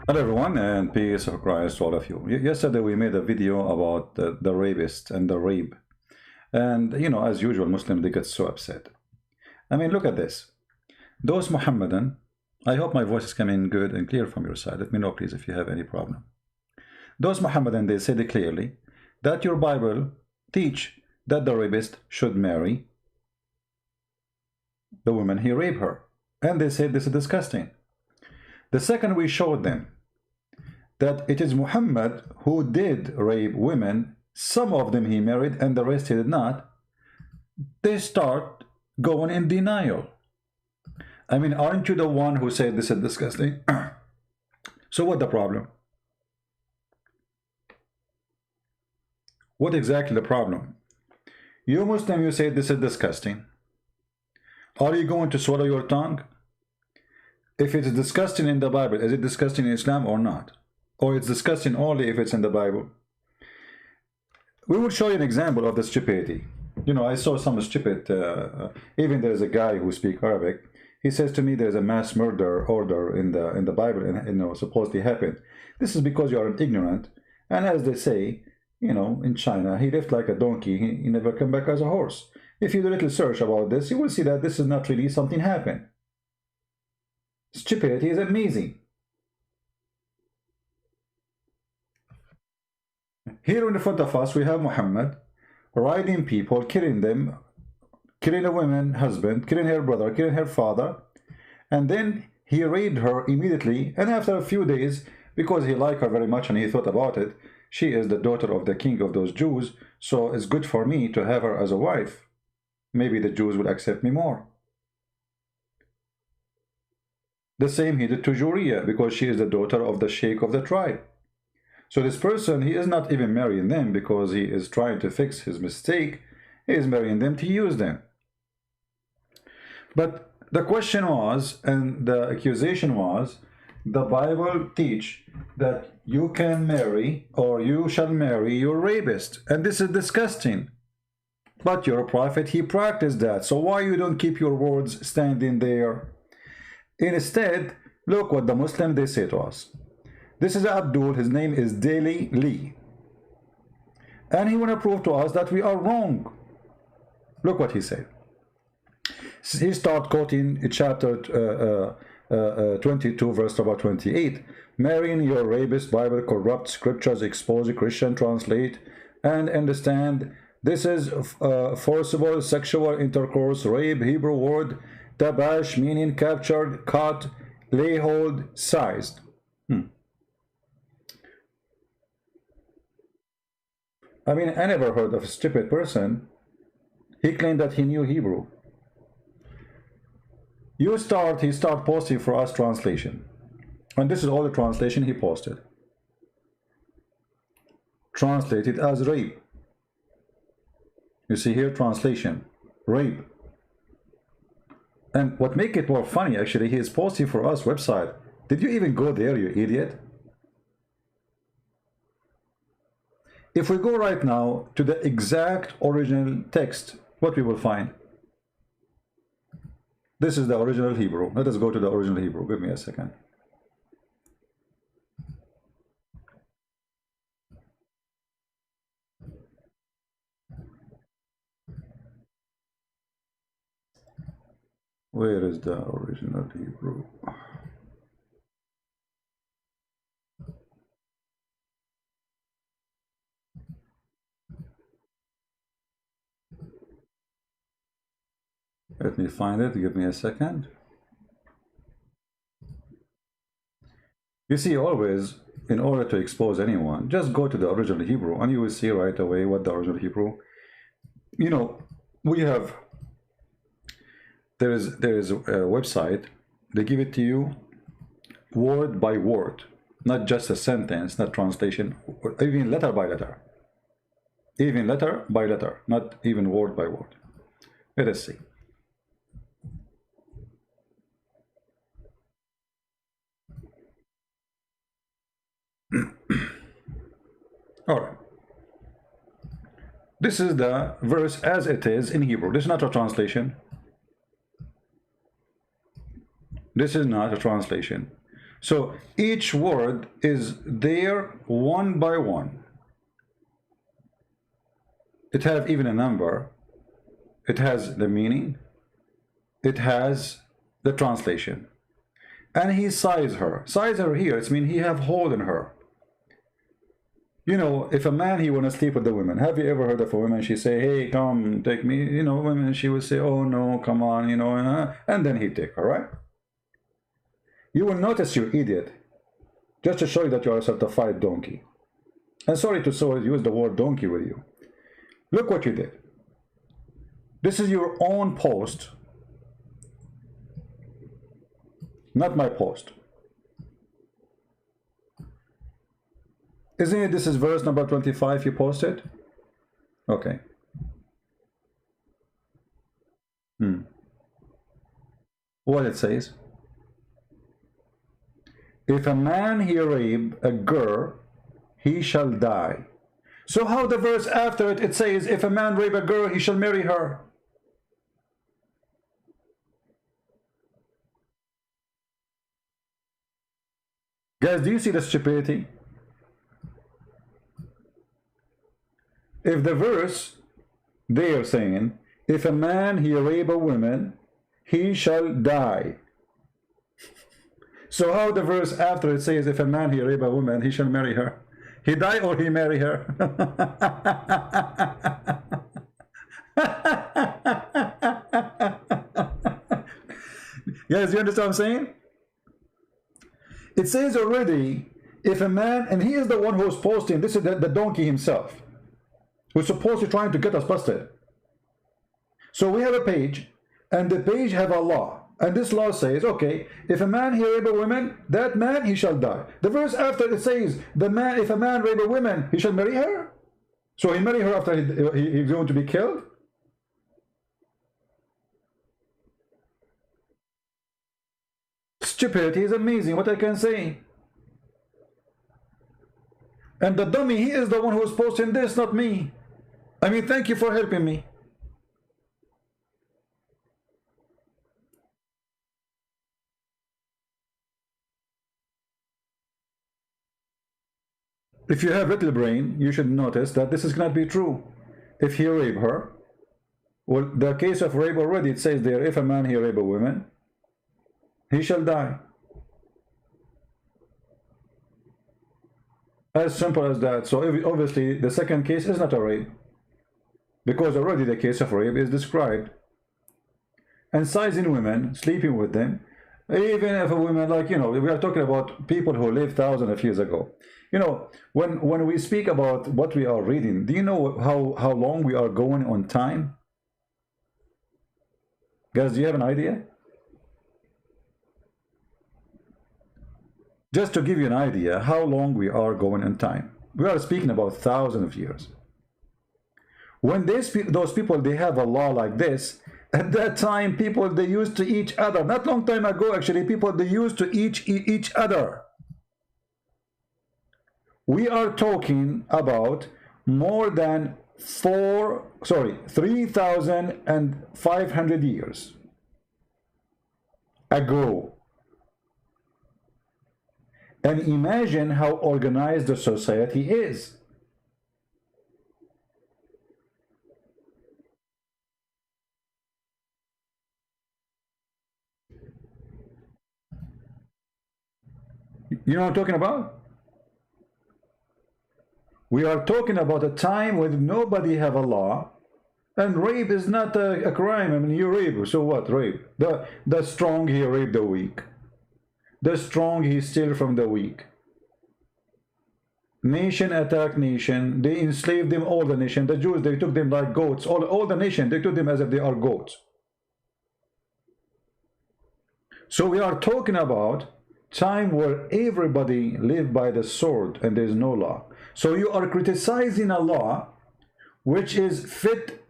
Hello everyone, and peace of Christ to all of you. Yesterday we made a video about the rapist and the rape. And as usual, Muslims, they get so upset. I mean, look at this. Those Muhammadan, I hope my voice is coming good and clear from your side. Let me know, please, if you have any problem. Those Muhammadan, they said clearly that your Bible teach that the rapist should marry the woman he raped her. And they said this is disgusting. The second we showed them that it is Muhammad who did rape women, some of them he married and the rest he did not, they start going in denial. I mean, aren't you the one who said this is disgusting? So what the problem? What exactly the problem? You Muslim, you say this is disgusting. Are you going to swallow your tongue? If it's disgusting in the Bible, is it disgusting in Islam or not? Or it's disgusting only if it's in the Bible? We will show you an example of the stupidity. I saw some stupid, even there's a guy who speaks Arabic. He says to me there's a mass murder order in the Bible and supposedly happened. This is because you are an ignorant. And as they say, in China, he lived like a donkey. He never come back as a horse. If you do a little search about this, you will see that this is not really something happened. Stupidity is amazing. Here in front of us, we have Muhammad riding people, killing them, killing a woman, husband, killing her brother, killing her father, and then he raped her immediately. And after a few days, because he liked her very much and he thought about it, she is the daughter of the king of those Jews, so it's good for me to have her as a wife. Maybe the Jews will accept me more. The same he did to Juriya, because she is the daughter of the sheikh of the tribe. So this person, he is not even marrying them because he is trying to fix his mistake. He is marrying them to use them. But the question was, and the accusation was, the Bible teach that you can marry or you shall marry your rapist. And this is disgusting. But your prophet, he practiced that. So why you don't keep your words standing there? Instead, look what the Muslim they say to us. This is Abdul, his name is Daily Lee. And he want to prove to us that we are wrong. Look what he said. He start quoting chapter 22, verse number 28. Marrying your rapist, Bible corrupt, scriptures expose, Christian translate, and understand. This is forcible sexual intercourse, rape, Hebrew word, tabash, meaning captured, caught, lay hold, seized. I mean, I never heard of a stupid person. He claimed that he knew Hebrew. He start posting for us translation. And this is all the translation he posted. Translated as rape. You see here, translation, rape. And what make it more funny, actually, he is posting for us website. Did you even go there, you idiot? If we go right now to the exact original text, what we will find? This is the original Hebrew. Let us go to the original Hebrew. Give me a second. Where is the original Hebrew? Let me find it. Give me a second. You see, always, in order to expose anyone, just go to the original Hebrew and you will see right away what the original Hebrew. We have, there is a website, they give it to you word by word, not just a sentence, not translation, or even letter by letter. Even letter by letter, not even word by word. Let us see. All right. This is the verse as it is in Hebrew. This is not a translation. This is not a translation. So each word is there one by one. It has even a number. It has the meaning. It has the translation. And he size her. Size her here, it means he have hold in her. You know, if a man, he want to sleep with the women. Have you ever heard of a woman, she say, hey, come, take me, you know, women, she would say, oh, no, come on, you know, and then he take her, right? You will notice, you idiot, just to show you that you are a certified donkey. And sorry to use the word donkey with you. Look what you did. This is your own post, not my post. Isn't it, this is verse number 25 you posted? Okay. What it says? If a man he rape a girl, he shall die. So how the verse after it, it says, if a man rape a girl, he shall marry her. Guys, do you see the stupidity? If the verse, they are saying, if a man he rape a woman, he shall die. So how the verse after it says, if a man he rape a woman, he shall marry her? He die or he marry her? Guys, you understand what I'm saying? It says already, if a man, and he is the one who's posting, this is the donkey himself, who's supposed to trying to get us busted. So we have a page, and the page have a law. And this law says, okay, if a man he rape a woman, that man he shall die. The verse after it says, the man, if a man rape a woman, he shall marry her. So he marry her after he's going to be killed. Stupidity is amazing, what I can say. And the dummy, he is the one who is posting this, not me. I mean, thank you for helping me. If you have little brain, you should notice that this is not be true. If he rape her, well, the case of rape already, it says there, if a man he rape a woman, he shall die. As simple as that. So obviously the second case is not a rape, because already the case of rape is described. And sizing women, sleeping with them, even if a woman, like, you know, we are talking about people who lived thousands of years ago. You know, when we speak about what we are reading, do you know how long we are going on time? Guys, do you have an idea? Just to give you an idea how long we are going in time. We are speaking about thousands of years. When those people, they have a law like this, at that time, people, they used to each other. Not long time ago, actually, people, they used to eat each other. We are talking about more than 3,500 years ago. And imagine how organized the society is. You know what I'm talking about? We are talking about a time when nobody have a law, and rape is not a crime. I mean, you rape, so what? Rape. The strong, he rape the weak. The strong, he steal from the weak. Nation attack nation. They enslaved them, all the nation. The Jews, they took them like goats. All the nation, they took them as if they are goats. So we are talking about time where everybody lived by the sword and there's no law. So you are criticizing a law which is fit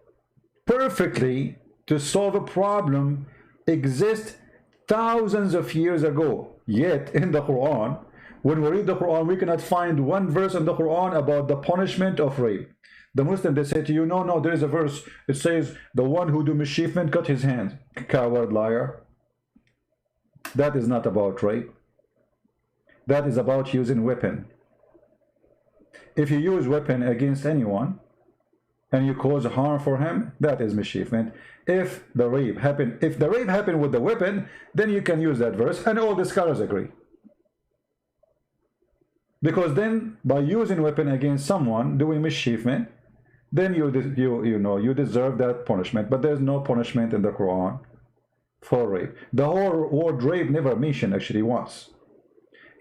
perfectly to solve a problem exist thousands of years ago. Yet in the Quran, when we read the Quran, we cannot find one verse in the Quran about the punishment of rape. The Muslim, they say to you, no, there is a verse. It says, the one who do mischievement, cut his hand. Coward, liar. That is not about rape. that is about using weapon. If you use weapon against anyone and you cause harm for him, that is mischievement. If the rape happened with the weapon, then you can use that verse, and all the scholars agree. Because then by using weapon against someone doing mischievement, then you deserve that punishment. But there's no punishment in the Quran for rape. The whole word rape never mentioned actually once.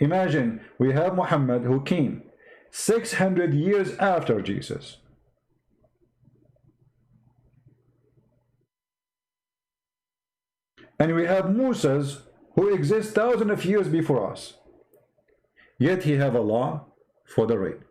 Imagine we have Muhammad who came 600 years after Jesus. And we have Moses who exists thousands of years before us. Yet he have a law for the rape.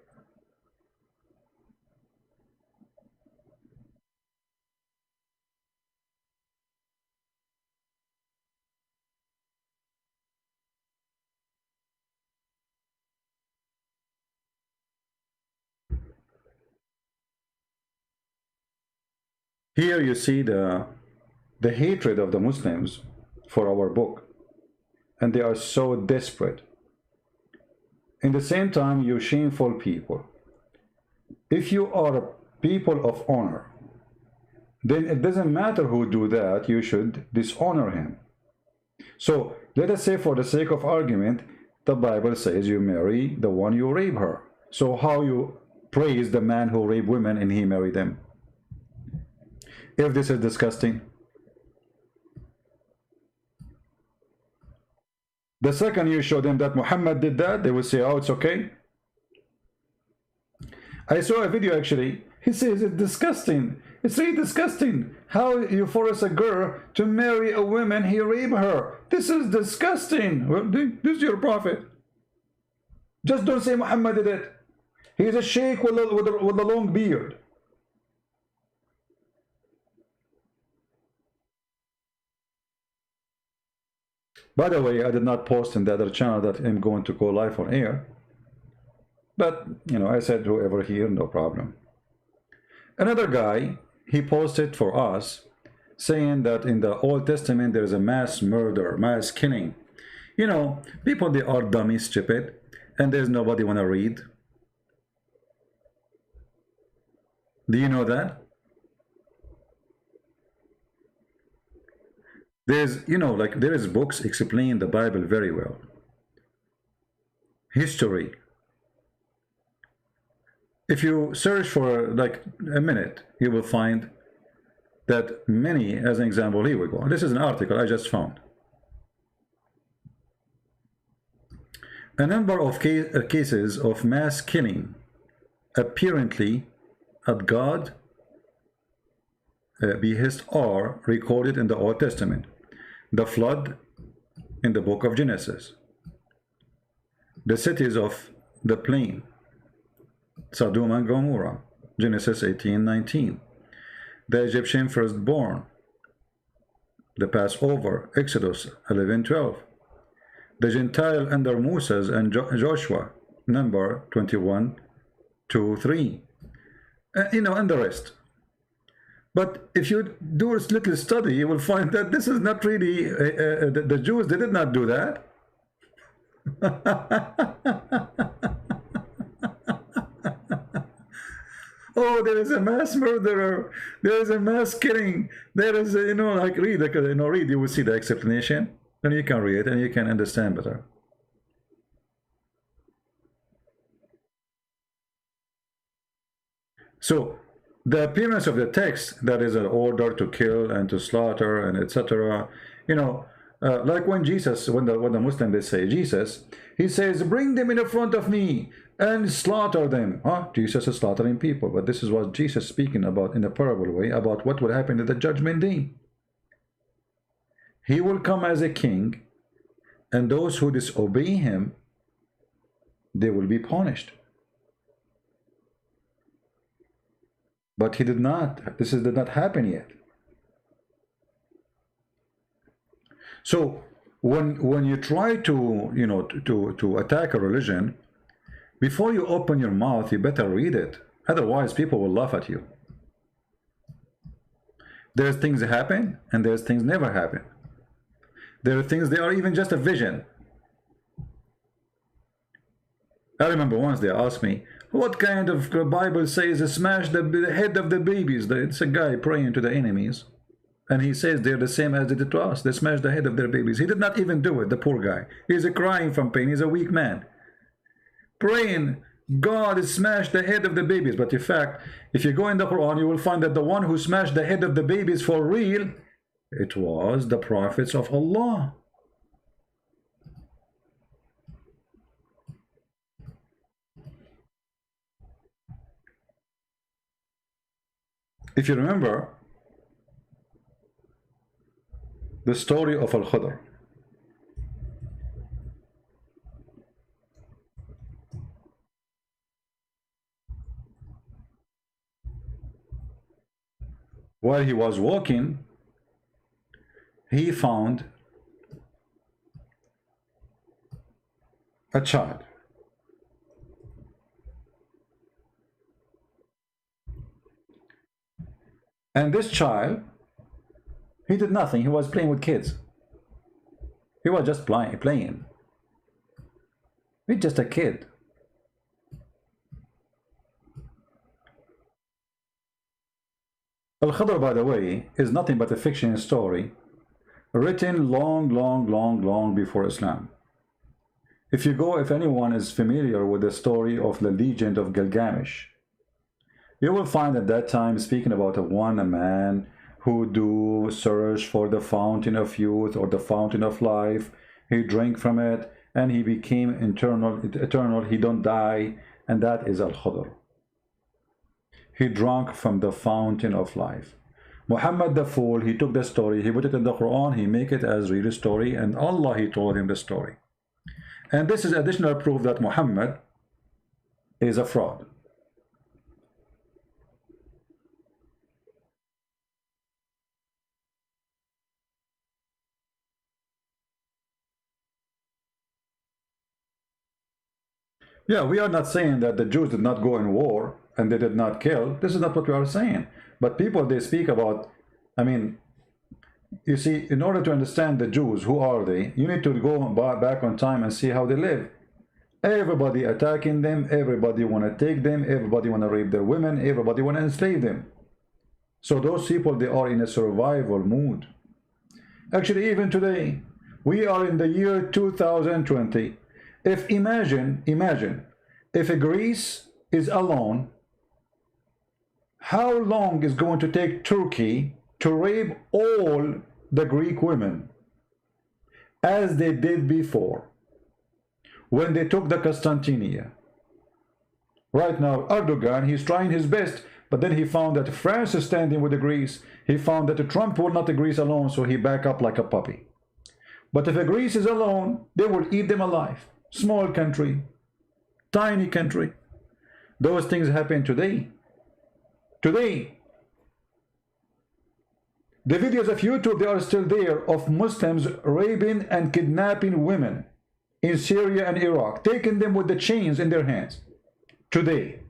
Here you see the hatred of the Muslims for our book, and they are so desperate. In the same time, you shameful people. If you are a people of honor, then it doesn't matter who do that, you should dishonor him. So let us say, for the sake of argument, the Bible says you marry the one you rape her. So how you praise the man who rape women and he married them? If this is disgusting. The second you show them that Muhammad did that, they will say, oh, it's okay. I saw a video actually. He says it's disgusting. It's really disgusting how you force a girl to marry a woman, he rape her. This is disgusting. Well, this is your prophet. Just don't say Muhammad did it. He's a sheikh with a long beard. By the way, I did not post in the other channel that I'm going to go live on air. But, I said whoever here, no problem. Another guy, he posted for us, saying that in the Old Testament there is a mass murder, mass killing. People, they are dummy, stupid, and there's nobody want to read. Do you know that? There's, there is books explain the Bible very well. History. If you search for like a minute, you will find that many, as an example, here we go. This is an article I just found. A number of cases of mass killing apparently at God behest are recorded in the Old Testament. The flood in the book of Genesis. The cities of the plain, Sodom and Gomorrah, Genesis 18:19. The Egyptian firstborn, the Passover, Exodus 11:12. The Gentile under Moses and Joshua, number 21:2-3. And the rest. But if you do a little study, you will find that this is not really, the Jews, they did not do that. Oh, there is a mass murderer. There is a mass killing. There is, like read, you will see the explanation. Then you can read and you can understand better. So, the appearance of the text, that is an order to kill and to slaughter and etc. Like when Jesus, when the Muslims, they say Jesus, he says, bring them in the front of me and slaughter them. Jesus is slaughtering people, but this is what Jesus speaking about in a parable way about what will happen at the judgment day. He will come as a king, and those who disobey him, they will be punished. But he did not. This did not happen yet. So when you try to to attack a religion, before you open your mouth, you better read it. Otherwise, people will laugh at you. There's things that happen, and there's things never happen. There are things, they are even just a vision. I remember once they asked me, what kind of Bible says smash the head of the babies? It's a guy praying to the enemies. And he says they're the same as they did to us. They smashed the head of their babies. He did not even do it, the poor guy. He's crying from pain. He's a weak man. Praying, God smashed the head of the babies. But in fact, if you go in the Quran, you will find that the one who smashed the head of the babies for real, it was the prophets of Allah. If you remember the story of Al-Khidr, while he was walking, he found a child. And this child, he did nothing. He was playing with kids. He was just playing. He's just a kid. Al-Khidr, by the way, is nothing but a fiction story written long before Islam. If anyone is familiar with the story of the legend of Gilgamesh, you will find at that time speaking about a man who do search for the fountain of youth or the fountain of life. He drank from it and he became eternal. He don't die, and that is Al-Khidr. He drank from the fountain of life. Muhammad the fool, he took the story, he put it in the Quran, he make it as real story, and Allah, he told him the story. And this is additional proof that Muhammad is a fraud. Yeah, we are not saying that the Jews did not go in war and they did not kill. This is not what we are saying. But people, they speak about, I mean, you see, in order to understand the Jews, who are they? You need to go back on time and see how they live. Everybody attacking them, everybody want to take them, everybody want to rape their women, everybody want to enslave them. So those people, they are in a survival mood. Actually, even today, we are in the year 2020. If imagine, if Greece is alone, how long is going to take Turkey to rape all the Greek women, as they did before, when they took the Constantinia? Right now, Erdogan, he's trying his best, but then he found that France is standing with the Greece. He found that Trump will not the Greece alone, so he back up like a puppy. But if Greece is alone, they will eat them alive. Small country, tiny country. Those things happen today. Today, the videos of YouTube, they are still there, of Muslims raping and kidnapping women in Syria and Iraq, taking them with the chains in their hands. Today.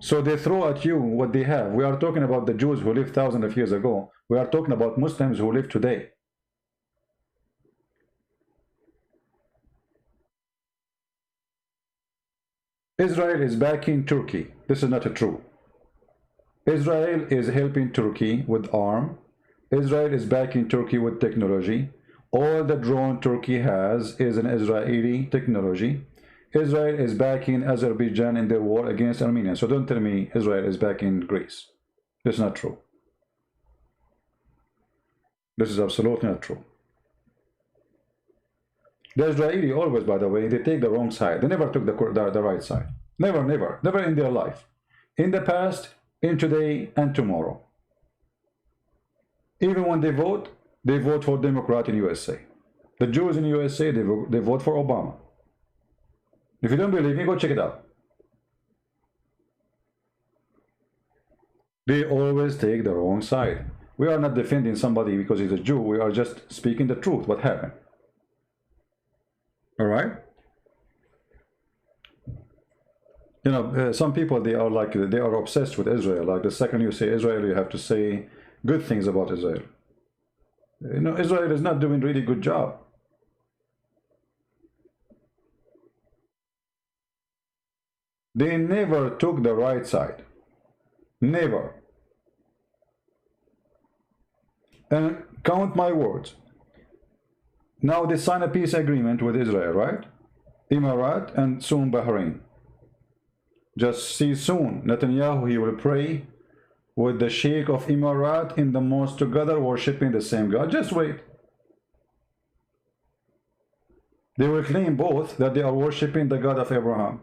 So they throw at you what they have. We are talking about the Jews who lived thousands of years ago. We are talking about Muslims who live today. Israel is backing Turkey. This is not true. Israel is helping Turkey with arm. Israel is backing Turkey with technology. All the drone Turkey has is an Israeli technology. Israel is backing Azerbaijan in their war against Armenia. So don't tell me Israel is backing Greece. This is not true. This is absolutely not true. The Israeli always, by the way, they take the wrong side. They never took the right side. Never in their life. In the past, in today, and tomorrow. Even when they vote for Democrat in USA. The Jews in USA, they vote for Obama. If you don't believe me, go check it out. They always take the wrong side. We are not defending somebody because he's a Jew. We are just speaking the truth, what happened. All right? You know, some people, they are like, they are obsessed with Israel. Like the second you say Israel, you have to say good things about Israel. You know, Israel is not doing really good job. They never took the right side. Never. And count my words. Now they sign a peace agreement with Israel, right? Emirat and soon Bahrain. Just see soon, Netanyahu, he will pray with the Sheikh of Emirat in the mosque together, worshipping the same God. Just wait. They will claim both that they are worshipping the God of Abraham.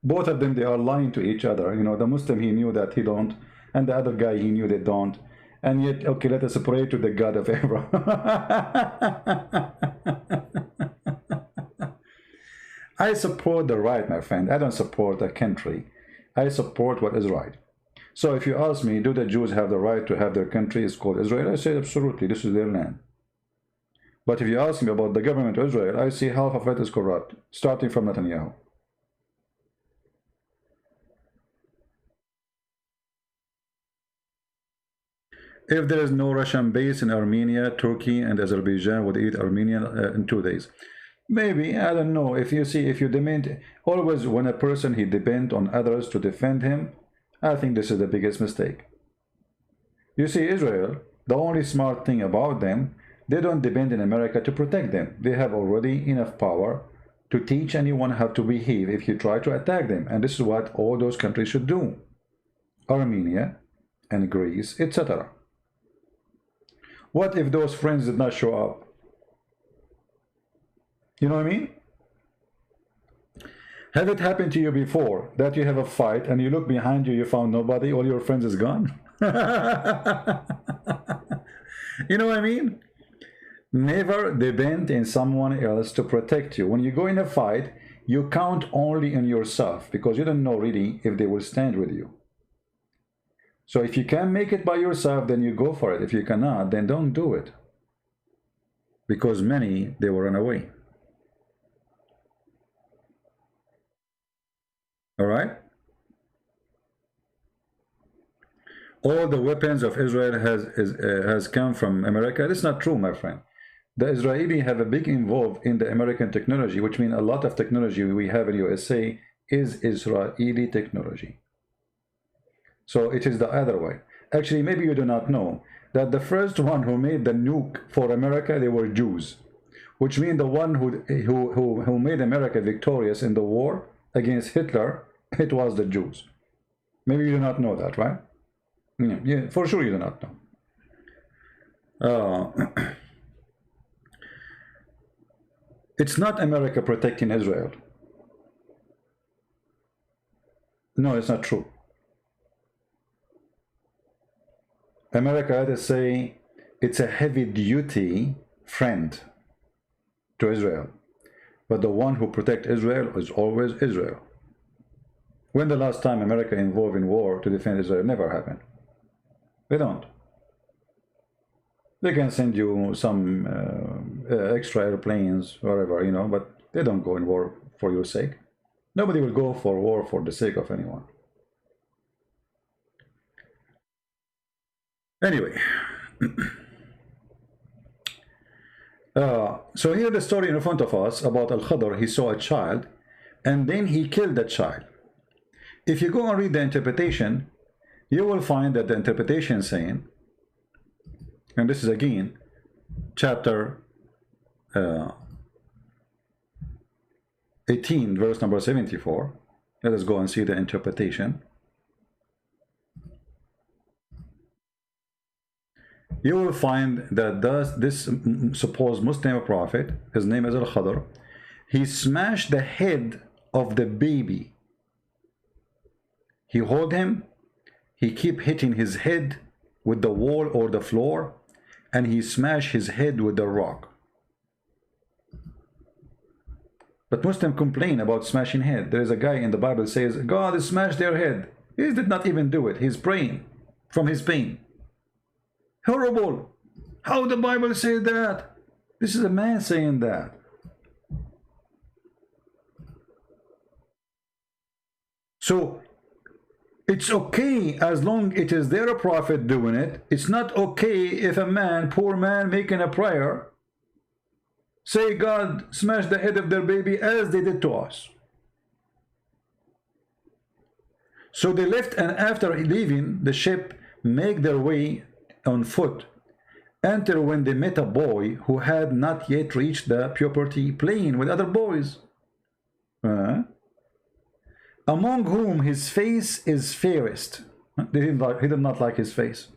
Both of them, they are lying to each other. You know, the Muslim, he knew that he don't, and the other guy, he knew they don't. And yet, okay, let us pray to the God of Abraham. I support the right, my friend. I don't support a country. I support what is right. So if you ask me, do the Jews have the right to have their country? It's called Israel. I say absolutely, this is their land. But if you ask me about the government of Israel, I see half of it is corrupt, starting from Netanyahu. If there is no Russian base in Armenia, Turkey and Azerbaijan would eat Armenian in 2 days. Maybe, I don't know. If you see, if you demand, always when a person, he depends on others to defend him, I think this is the biggest mistake. You see, Israel, the only smart thing about them, they don't depend on America to protect them. They have already enough power to teach anyone how to behave if you try to attack them. And this is what all those countries should do. Armenia and Greece, etc. What if those friends did not show up? You know what I mean? Have it happened to you before that you have a fight and you look behind you, you found nobody, all your friends is gone? You know what I mean? Never depend on someone else to protect you. When you go in a fight, you count only on yourself because you don't know really if they will stand with you. So if you can make it by yourself, then you go for it. If you cannot, then don't do it. Because many, they will run away. All right? All the weapons of Israel has come from America. That's not true, my friend. The Israeli have a big involved in the American technology, which means a lot of technology we have in USA is Israeli technology. So it is the other way. Actually, maybe you do not know that the first one who made the nuke for America, they were Jews, which means the one who made America victorious in the war against Hitler, it was the Jews. Maybe you do not know that, right? Yeah, for sure you do not know. It's not America protecting Israel. No, it's not true. America, they say it's a heavy-duty friend to Israel. But the one who protects Israel is always Israel. When the last time America involved in war to defend Israel? Never happened. They don't. They can send you some extra airplanes, wherever, you know, but they don't go in war for your sake. Nobody will go for war for the sake of anyone. Anyway, so here the story in front of us about Al-Khadr. He saw a child and then he killed that child. If you go and read the interpretation, you will find that the interpretation saying, and this is again chapter 18 verse number 74. Let us go and see the interpretation. You will find that this supposed Muslim prophet, his name is Al-Khadr, he smashed the head of the baby. He hold him, he keep hitting his head with the wall or the floor, and he smashed his head with the rock. But Muslims complain about smashing head. There is a guy in the Bible says, God smashed their head. He did not even do it. He's praying from his pain. Horrible. How the Bible say that? This is a man saying that. So it's okay as long it is their prophet doing it. It's not okay if a man, poor man, making a prayer, say God smash the head of their baby as they did to us. So they left, and after leaving the ship, make their way on foot. Enter when they met a boy who had not yet reached the puberty, playing with other boys, among whom his face is fairest. He did not like his face.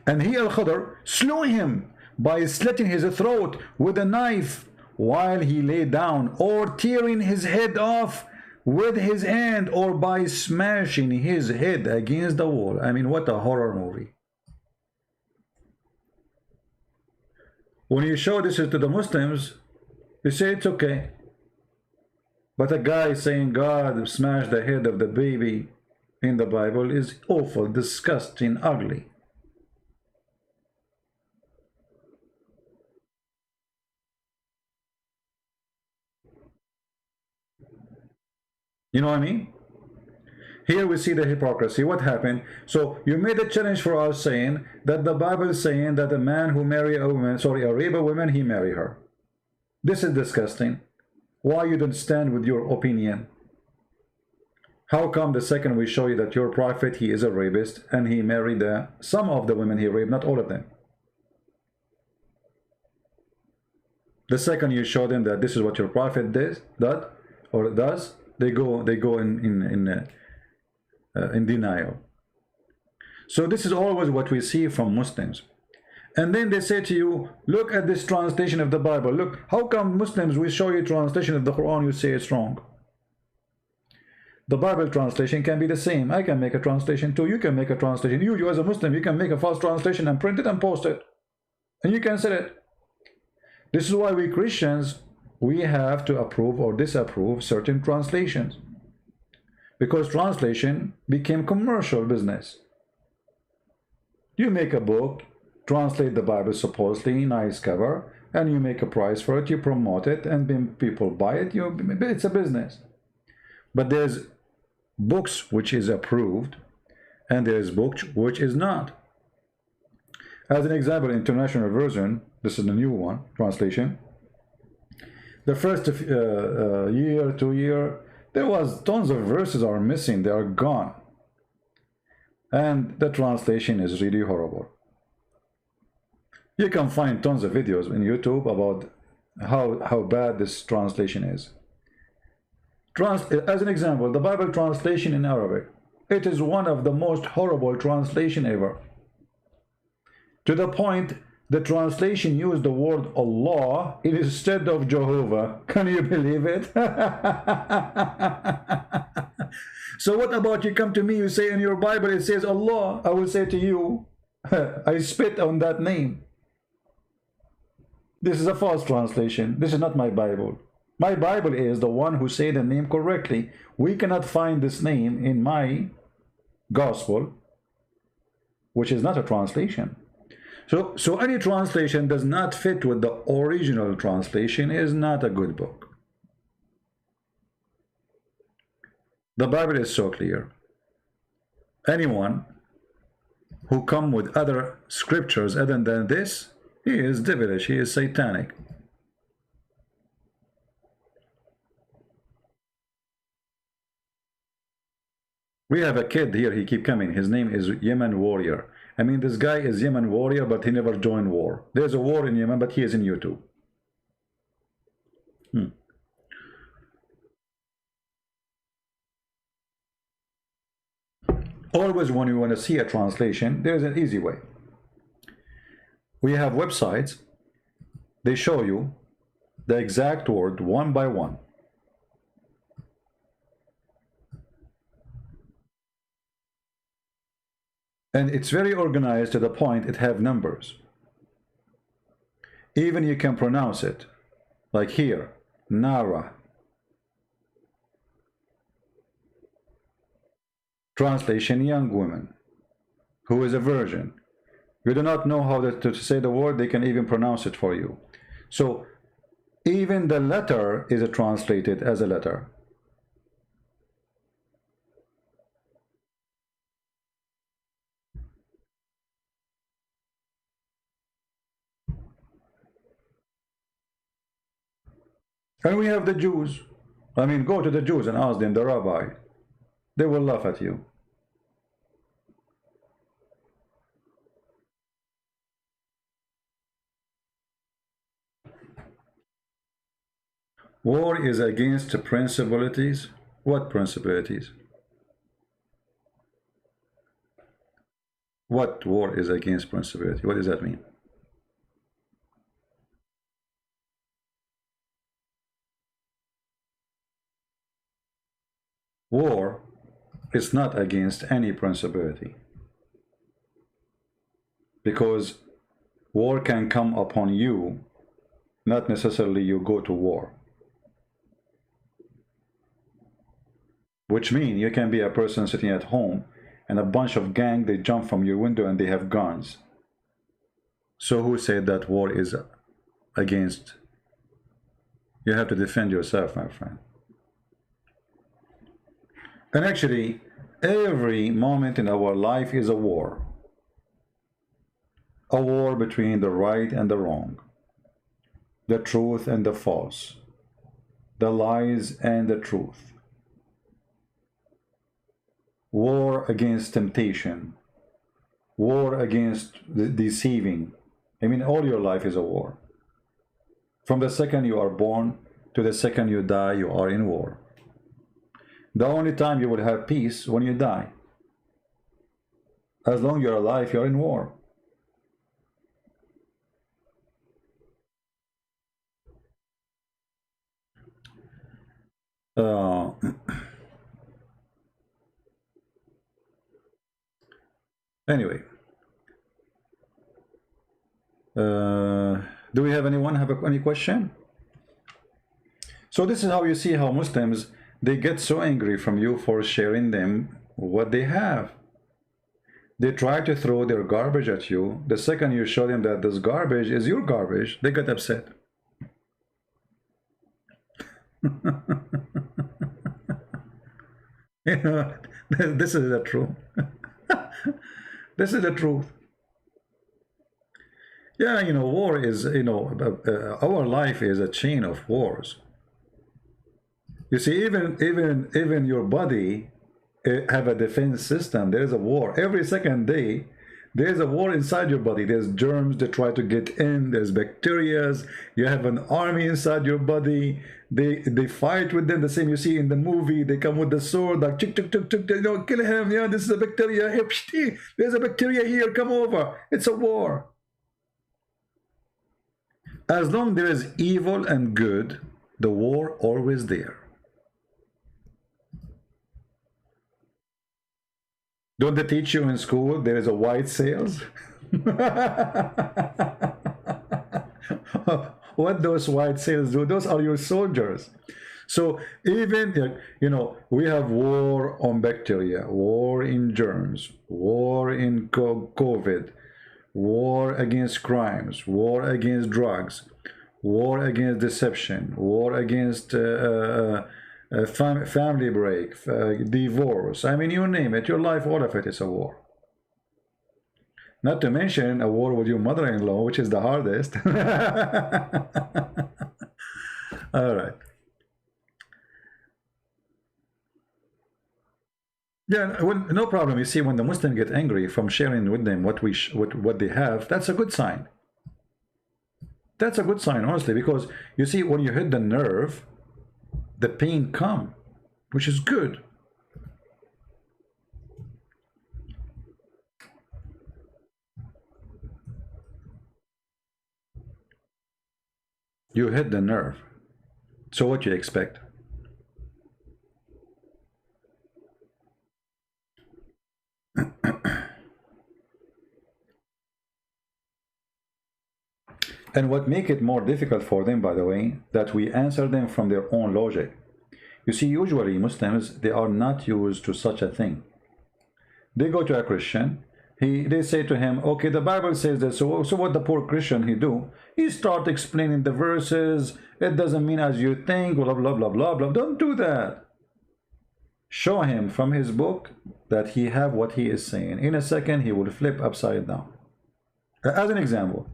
And he, Al-Khadr, slew him by slitting his throat with a knife while he lay down, or tearing his head off with his hand, or by smashing his head against the wall. I mean, what a horror movie. When you show this to the Muslims, you say it's okay. But a guy saying God smashed the head of the baby in the Bible is awful, disgusting, ugly. You know what I mean? Here we see the hypocrisy. What happened? So you made a challenge for us saying that the Bible is saying that a man who marry a woman, sorry, a rape a woman, he marry her. This is disgusting. Why you don't stand with your opinion? How come the second we show you that your prophet, he is a rapist, and he married some of the women he raped, not all of them? The second you show them that this is what your prophet does, they go in denial. So this is always what we see from Muslims. And then they say to you, look at this translation of the Bible. Look, how come Muslims, we show you translation of the Quran, you say it's wrong? The Bible translation can be the same. I can make a translation too. You can make a translation. You as a Muslim, you can make a false translation and print it and post it. And you can sell it. This is why we Christians, we have to approve or disapprove certain translations. Because translation became commercial business. You make a book, translate the Bible supposedly, nice cover, and you make a price for it, you promote it, and then people buy it. It's a business. But there's books which is approved, and there's books which is not. As an example, International Version, this is the new one, translation. The first year, 2 year, there was tons of verses are missing, they are gone. And the translation is really horrible. You can find tons of videos on YouTube about how bad this translation is. As an example, the Bible translation in Arabic, it is one of the most horrible translation ever. To the point, the translation used the word Allah instead of Jehovah. Can you believe it? So what about you come to me, you say in your Bible it says Allah. I will say to you, I spit on that name. This is a false translation. This is not my Bible. My Bible is the one who say the name correctly. We cannot find this name in my gospel, which is not a translation. So any translation does not fit with the original translation is not a good book. The Bible is so clear. Anyone who come with other scriptures other than this, he is devilish, he is satanic. We have a kid here, he keep coming. His name is Yemen Warrior. I mean, this guy is Yemen Warrior, but he never joined war. There's a war in Yemen, but he is in YouTube. Always when you want to see a translation, there's an easy way. We have websites, they show you the exact word one by one. And it's very organized to the point it have numbers. Even you can pronounce it, like here, Nara. Translation, young woman, who is a virgin. You do not know how to say the word, they can even pronounce it for you. So even the letter is translated as a letter. And we have the Jews. I mean, go to the Jews and ask them, the rabbi. They will laugh at you. War is against principalities. What principalities? What war is against principality? What does that mean? War is not against any principality, because war can come upon you, not necessarily you go to war. Which means you can be a person sitting at home and a bunch of gang, they jump from your window and they have guns. So who said that war is against? You have to defend yourself, my friend. And actually, every moment in our life is a war. A war between the right and the wrong, the truth and the false, the lies and the truth. War against temptation, war against deceiving. I mean, all your life is a war. From the second you are born to the second you die, you are in war. The only time you will have peace when you die. As long as you're alive, you're in war. Anyway, do we have anyone have any question? So this is how you see how Muslims, they get so angry from you for sharing them what they have. They try to throw their garbage at you. The second you show them that this garbage is your garbage, they get upset. You know, this is the truth. This is the truth. Yeah, you know, war is, you know, our life is a chain of wars. You see, even your body have a defense system. There is a war every second day. There's a war inside your body. There's germs that try to get in. There's bacteria. You have an army inside your body. They fight with them. The same you see in the movie. They come with the sword, like chick, chick, chick, chick, you know, kill him. Yeah, this is a bacteria. Hey, there's a bacteria here. Come over. It's a war. As long there is evil and good, the war always there. Don't they teach you in school there is a white sails? What those white sails do? Those are your soldiers. So even, you know, we have war on bacteria, war in germs, war in COVID, war against crimes, war against drugs, war against deception, war against family break, divorce. I mean, you name it, your life, all of it is a war. Not to mention a war with your mother-in-law, which is the hardest. All right. Yeah, well, no problem. You see, when the Muslims get angry from sharing with them what they have, that's a good sign. That's a good sign, honestly, because you see, when you hit the nerve, the pain comes, which is good. You hit the nerve. So what you expect? And what make it more difficult for them, by the way, that we answer them from their own logic. You see, usually Muslims, they are not used to such a thing. They go to a Christian, they say to him, okay, the Bible says that, so what the poor Christian he do? He start explaining the verses, it doesn't mean as you think, blah, blah, blah, blah, blah. Don't do that. Show him from his book that he have what he is saying. In a second, he will flip upside down. As an example,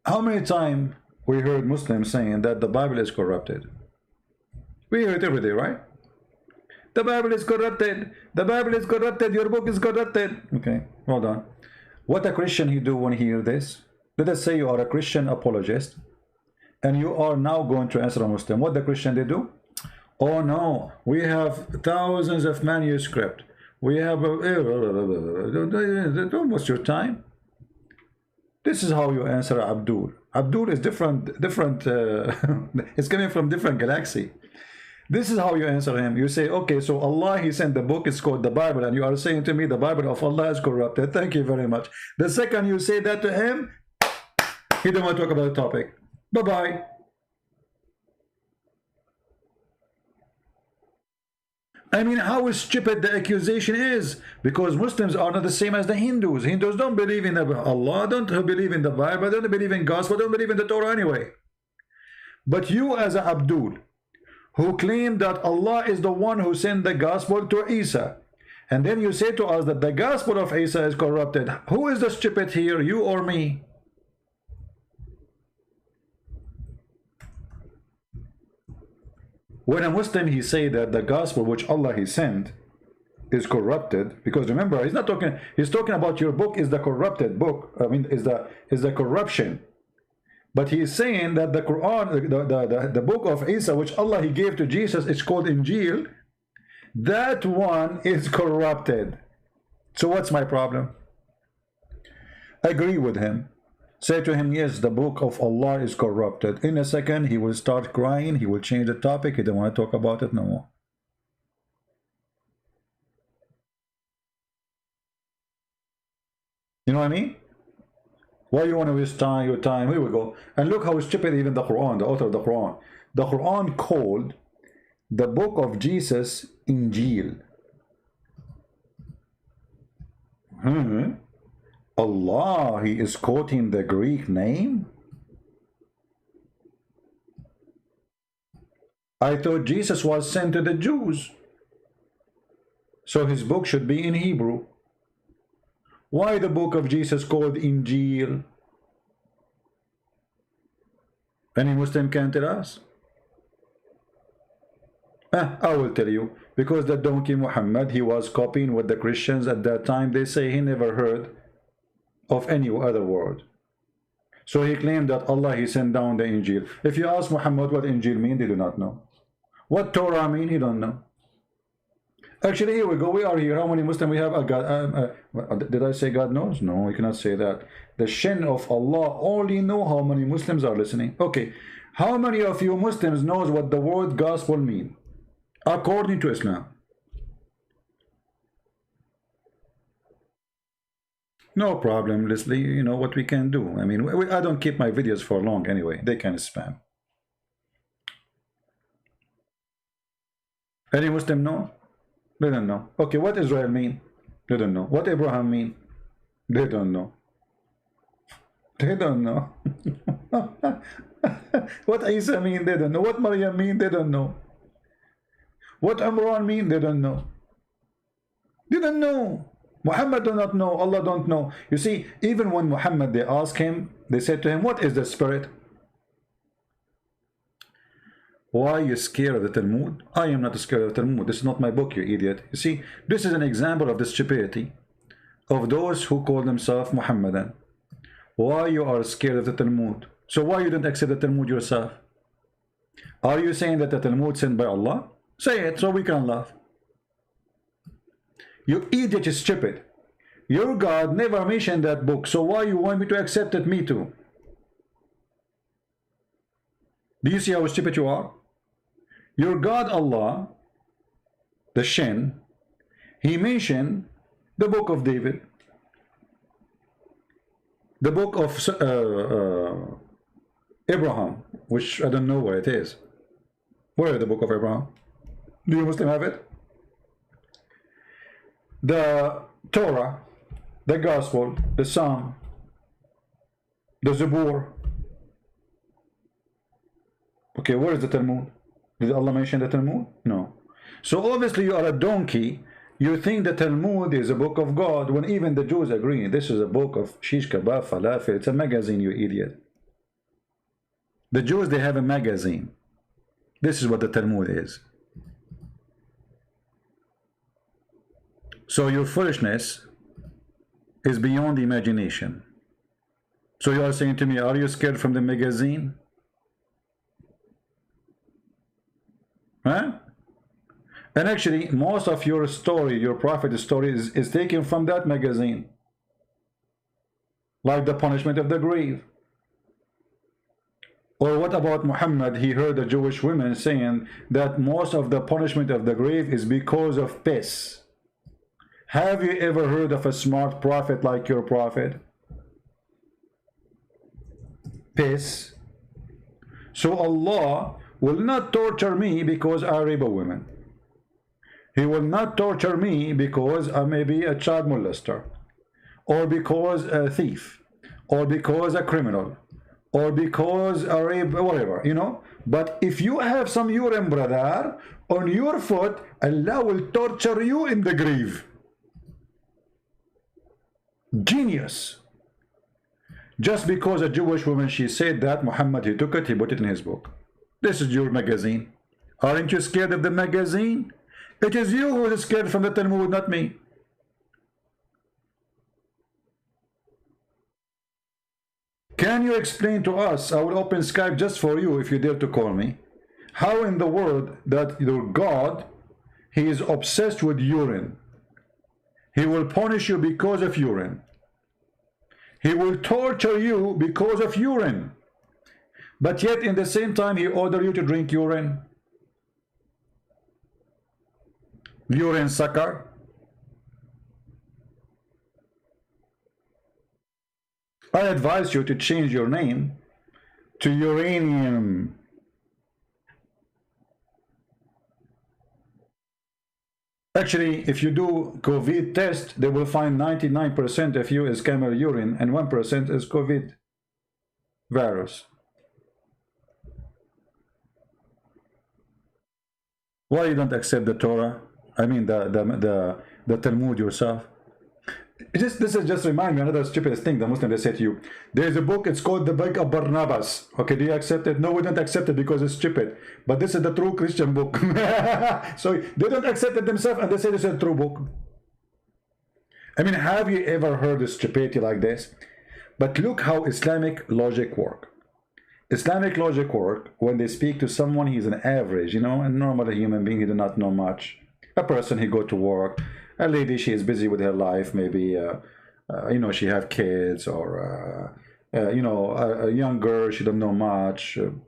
How many times we heard Muslims saying that the Bible is corrupted? We hear it every day, right? The Bible is corrupted. The Bible is corrupted. Your book is corrupted. Okay, hold on. What a Christian he do when he hear this? Let us say you are a Christian apologist and you are now going to answer a Muslim. What the Christian they do? Oh no, we have thousands of manuscript. We have don't waste your time. This is how you answer Abdul. Abdul is different. It's coming from different galaxy. This is how you answer him. You say, okay, so Allah, he sent the book, it's called the Bible, and you are saying to me the Bible of Allah is corrupted. Thank you very much. The second you say that to him, he don't want to talk about the topic. Bye-bye. I mean, how stupid the accusation is, because Muslims are not the same as the Hindus. Hindus don't believe in Allah, don't believe in the Bible, don't believe in gospel, don't believe in the Torah anyway. But you as a Abdul, who claim that Allah is the one who sent the gospel to Isa, and then you say to us that the gospel of Isa is corrupted. Who is the stupid here, you or me? When a Muslim he say that the gospel which Allah he sent is corrupted, because remember, he's not talking, he's talking about your book is the corrupted book. I mean, is the corruption. But he is saying that the Quran, the book of Isa, which Allah he gave to Jesus, it's called Injil. That one is corrupted. So what's my problem? Agree with him. Say to him, yes, the book of Allah is corrupted. In a second, he will start crying. He will change the topic. He don't want to talk about it no more. You know what I mean? Why you want to waste time, your time? Here we go. And look how stupid even the Quran, the author of the Quran. The Quran called the book of Jesus Injil. Allah, he is quoting the Greek name? I thought Jesus was sent to the Jews, so his book should be in Hebrew. Why the book of Jesus called Injil? Any Muslim can tell us? I will tell you. Because the donkey Muhammad, he was copying what the Christians at that time, they say he never heard of any other word. So he claimed that Allah, he sent down the Injil. If you ask Muhammad what Injil mean, they do not know. What Torah mean, he don't know. Actually, here we go. We are here. How many Muslims we have? God, did I say God knows? No, we cannot say that. The Shin of Allah only know how many Muslims are listening. Okay, how many of you Muslims knows what the word gospel mean according to Islam? No problem, Leslie. You know what we can do. I mean, I don't keep my videos for long anyway. They can spam. Any Muslim know? They don't know. Okay, what Israel mean? They don't know. What Abraham mean? They don't know. They don't know. What Isa mean? They don't know. What Maryam mean? They don't know. What Imran mean? They don't know. They don't know. Muhammad do not know. Allah don't know. You see, even when Muhammad, they ask him, they said to him, what is the spirit? Why are you scared of the Talmud? I am not scared of the Talmud. This is not my book, you idiot. You see, this is an example of the stupidity of those who call themselves Muhammadan. Why you are scared of the Talmud? So why you don't accept the Talmud yourself? Are you saying that the Talmud sent by Allah? Say it so we can laugh. You idiot is stupid. Your God never mentioned that book, so why you want me to accept it, me too? Do you see how stupid you are? Your God Allah, the Shin, he mentioned the book of David, the book of Abraham, which I don't know where it is. Where is the book of Abraham? Do you Muslim have it? The Torah, the Gospel, the Psalm, the Zabur. Okay, where is the Talmud? Did Allah mention the Talmud? No. So obviously you are a donkey. You think the Talmud is a book of God when even the Jews agree this is a book of shish kebab, falafel. It's a magazine, you idiot. The Jews, they have a magazine. This is what the Talmud is. So your foolishness is beyond imagination. So you are saying to me, are you scared from the magazine? Huh? And actually, most of your story, your prophet story, is taken from that magazine. Like the punishment of the grave. Or what about Muhammad? He heard the Jewish women saying that most of the punishment of the grave is because of piss. Have you ever heard of a smart prophet like your prophet? Piss. So Allah will not torture me because I rape a woman. He will not torture me because I may be a child molester, or because a thief, or because a criminal, or because a rape, whatever, you know. But if you have some urine, brother, on your foot, Allah will torture you in the grave. Genius. Just because a Jewish woman, she said that, Muhammad, he took it, he put it in his book. This is your magazine. Aren't you scared of the magazine? It is you who is scared from the Talmud, not me. Can you explain to us, I will open Skype just for you if you dare to call me, how in the world that your God, he is obsessed with urine. He will punish you because of urine. He will torture you because of urine. But yet in the same time he ordered you to drink urine. Urine sucker. I advise you to change your name to uranium. Actually, if you do COVID test, they will find 99% of you is camel urine and 1% is COVID virus. Why you don't accept the Torah? I mean the Talmud yourself. This is just remind me another stupid thing the Muslim they say to you. There's a book, it's called the Book of Barnabas. Okay, do you accept it? No, we don't accept it because it's stupid. But this is the true Christian book. So they don't accept it themselves and they say this is a true book. I mean, have you ever heard of stupidity like this? But look how Islamic logic work. Islamic logic work when they speak to someone, he's an average, you know, a normal human being, he do not know much. A person, he go to work. A lady, she is busy with her life, maybe, you know, she have kids, or, you know, a young girl, she don't know much. You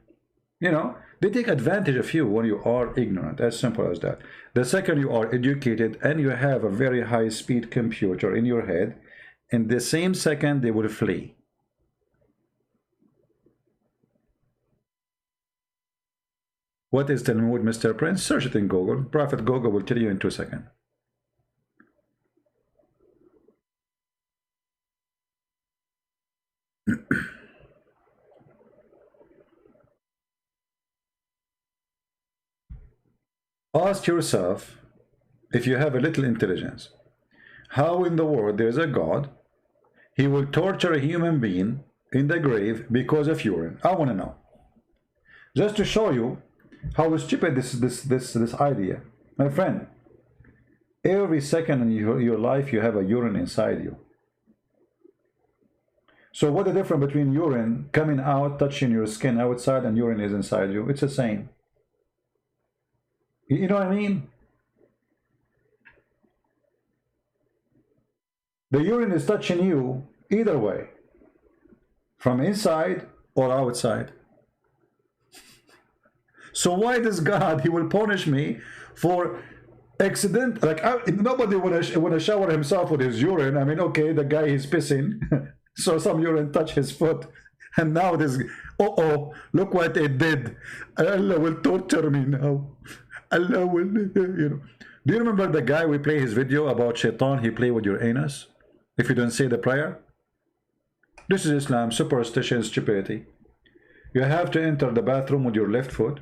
know, they take advantage of you when you are ignorant, as simple as that. The second you are educated and you have a very high-speed computer in your head, in the same second, they will flee. What is Talmud, Mr. Prince? Search it in Google. Prophet Google will tell you in 2 seconds. Ask yourself, if you have a little intelligence, how in the world there is a God, he will torture a human being in the grave because of urine? I want to know. Just to show you how stupid this idea. My friend, every second in your life you have a urine inside you. So what the difference between urine coming out, touching your skin outside, and urine is inside you? It's the same. You know what I mean? The urine is touching you either way, from inside or outside. So why does God, he will punish me for accident? Like, nobody want to shower himself with his urine. I mean, okay, the guy is pissing, so some urine touch his foot, and now this, look what it did. Allah will torture me now. Allah will, you know. Do you remember the guy we play his video about shaitan? He play with your anus if you don't say the prayer. This is Islam, superstition, stupidity. You have to enter the bathroom with your left foot,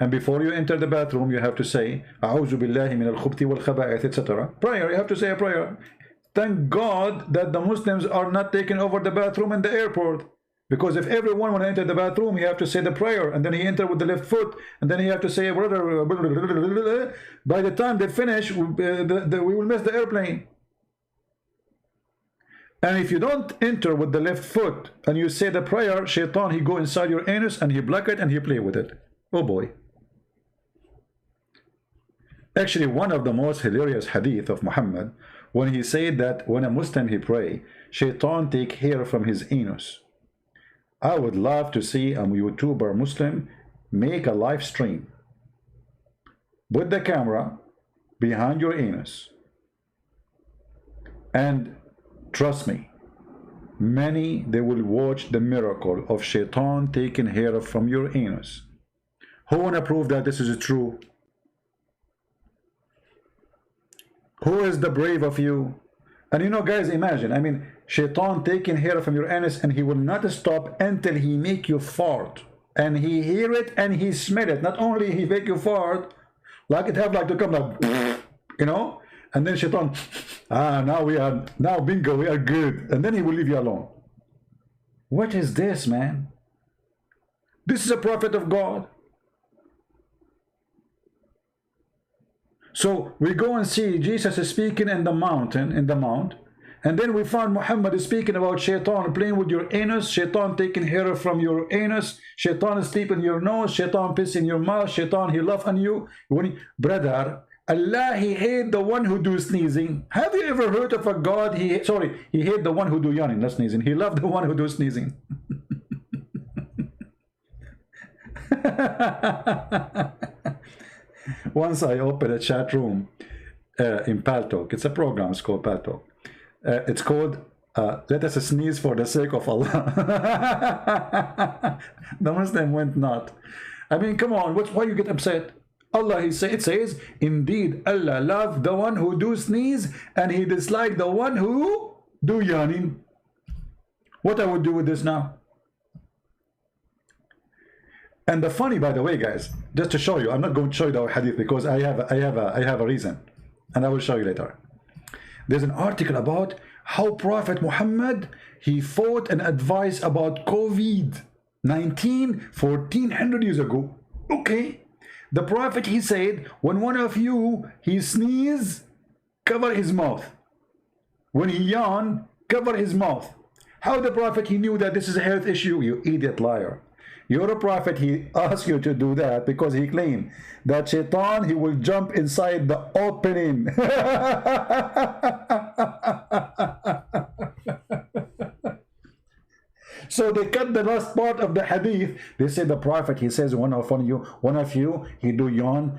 and before you enter the bathroom you have to say A'udhu billahi min al-khubthi wal-khaba'ith, etc. Prayer, you have to say a prayer. Thank God that the Muslims are not taking over the bathroom in the airport. Because if everyone when enter the bathroom, he have to say the prayer, and then he enter with the left foot, and then he have to say, by the time they finish, we will miss the airplane. And if you don't enter with the left foot and you say the prayer, shaitan, he go inside your anus and he block it and he play with it. Oh boy. Actually, one of the most hilarious hadith of Muhammad, when he said that when a Muslim he pray, shaitan take hair from his anus. I would love to see a YouTuber Muslim make a live stream. Put the camera behind your anus. And trust me, many, they will watch the miracle of shaitan taking hair from your anus. Who want to prove that this is true? Who is the brave of you? And you know, guys, imagine, I mean, shaitan taking hair from your anus, and he will not stop until he make you fart. And he hear it and he smell it. Not only he make you fart, like it have like to come like, you know? And then shaitan, now bingo, we are good. And then he will leave you alone. What is this, man? This is a prophet of God. So we go and see Jesus is speaking in the mountain, in the mount. And then we find Muhammad is speaking about shaitan playing with your anus, shaitan taking hair from your anus, shaitan is sleeping in your nose, shaitan piss in your mouth, shaitan he laugh on you. Brother, Allah, he hate the one who do sneezing. Have you ever heard of a God? He hate the one who do yawning, not sneezing. He love the one who do sneezing. Once I opened a chat room in Paltalk. It's a program, it's called Paltalk. It's called Let Us Sneeze for the Sake of Allah. The Muslim went not. I mean, come on, why you get upset? Allah, it says, indeed, Allah love the one who do sneeze, and he dislike the one who do yawning. What I would do with this now? And the funny, by the way, guys, just to show you, I'm not going to show you the hadith because I have a reason, and I will show you later. There's an article about how Prophet Muhammad, he fought and advised about COVID-19 1400 years ago. Okay. The Prophet, he said, when one of you, he sneeze, cover his mouth. When he yawn, cover his mouth. How the Prophet, he knew that this is a health issue? You idiot liar. You're a prophet, he asked you to do that because he claimed that shaitan, he will jump inside the opening. So they cut the last part of the hadith. They say the prophet, he says, one of you, he do yawn,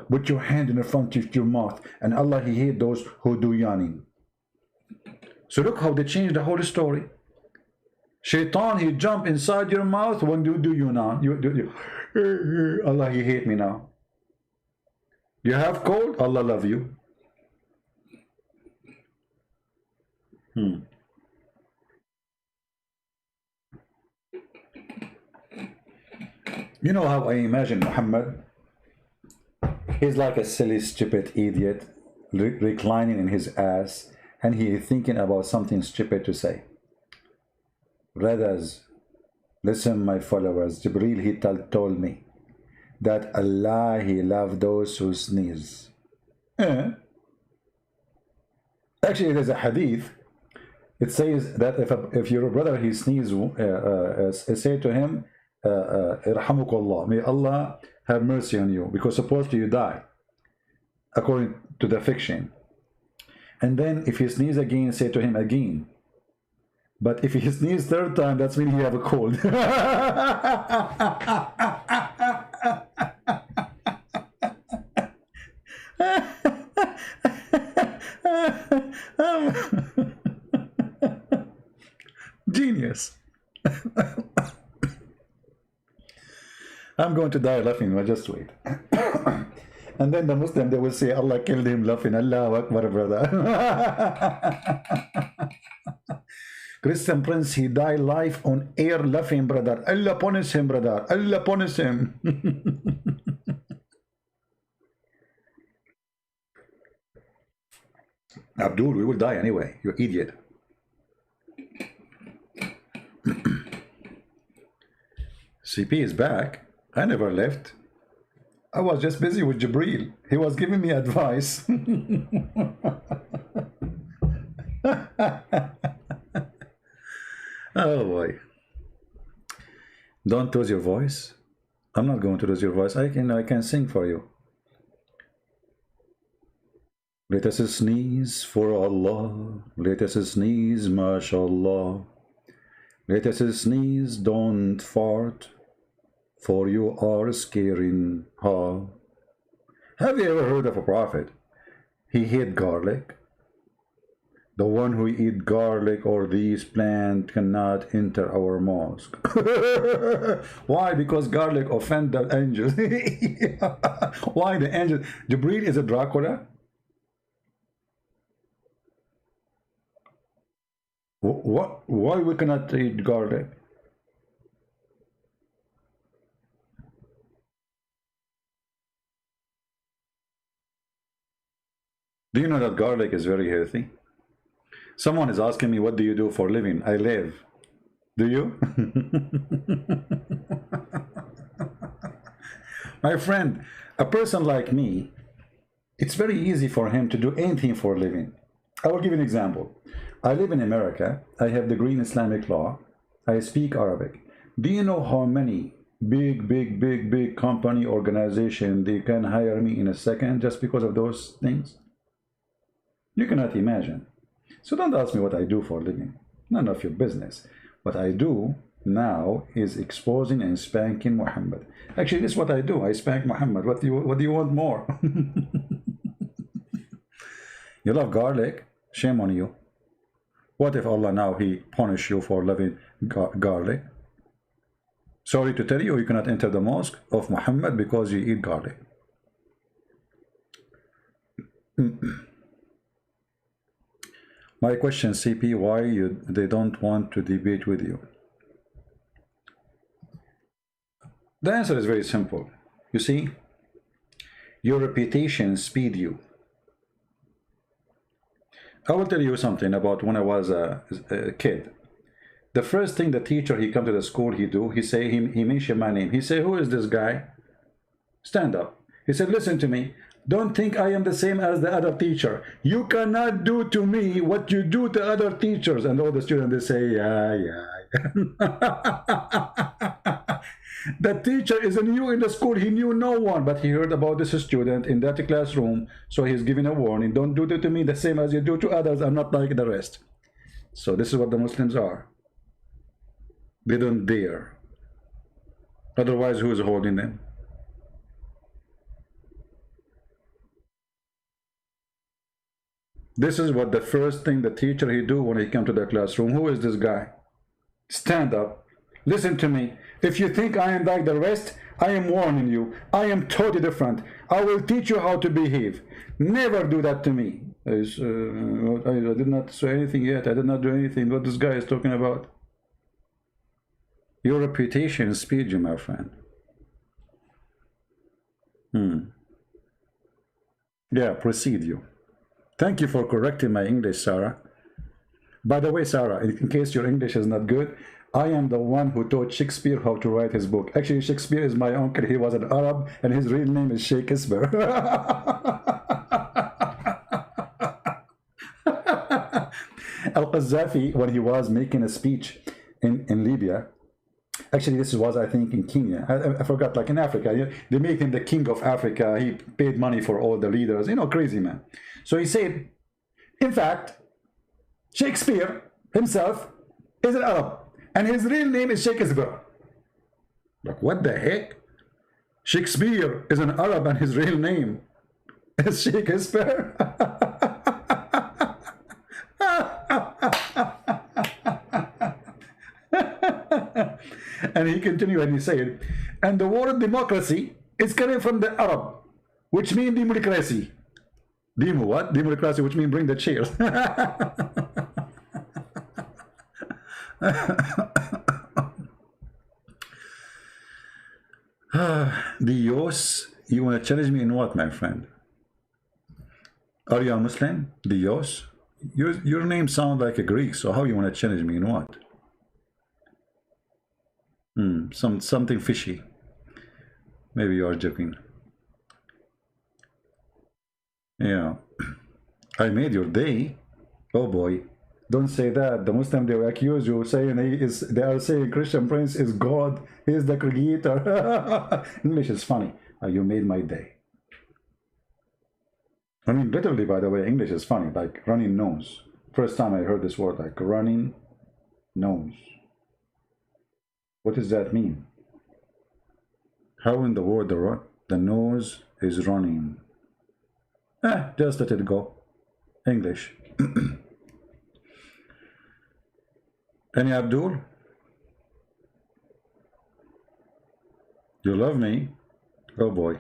put your hand in the front of your mouth, and Allah, he hate those who do yawning. So look how they changed the whole story. Shaitan, he jump inside your mouth when you do yawn. Allah, he hate me now. You have cold, Allah love you. You know how I imagine Muhammad? He's like a silly, stupid idiot reclining in his ass, and he is thinking about something stupid to say. Brothers, listen, my followers. Jibreel, he told me that Allah, he loves those who sneeze. Actually, there's a hadith. It says that if your brother, he sneezes, say to him, Irhamukallah, may Allah have mercy on you, because supposedly you die, according to the fiction. And then if he sneezes again, say to him again. But if he sneezes third time, that's when he have a cold. Genius. I'm going to die laughing, but just wait. And then the Muslim, they will say, Allah killed him laughing. Allahu Akbar, brother. Christian Prince, he died live on air laughing, brother. Allah punish him, brother. Allah punish him. Abdul, we will die anyway. You idiot. CP is back. I never left. I was just busy with Jibril. He was giving me advice. Oh boy. Don't lose your voice. I'm not going to lose your voice. I can sing for you. Let us sneeze for Allah. Let us sneeze, mashallah. Let us sneeze, don't fart, for you are scaring her. Have you ever heard of a prophet? He hid garlic. The one who eat garlic or these plants cannot enter our mosque. Why? Because garlic offend the angels. Why the angels? Jibril is a Dracula? What? Why we cannot eat garlic? Do you know that garlic is very healthy? Someone is asking me, what do you do for a living? I live. Do you? My friend, a person like me, it's very easy for him to do anything for a living. I will give you an example. I live in America. I have degree in Islamic law. I speak Arabic. Do you know how many big company organization they can hire me in a second just because of those things? You cannot imagine. So don't ask me what I do for a living. None of your business. What I do now is exposing and spanking Muhammad. Actually, this is what I do. I spank Muhammad. What do you want more? You love garlic? Shame on you. What if Allah now he punish you for loving garlic? Sorry to tell you, you cannot enter the mosque of Muhammad because you eat garlic. My question, CP, why they don't want to debate with you? The answer is very simple. You see, your reputation speed you. I will tell you something about when I was a kid. The first thing the teacher, he come to the school, he mentioned my name. He say, who is this guy? Stand up. He said, listen to me. Don't think I am the same as the other teacher. You cannot do to me what you do to other teachers. And all the students, they say, yeah. The teacher is new in the school. He knew no one, but he heard about this student in that classroom. So he's giving a warning. Don't do that to me the same as you do to others. I'm not like the rest. So this is what the Muslims are. They don't dare. Otherwise, who is holding them? This is what the first thing the teacher he do when he come to the classroom. Who is this guy? Stand up. Listen to me. If you think I am like the rest, I am warning you. I am totally different. I will teach you how to behave. Never do that to me. I did not say anything yet. I did not do anything. What this guy is talking about? Your reputation speeds you, my friend. Yeah, proceed you. Thank you for correcting my English, Sarah. By the way, Sarah, in case your English is not good, I am the one who taught Shakespeare how to write his book. Actually, Shakespeare is my uncle. He was an Arab, and his real name is Shakespeare. Al-Qaddafi, when he was making a speech in Libya, actually, this was, I think, in Kenya. I forgot, like in Africa. They made him the king of Africa. He paid money for all the leaders. Crazy man. So he said, in fact, Shakespeare himself is an Arab. And his real name is Shakespeare. Like, what the heck? Shakespeare is an Arab and his real name is Shakespeare? And he continued and he said, and the word democracy is coming from the Arab, which means democracy. Demo what? Democracy, which means bring the chairs. Dios, you want to challenge me in what, my friend? Are you a Muslim? Dios? Your name sounds like a Greek, so how you want to challenge me in what? Something fishy. Maybe you are joking. Yeah. I made your day. Oh boy. Don't say that. The Muslim, they will accuse you saying they are saying Christian Prince is God. He is the creator. English is funny. You made my day. I mean, literally, by the way, English is funny. Like running nose. First time I heard this word, like running nose. What does that mean? How in the world the nose is running? Just let it go. English. Any Abdul? You love me? Oh boy.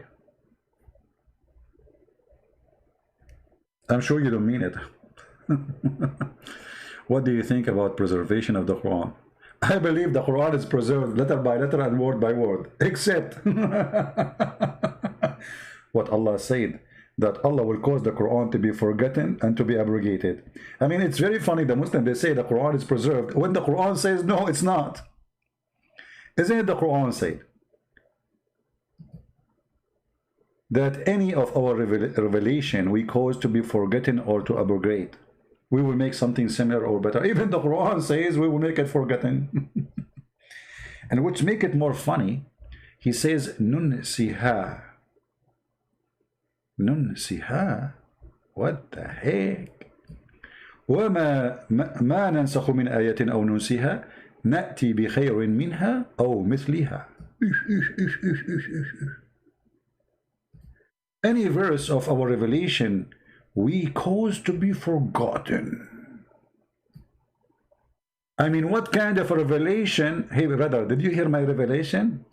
I'm sure you don't mean it. What do you think about preservation of the Quran? I believe the Quran is preserved letter by letter and word by word, except what Allah said, that Allah will cause the Quran to be forgotten and to be abrogated. I mean, it's very funny, the Muslims, they say the Quran is preserved, when the Quran says, no, it's not. Isn't it the Quran said that any of our revelation we cause to be forgotten or to abrogate? We will make something similar or better. Even the Quran says we will make it forgotten. And which make it more funny, he says, nunsiha. Nunsiha? What the heck? وما ما ننسخ من آية أو ننسها نأتي بخير منها أو مثلها. Any verse of our revelation we cause to be forgotten. I mean, what kind of a revelation? Hey, brother, did you hear my revelation?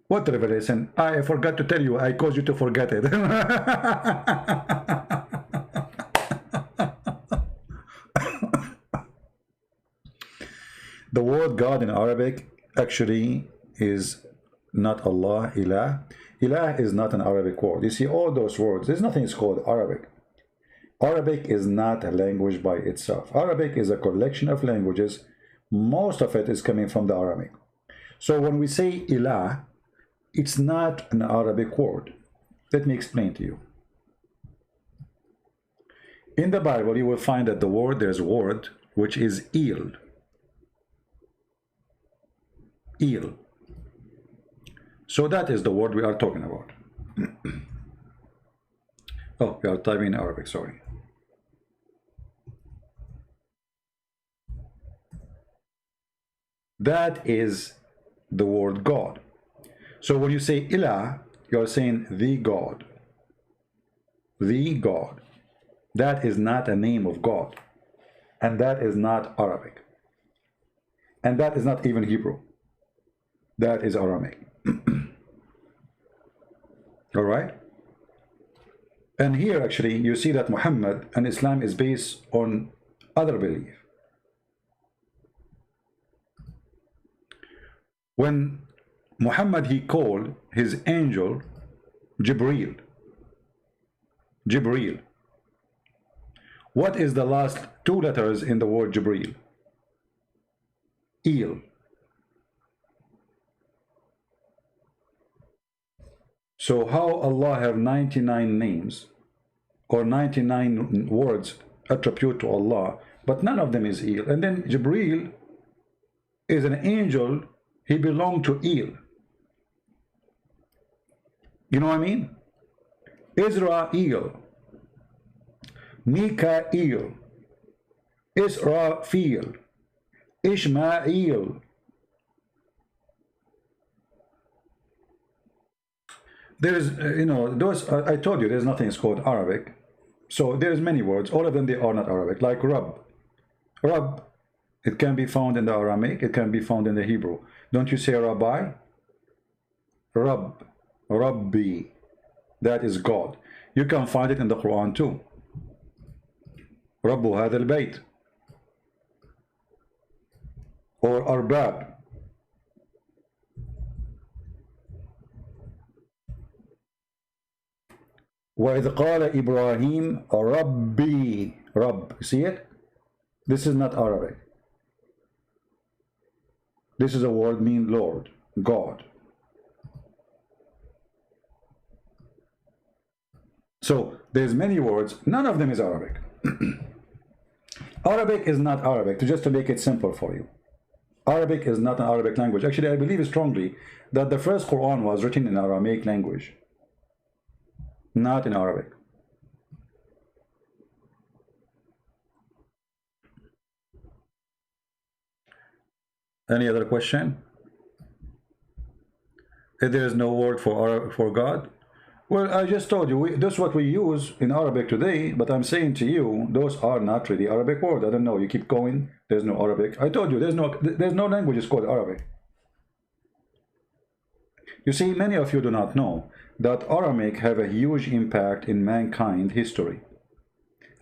What revelation? I forgot to tell you. I caused you to forget it. The word God in Arabic actually is not Allah, ilah. Ilah is not an Arabic word. You see, all those words, there's nothing called Arabic. Arabic is not a language by itself. Arabic is a collection of languages. Most of it is coming from the Arabic. So when we say ilah, it's not an Arabic word. Let me explain to you. In the Bible, you will find that there's a word which is il. Il. So that is the word we are talking about. Oh, we are typing in Arabic, sorry. That is the word God. So when you say ilah, you are saying the God. The God. That is not a name of God. And that is not Arabic. And that is not even Hebrew. That is Aramaic. All right? And here actually you see that Muhammad and Islam is based on other belief. When Muhammad, he called his angel Jibreel. Jibreel. What is the last two letters in the word Jibreel? Il. So how Allah have 99 names or 99 words attribute to Allah, but none of them is Il. And then Jibreel is an angel, he belonged to Il. You know what I mean? Israel, Mikael, Israfil, Ishmael. There is, those, I told you, there's nothing called Arabic. So there's many words, all of them, they are not Arabic, like Rabb. Rabb, it can be found in the Aramaic, it can be found in the Hebrew. Don't you say Rabbi? Rabb, Rabbi, that is God. You can find it in the Quran too. Rabbu hadha al-bayt. Or Arbab. وَإِذْ قَالَ إِبْرَاهِيمَ رَبِّي. Rabb, you see it? This is not Arabic. This is a word mean Lord, God. So there's many words, none of them is Arabic. Arabic is not Arabic, just to make it simple for you. Arabic is not an Arabic language. Actually, I believe strongly that the first Quran was written in Aramaic language, not in Arabic. Any other question? If there is no word for God, well, I just told you, that's what we use in Arabic today, but I'm saying to you, those are not really Arabic words. I don't know, you keep going, there's no Arabic. I told you, there's no language called Arabic. You see, many of you do not know that Aramaic have a huge impact in mankind history.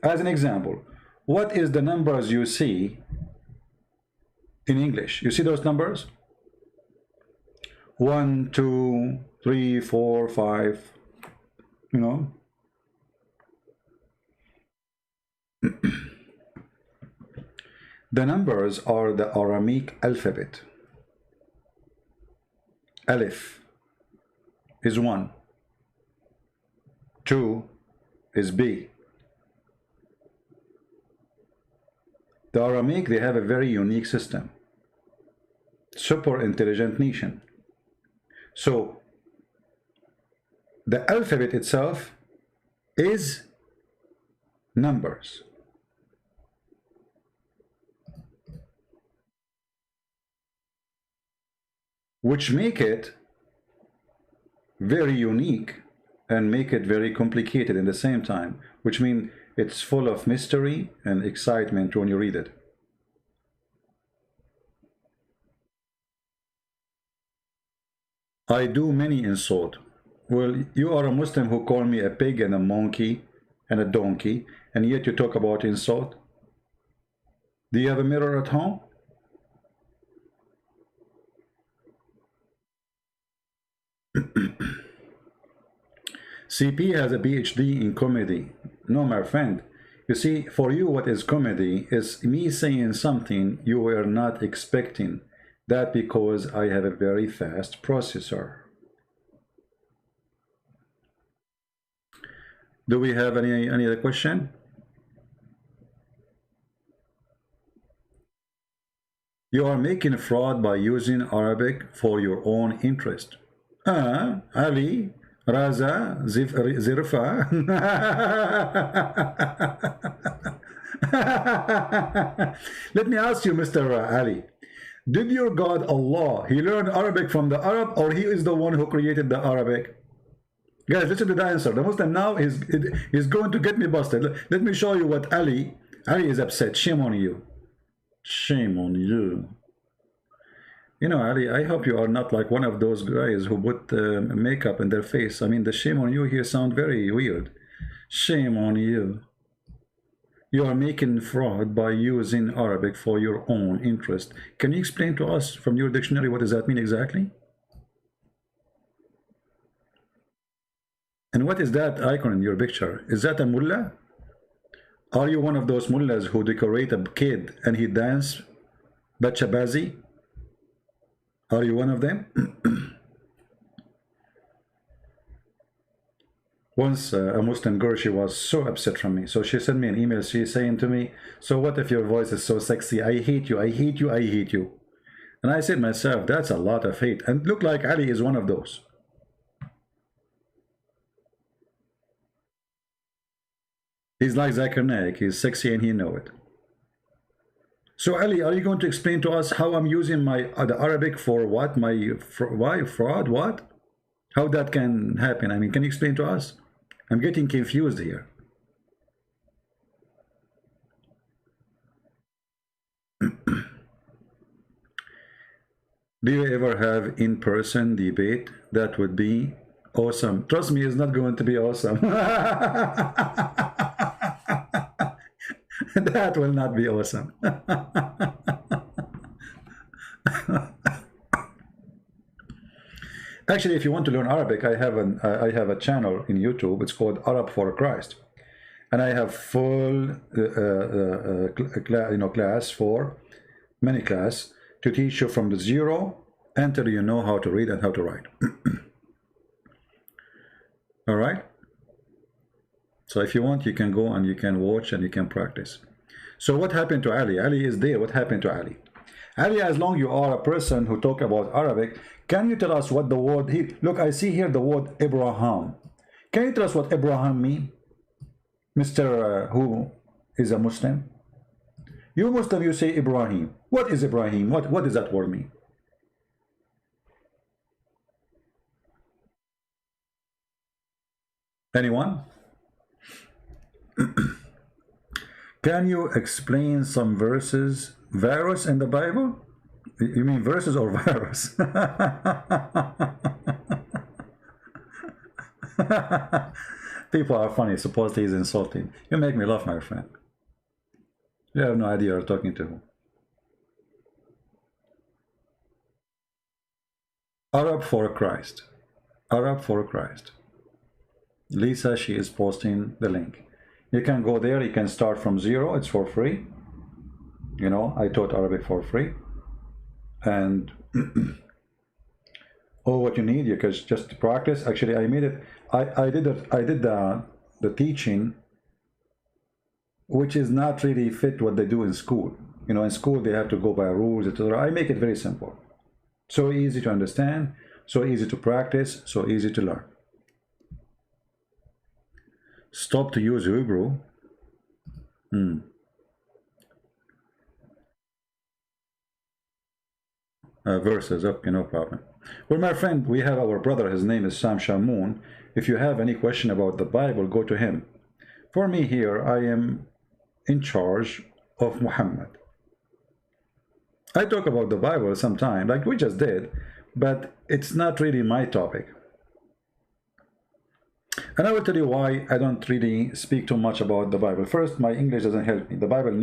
As an example, what is the numbers you see in English? You see those numbers? 1, 2, 3, 4, 5. You know, the numbers are the Aramaic alphabet. Alif is 1, 2 is B. The Aramaic, they have a very unique system. Super intelligent nation. So the alphabet itself is numbers. Which make it very unique and make it very complicated in the same time, which means it's full of mystery and excitement when you read it. I do many insult. Well, you are a Muslim who call me a pig and a monkey and a donkey, and yet you talk about insult? Do you have a mirror at home? CP has a PhD in comedy. No, my friend. You see, for you, what is comedy is me saying something you were not expecting. That because I have a very fast processor. Do we have any other question? You are making fraud by using Arabic for your own interest. Ali, Raza, Zirfa. Let me ask you, Mr. Ali. Did your God Allah, he learned Arabic from the Arab, or he is the one who created the Arabic? Guys, listen to the answer. The Muslim now is going to get me busted. Let me show you what Ali is upset. Shame on you. Shame on you. You know, Ali, I hope you are not like one of those guys who put makeup in their face. I mean, the shame on you here sound very weird. Shame on you. You are making fraud by using Arabic for your own interest. Can you explain to us from your dictionary what does that mean exactly? And what is that icon in your picture? Is that a mullah? Are you one of those mullahs who decorate a kid and he dance bachabazi? Are you one of them? Once a Muslim girl, she was so upset from me. So she sent me an email. She's saying to me, so what if your voice is so sexy? I hate you, I hate you, I hate you. And I said myself, that's a lot of hate. And look like Ali is one of those. He's like Zakir Naik. He's sexy and he know it. So Ali, are you going to explain to us how I'm using my the Arabic for what? Why fraud? What? How that can happen? I mean, can you explain to us? I'm getting confused here. Do you ever have in-person debate? That would be awesome. Trust me, it's not going to be awesome. That will not be awesome. Actually, if you want to learn Arabic, I have a channel in YouTube. It's called Arab for Christ, and I have full class for many class to teach you from the zero until you know how to read and how to write. All right? So if you want, you can go and you can watch and you can practice. So what happened to Ali? Ali is there. What happened to Ali? Ali, as long you are a person who talk about Arabic, can you tell us what the word, look, I see here the word Abraham. Can you tell us what Abraham mean? Mr. Who is a Muslim? You Muslim, you say Ibrahim. What is Ibrahim? What does that word mean? Anyone? Can you explain some verses, virus in the Bible? You mean verses or virus? People are funny. Supposedly he's insulting. You make me laugh, my friend. You have no idea you're talking to who. Arab for Christ. Arab for Christ. Lisa, she is posting the link. You can go there. You can start from zero. It's for free. You know, I taught Arabic for free. And all what you need, you can just practice. Actually, I made it. I did the teaching, which is not really fit what they do in school. You know, in school they have to go by rules, etc. I make it very simple, so easy to understand, so easy to practice, so easy to learn. Stop to use Hebrew. Verses, okay, no problem. Well, my friend, we have our brother, his name is Sam Shamoun. If you have any question about the Bible, go to him. For me here, I am in charge of Muhammad. I talk about the Bible sometime, like we just did, but it's not really my topic. And I will tell you why I don't really speak too much about the Bible. First, my English doesn't help me. The Bible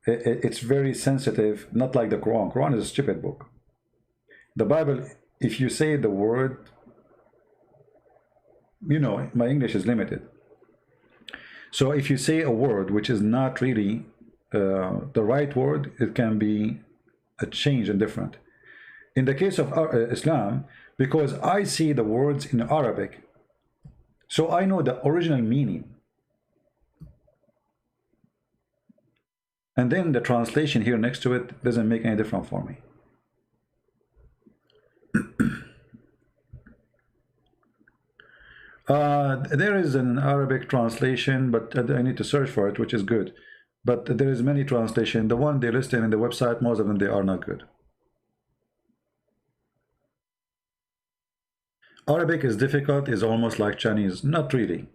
it's very sensitive, not like the Quran. Quran is a stupid book. The Bible, if you say the word, you know, my English is limited. So if you say a word which is not really the right word, it can be a change and different. In the case of Islam, because I see the words in Arabic, so I know the original meaning. And then the translation here next to it doesn't make any difference for me. There is an Arabic translation, but I need to search for it, which is good. But there is many translations. The one they listed in the website, most of them, they are not good. Arabic is difficult, is almost like Chinese. Not really.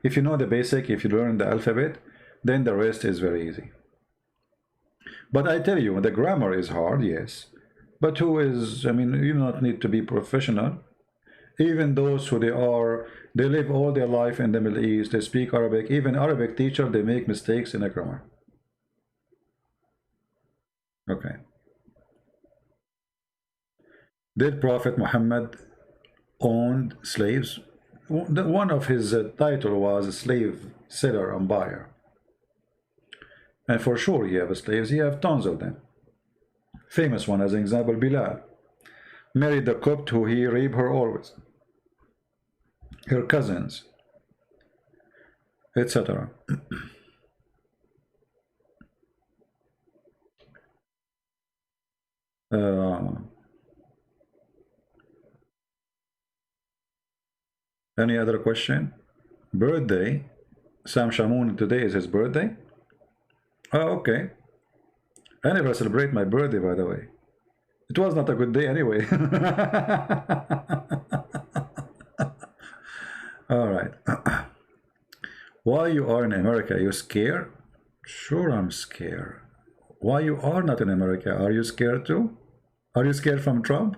If you know the basic, if you learn the alphabet, then the rest is very easy. But I tell you, the grammar is hard, yes. But who is, I mean, you do not need to be professional. Even those who they live all their life in the Middle East, they speak Arabic. Even Arabic teacher, they make mistakes in the grammar. Okay. Did Prophet Muhammad owned slaves? One of his title was slave seller and buyer. And for sure he have slaves, he have tons of them. Famous one as an example, Bilal. Married the Copt who he raped her always. Her cousins. Etc. Any other question? Birthday. Sam Shamoun, today is his birthday. Oh, okay. I never celebrate my birthday, by the way. It was not a good day anyway. All right. Why you are in America? You scared? Sure, I'm scared. Why you are not in America? Are you scared too? Are you scared from Trump?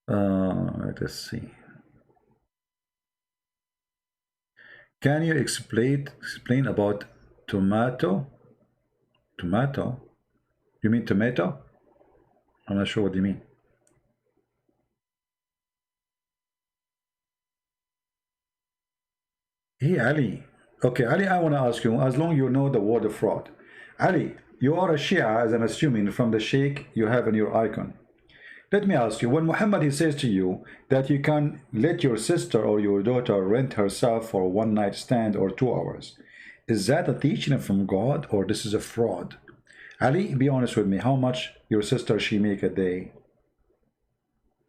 Let us see. Can you explain about tomato? Tomato? You mean tomato? I'm not sure what you mean. Hey, Ali. Okay, Ali, I want to ask you, as long you know the word of fraud. Ali, you are a Shia, as I'm assuming, from the sheikh you have in your icon. Let me ask you, when Muhammad he says to you that you can let your sister or your daughter rent herself for a one night stand or 2 hours, is that a teaching from God or this is a fraud? Ali, be honest with me, how much your sister she make a day?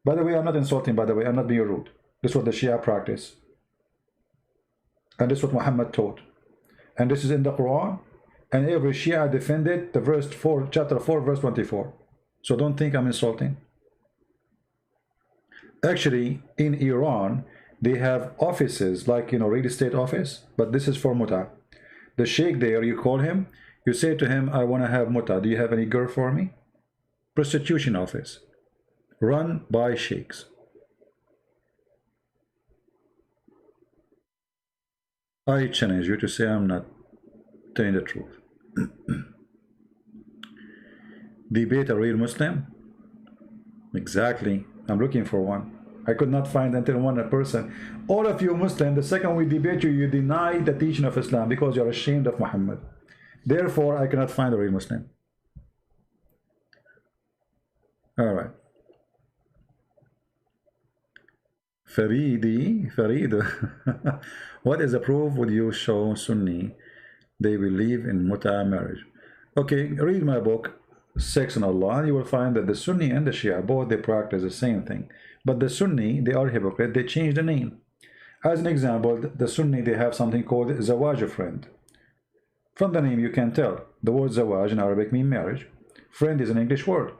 By the way, I'm not insulting, by the way, I'm not being rude. This is what the Shia practice. And this is what Muhammad taught. And this is in the Quran. And every Shia defended the verse 4, chapter 4, verse 24. So don't think I'm insulting. Actually, in Iran, they have offices like, real estate office, but this is for muta. The sheikh there, you call him, you say to him, I want to have muta. Do you have any girl for me? Prostitution office, run by sheikhs. I challenge you to say I'm not telling the truth. Debate a real Muslim? Exactly. I'm looking for one. I could not find until one person. All of you Muslim, the second we debate you, you deny the teaching of Islam because you're ashamed of Muhammad. Therefore, I cannot find a real Muslim. All right. Farid. What is the proof would you show Sunni? They believe in muta marriage. Okay, read my book, Sex and Allah, and you will find that the Sunni and the Shia, both they practice the same thing. But the Sunni, they are hypocrite, they change the name. As an example, the Sunni, they have something called Zawaj friend. From the name you can tell, the word Zawaj in Arabic means marriage. Friend is an English word.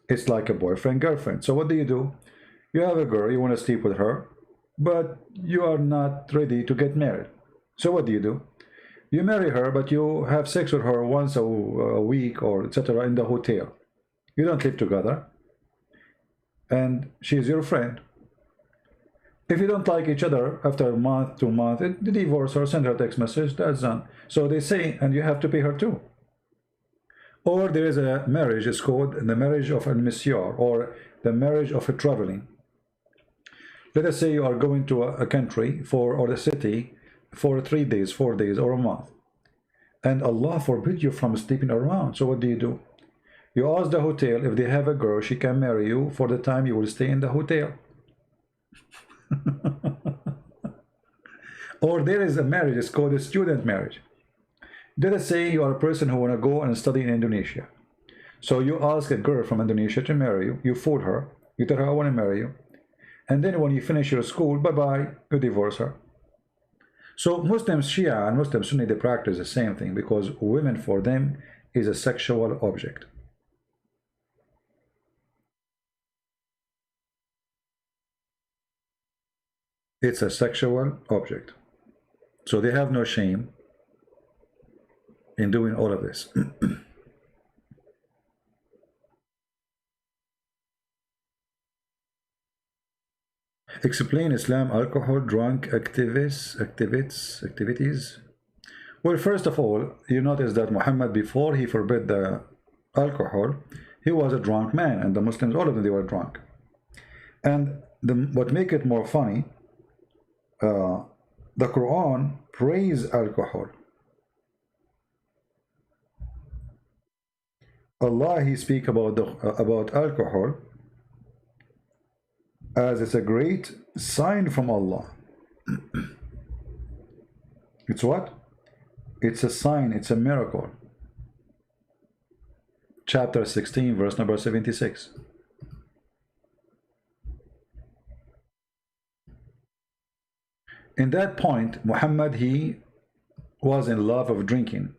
It's like a boyfriend, girlfriend. So what do? You have a girl, you want to sleep with her, but you are not ready to get married. So what do? You marry her, but you have sex with her once a week or etc. in the hotel. You don't live together. And she's your friend. If you don't like each other after a month, 2 months, divorce her, send her a text message, that's done. So they say, and you have to pay her too. Or there is a marriage, it's called the marriage of a monsieur or the marriage of a traveling. Let us say you are going to a country or a city for 3 days, 4 days, or a month. And Allah forbid you from sleeping around. So what do? You ask the hotel if they have a girl, she can marry you for the time you will stay in the hotel. Or there is a marriage, it's called a student marriage. Let us say you are a person who want to go and study in Indonesia. So you ask a girl from Indonesia to marry you, you fool her, you tell her I want to marry you. And then when you finish your school, bye-bye, you divorce her. So Muslims, Shia and Muslim Sunni, they practice the same thing because women for them is a sexual object. It's a sexual object. So they have no shame in doing all of this. Explain Islam, alcohol, drunk, activities. Well, first of all, you notice that Muhammad, before he forbid the alcohol, he was a drunk man, and the Muslims, all of them, they were drunk. And what make it more funny, the Quran praise alcohol. Allah, he speak about alcohol as it's a great sign from Allah. It's what? It's a sign, it's a miracle. Chapter 16, verse number 76. In that point, Muhammad, he was in love of drinking.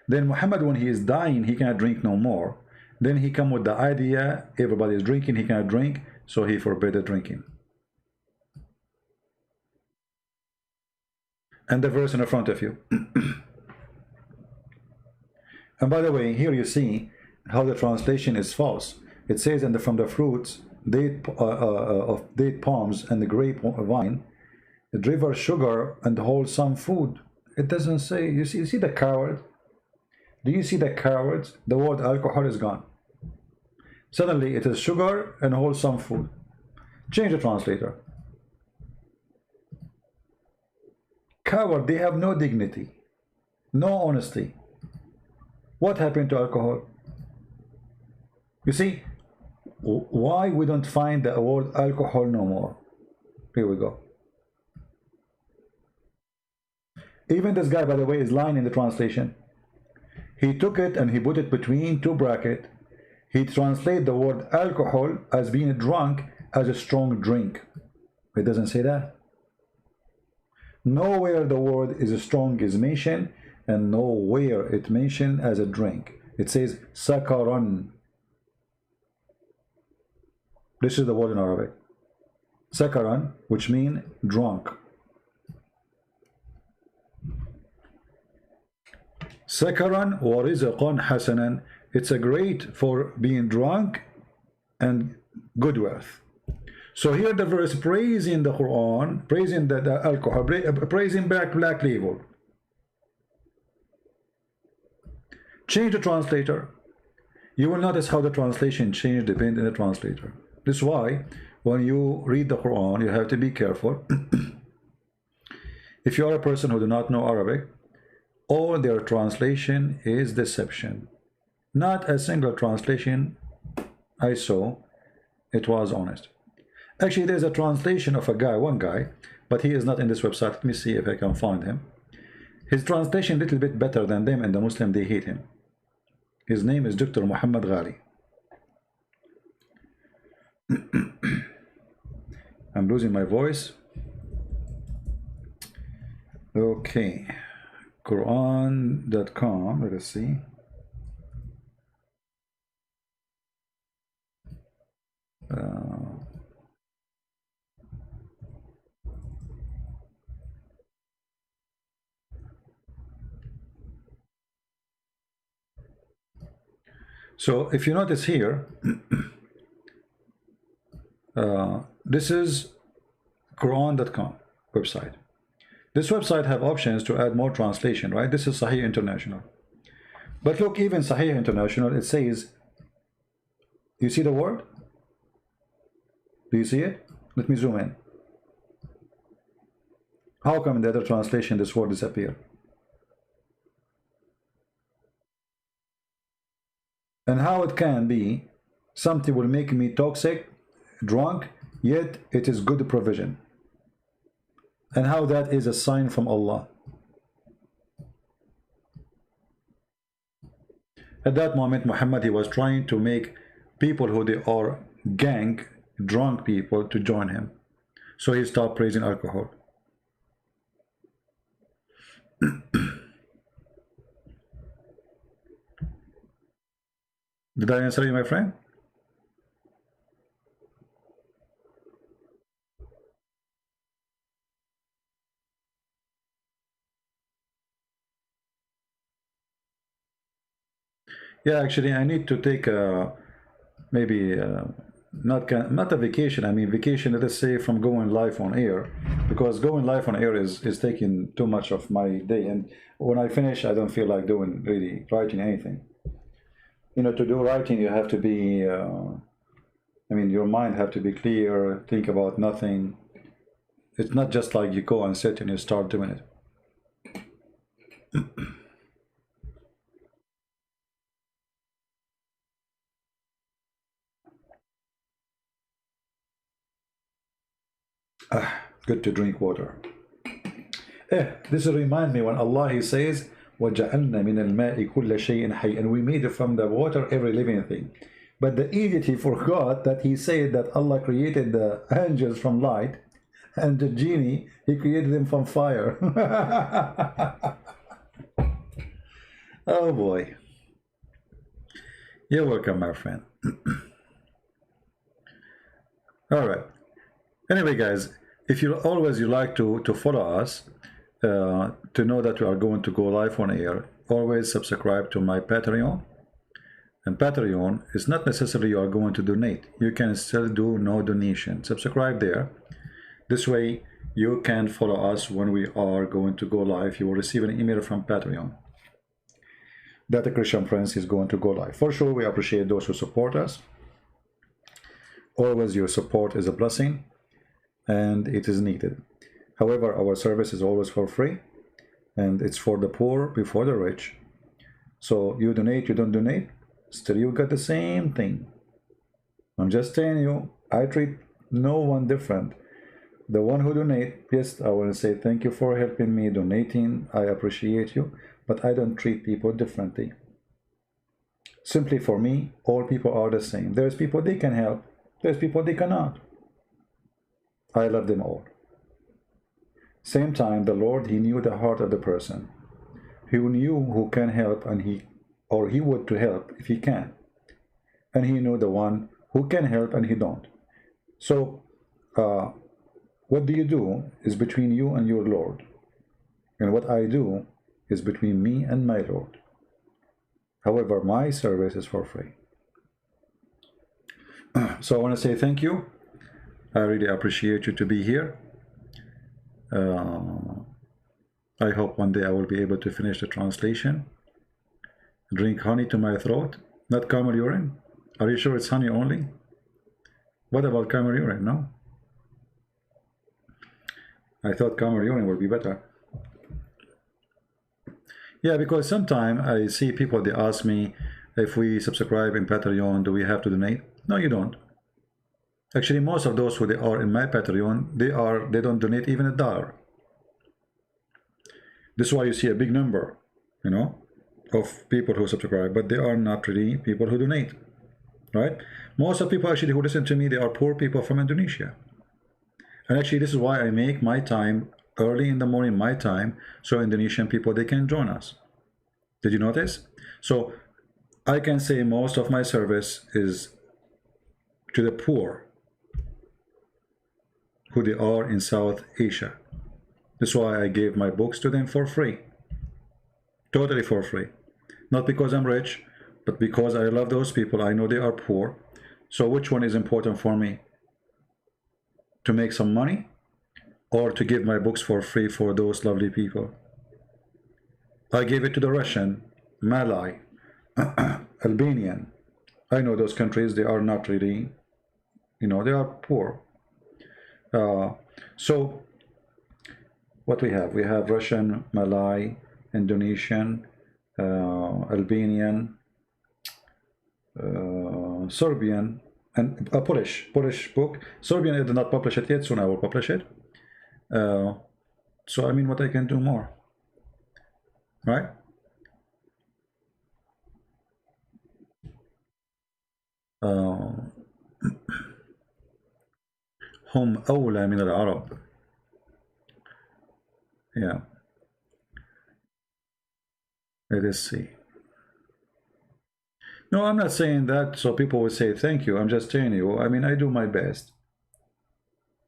Then Muhammad, when he is dying, he cannot drink no more. Then he come with the idea, everybody is drinking, he cannot drink, so he forbade the drinking. And the verse in the front of you. And by the way, here you see how the translation is false. It says, and from the fruits of date palms and the grape wine, the river sugar and wholesome food. It doesn't say. You see the coward? Do you see the cowards? The word alcohol is gone. Suddenly it is sugar and wholesome food. Change the translator. Coward, they have no dignity, no honesty. What happened to alcohol? You see, why we don't find the word alcohol no more? Here we go. Even this guy, by the way, is lying in the translation. He took it and he put it between two brackets. He translated the word alcohol as being drunk as a strong drink. It doesn't say that. Nowhere the word is strong is mentioned, and nowhere it mentioned as a drink. It says sakaran. This is the word in Arabic. Sakaran, which means drunk. Sakaran wa rizqan hasanan. It's a great for being drunk and good wealth. So here the verse praising the Quran, praising the alcohol, praising black label. Change the translator. You will notice how the translation changed depending on the translator. This is why when you read the Quran, you have to be careful. If you are a person who do not know Arabic, all their translation is deception. Not a single translation I saw, it was honest. Actually, there's a translation of a guy, one guy, but he is not in this website. Let me see if I can find him. His translation a little bit better than them, and the Muslim, they hate him. His name is Dr. Muhammad Ghali. I'm losing my voice. Okay. Quran.com, let us see. So if you notice here, this is Quran.com website. This website have options to add more translation, right? This is Sahih International. But look, even Sahih International, it says, you see the word? Do you see it? Let me zoom in. How come in the other translation this word disappear? And how it can be something will make me toxic, drunk, yet it is good provision. And how that is a sign from Allah. At that moment, Muhammad, he was trying to make people who they are gang, drunk people, to join him. So he stopped praising alcohol. Did I answer you, my friend? Yeah, actually, I need to take maybe not a vacation. I mean, vacation, let us say, from going live on air, because going live on air is taking too much of my day. And when I finish, I don't feel like doing really writing anything. You know, to do writing, you have to be, I mean, your mind have to be clear, think about nothing. It's not just like you go and sit and you start doing it. Good to drink water. This remind me when Allah, he says, وَجَعَلْنَا مِنَ الْمَاءِ كُلَّ شَيْءٍ حَيٍّ, and we made from the water every living thing. But the idiot, he forgot that he said that Allah created the angels from light, and the genie, he created them from fire. Oh boy. You're welcome, my friend. All right. Anyway, guys, if you like to follow us, to know that we are going to go live on air, always subscribe to my Patreon. And Patreon is not necessarily you are going to donate. You can still do no donation. Subscribe there. This way you can follow us when we are going to go live. You will receive an email from Patreon that the Christian Prince is going to go live. For sure, we appreciate those who support us. Always your support is a blessing, and it is needed. However, our service is always for free, and it's for the poor before the rich. So you donate, you don't donate, still you get the same thing. I'm just telling you, I treat no one different. The one who donate, yes, I want to say thank you for helping me donating. I appreciate you, but I don't treat people differently. Simply for me, all people are the same. There's people they can help. There's people they cannot. I love them all. Same time, the Lord, he knew the heart of the person. He knew who can help, and he would to help if he can. And he knew the one who can help and he don't. So what do you do is between you and your Lord. And what I do is between me and my Lord. However, my service is for free. So I want to say thank you. I really appreciate you to be here. I hope one day I will be able to finish the translation. Drink honey to my throat, not camel urine. Are you sure it's honey only? What about camel urine? No? I thought camel urine would be better. Yeah, because sometimes I see people, they ask me, if we subscribe in Patreon, do we have to donate? No, you don't. Actually, most of those who they are in my Patreon, they don't donate even $1. This is why you see a big number, you know, of people who subscribe, but they are not really people who donate, right? Most of the people actually who listen to me, they are poor people from Indonesia. And actually, this is why I make my time early in the morning, my time, so Indonesian people, they can join us. Did you notice? So I can say most of my service is to the poor who they are in South Asia. That's why I gave my books to them for free. Totally for free. Not because I'm rich, but because I love those people. I know they are poor. So which one is important for me? To make some money, or to give my books for free for those lovely people? I gave it to the Russian, Malay, Albanian. I know those countries, they are not really, you know, they are poor. So what we have? We have Russian, Malay, Indonesian, Albanian, Serbian, and a Polish book. Serbian, I did not publish it yet, soon I will publish it. So I mean, what I can do more, right? هم أولى من العرب. Yeah. Let us see. No, I'm not saying that so people will say thank you. I'm just telling you, I mean, I do my best.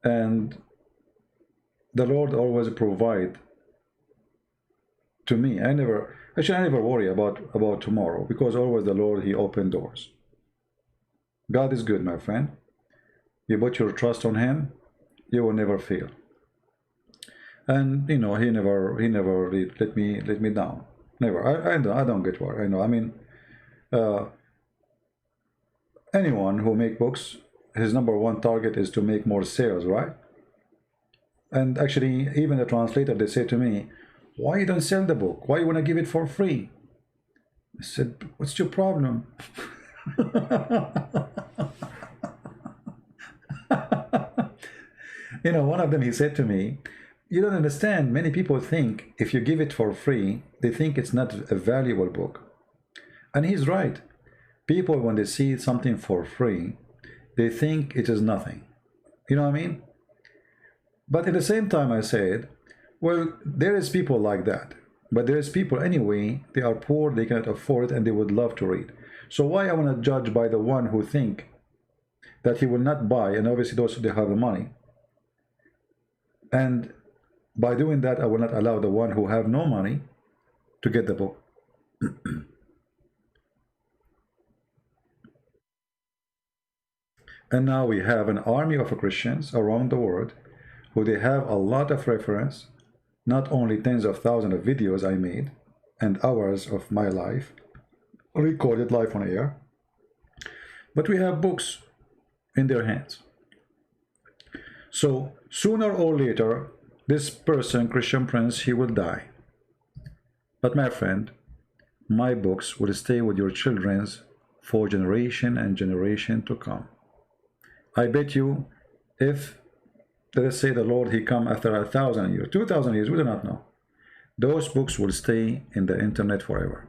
And the Lord always provide to me. I never worry about tomorrow, because always the Lord, he opened doors. God is good, my friend. You put your trust on him, you will never fail. And you know, he never let me down. Never. I don't get worried. I know. I mean, anyone who make books, his #1 target is to make more sales, right? And actually, even the translator, they say to me, why you don't sell the book? Why you want to give it for free? I said, what's your problem? You know, one of them, he said to me, you don't understand, many people think if you give it for free, they think it's not a valuable book. And he's right. People, when they see something for free, they think it is nothing. You know what I mean? But at the same time, I said, well, there is people like that. But there is people anyway, they are poor, they cannot afford it, and they would love to read. So why I want to judge by the one who think that he will not buy, and obviously those who have the money. And by doing that, I will not allow the one who have no money to get the book. And now we have an army of Christians around the world who they have a lot of reference, not only tens of thousands of videos I made and hours of my life, recorded live on air, but we have books in their hands. So sooner or later, this person, Christian Prince, he will die. But my friend, my books will stay with your children's for generation and generation to come. I bet you, if, let us say, the Lord, he come after 1,000 years, 2,000 years, we do not know, those books will stay in the internet forever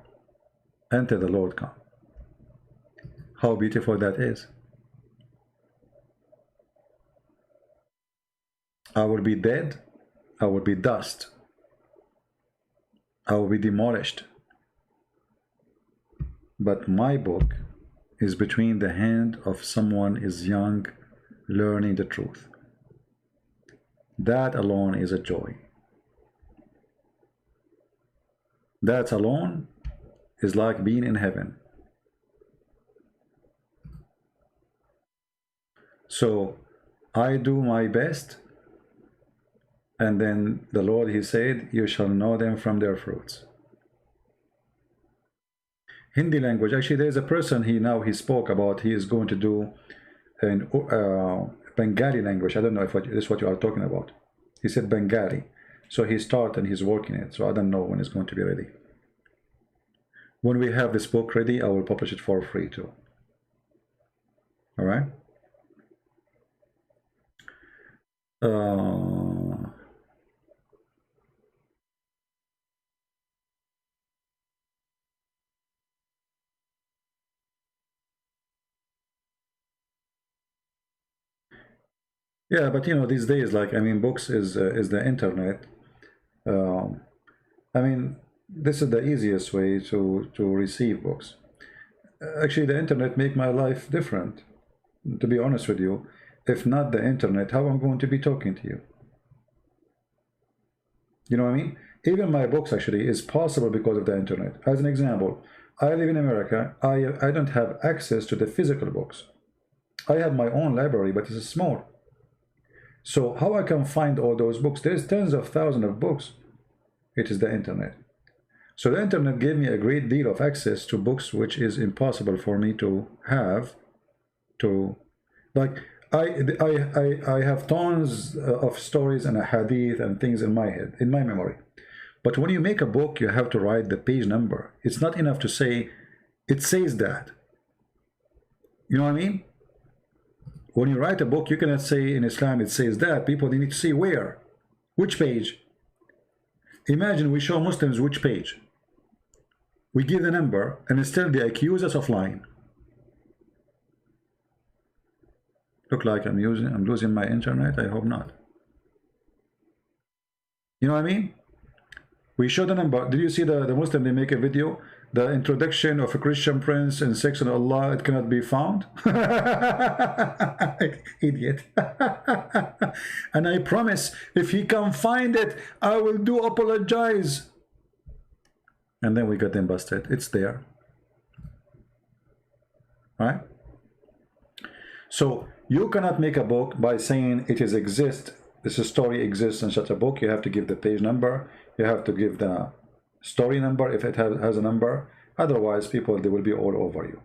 until the Lord come. How beautiful that is. I will be dead, I will be dust, I will be demolished, but my book is between the hand of someone is young, learning the truth. That alone is a joy. That alone is like being in heaven. So I do my best, and then the Lord, he said, you shall know them from their fruits. Hindi language, actually there's a person he spoke about, he is going to do an Bengali language. I don't know if this is what you are talking about. He said Bengali. So he started and he's working it. So I don't know when it's going to be ready. When we have this book ready, I will publish it for free too. All right. Yeah, but you know, these days, like, I mean, books is the internet. I mean, this is the easiest way to receive books. Actually, the internet make my life different, to be honest with you. If not the internet, how I'm going to be talking to you? You know what I mean? Even my books actually is possible because of the internet. As an example, I live in America. I don't have access to the physical books. I have my own library, but it's small. So how I can find all those books? There's tens of thousands of books. It is the internet. So the internet gave me a great deal of access to books, which is impossible for me to have. Like I have tons of stories and a hadith and things in my head, in my memory. But when you make a book, you have to write the page number. It's not enough to say, it says that. You know what I mean? When you write a book, you cannot say in Islam it says that. People, they need to see where, which page. Imagine we show Muslims which page. We give the number, and still they accuse us of lying. Look like I'm losing my internet. I hope not. You know what I mean? We show the number. Did you see the Muslim, they make a video? The introduction of a Christian Prince in section of Allah, it cannot be found. Idiot. And I promise, if he can find it, I will do apologize. And then we got them busted. It's there. Right? So you cannot make a book by saying it is exist. This story exists in such a book. You have to give the page number. You have to give the story number if it has a number. Otherwise, people, they will be all over you.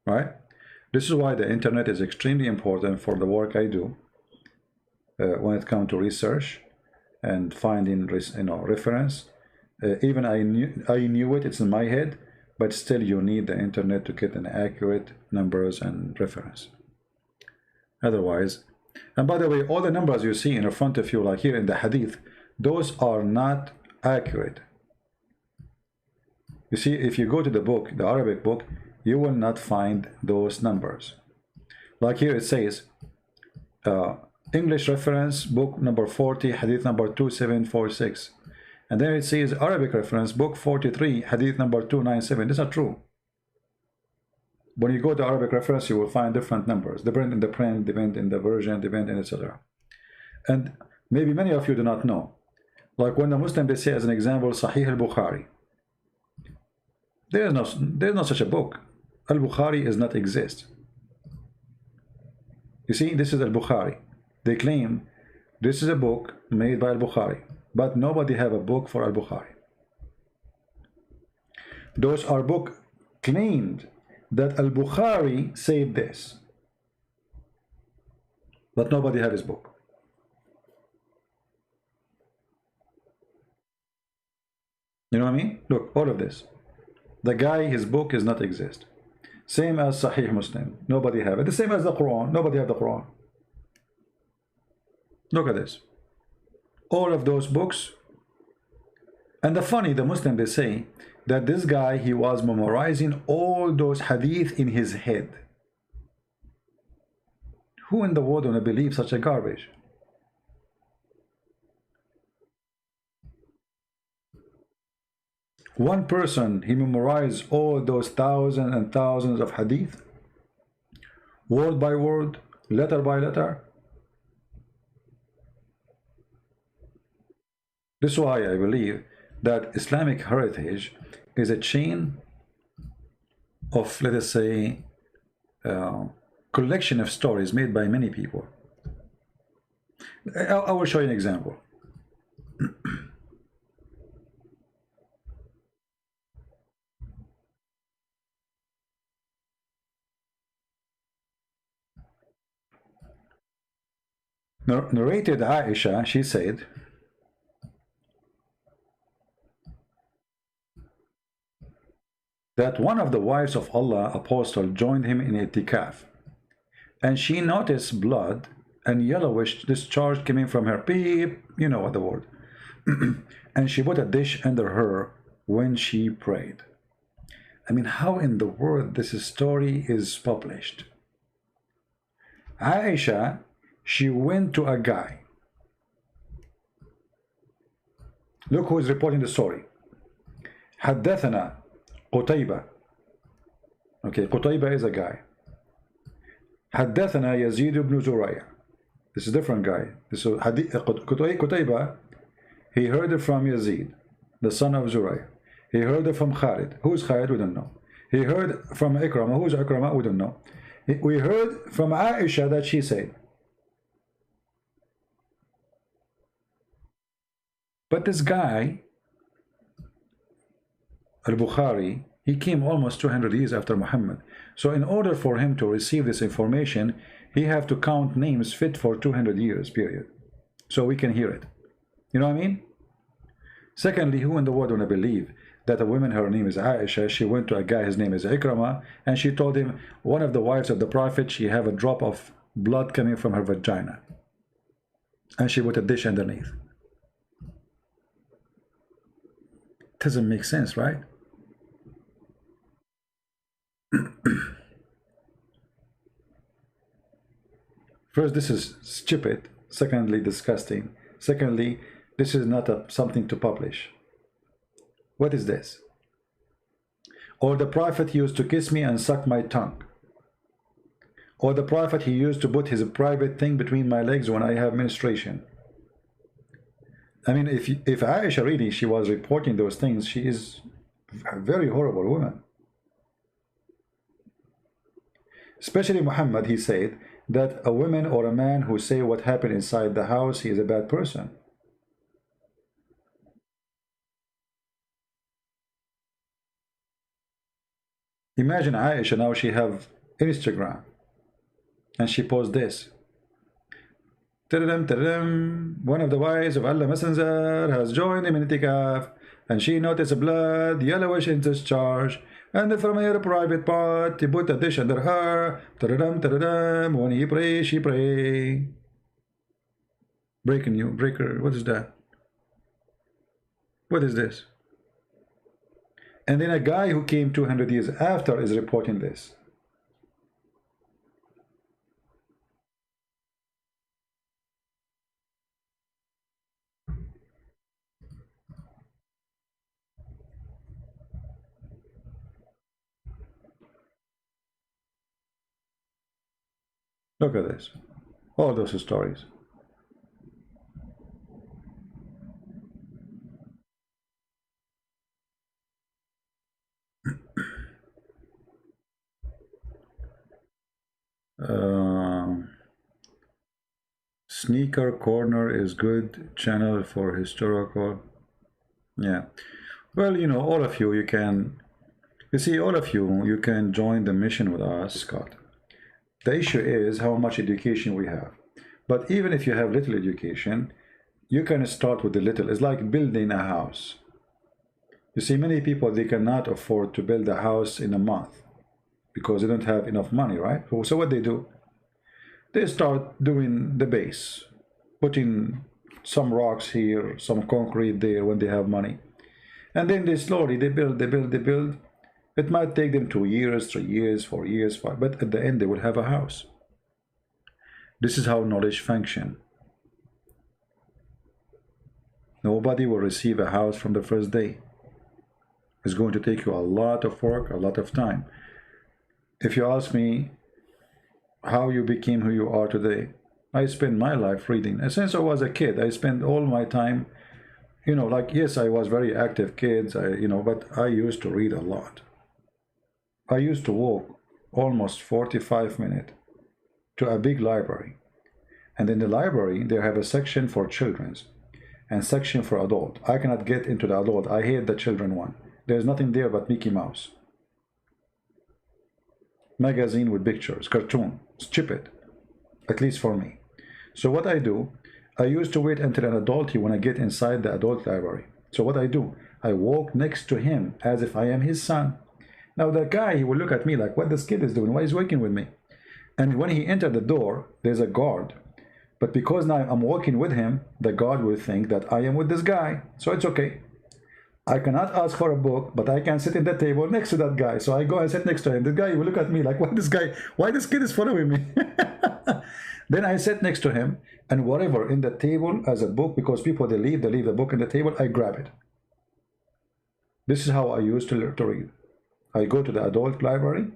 Right? This is why the internet is extremely important for the work I do when it comes to research and finding, reference. Even I knew it. It's in my head, but still you need the internet to get an accurate numbers and reference. Otherwise, and by the way, all the numbers you see in front of you, like here in the hadith, those are not accurate. You see, if you go to the book, the Arabic book, you will not find those numbers. Like here it says, English reference, book number 40, hadith number 2746. And then it says Arabic reference, book 43, hadith number 297. This is not true. When you go to Arabic reference, you will find different numbers. Depend in the print, depend in the version, depend in etc. And maybe many of you do not know. Like when the Muslim, they say as an example, Sahih al-Bukhari. There's no such a book. Al-Bukhari does not exist. You see, this is Al-Bukhari. They claim this is a book made by Al-Bukhari, but nobody have a book for Al-Bukhari. Those are book claimed that Al-Bukhari said this, but nobody have his book. You know what I mean? Look, all of this. The guy, his book is not exist. Same as Sahih Muslim. Nobody have it. The same as the Quran. Nobody have the Quran. Look at this. All of those books. And the Muslim, they say that this guy, he was memorizing all those hadith in his head. Who in the world wanna believe such a garbage? One person, he memorized all those thousands and thousands of hadith, word by word, letter by letter. This is why I believe that Islamic heritage is a chain of, let us say, collection of stories made by many people. I will show you an example. Narrated Aisha, she said, that one of the wives of Allah apostle joined him in itikaf, and she noticed blood and yellowish discharge coming from her peep, you know what the word, and she put a dish under her when she prayed. I mean, how in the world this story is published? Aisha, she went to a guy. Look who is reporting the story. حدثنا قتيبة. Okay, قتيبة is a guy. حدثنا يزيد بن زريع. This is a different guy. This is قتيبة. He heard it from Yazid, the son of Zurayh. He heard it from Khalid. Who's Khalid? We don't know. He heard from Ikrama. Who's Ikrama? We don't know. We heard from Aisha that she said. But this guy, Al-Bukhari, he came almost 200 years after Muhammad. So in order for him to receive this information, he have to count names fit for 200 years, period. So we can hear it. You know what I mean? Secondly, who in the world wanna believe that a woman, her name is Aisha, she went to a guy, his name is Ikrama, and she told him, one of the wives of the Prophet, she have a drop of blood coming from her vagina. And she put a dish underneath. Doesn't make sense, right? First, this is stupid. Secondly, disgusting. Secondly, this is not something to publish. What is this? Or the Prophet used to kiss me and suck my tongue. Or the Prophet, he used to put his private thing between my legs when I have menstruation. I mean, if Aisha really, she was reporting those things, she is a very horrible woman. Especially Muhammad, he said that a woman or a man who say what happened inside the house, he is a bad person. Imagine Aisha, now she have Instagram and she posts this. One of the wives of Allah Messenger has joined him in itikaf, and she noticed blood, yellowish in discharge, and from her private part, he put a dish under her. When he pray, she pray. Breaking you, breaker. What is that? What is this? And then a guy who came 200 years after is reporting this. Look at this. All those stories. Sneaker Corner is good channel for historical. Yeah. Well, you know, all of you, you can, you see, all of you can join the mission with us, Scott. The issue is how much education we have. But even if you have little education, you can start with the little. It's like building a house. You see, many people, they cannot afford to build a house in a month because they don't have enough money, right? So what they do, they start doing the base, putting some rocks here, some concrete there when they have money. And then they slowly, they build, they build, they build. It might take them 2 years, 3 years, 4 years, but at the end they will have a house. This is how knowledge functions. Nobody will receive a house from the first day. It's going to take you a lot of work, a lot of time. If you ask me how you became who you are today, I spent my life reading. And since I was a kid, I spent all my time, you know, like, yes, I was very active kid, but I used to read a lot. I used to walk almost 45 minutes to a big library. And in the library, they have a section for children's and section for adult. I cannot get into the adult. I hate the children one. There's nothing there but Mickey Mouse. Magazine with pictures, cartoon, stupid, at least for me. So what I do, I used to wait until an adult when I get inside the adult library. So what I do, I walk next to him as if I am his son. Now the guy, he will look at me like, what this kid is doing? Why is he working with me? And when he entered the door, there's a guard. But because now I'm walking with him, the guard will think that I am with this guy. So it's okay. I cannot ask for a book, but I can sit in the table next to that guy. So I go and sit next to him. The guy will look at me like, why this kid is following me? Then I sit next to him, and whatever in the table as a book, because people, they leave the book in the table, I grab it. This is how I used to read. I go to the adult library,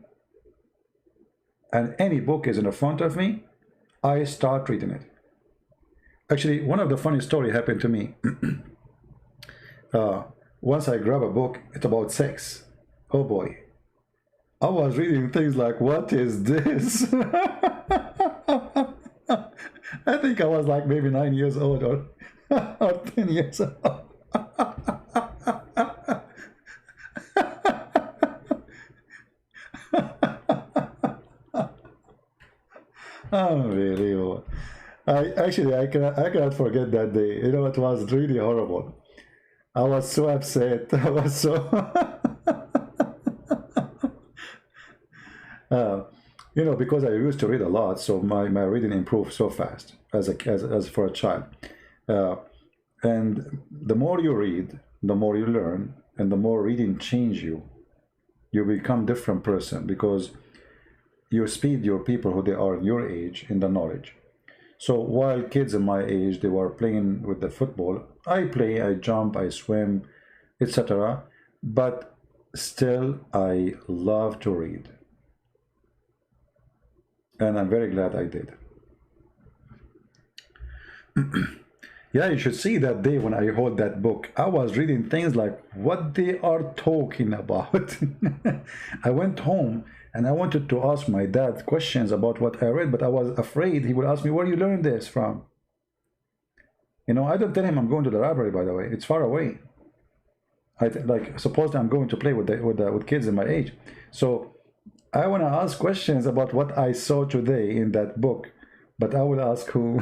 and any book is in the front of me, I start reading it. Actually, one of the funny stories happened to me. Once I grab a book, it's about sex. Oh boy. I was reading things like, what is this? I think I was like maybe 9 years old or 10 years old. Unbelievable. I cannot forget that day. You know, it was really horrible. I was so upset. I was so because I used to read a lot, so my reading improved so fast as for a child. And the more you read, the more you learn, and the more reading change you. You become different person because you speed your people who they are your age in the knowledge. So while kids in my age, they were playing with the football, I play, I jump, I swim, etc. But still, I love to read. And I'm very glad I did. Yeah, you should see that day when I hold that book. I was reading things like what they are talking about. I went home and I wanted to ask my dad questions about what I read, but I was afraid he would ask me, where you learned this from? You know, I don't tell him I'm going to the library, by the way. It's far away. Like, suppose I'm going to play with kids in my age. So I want to ask questions about what I saw today in that book, but I will ask who.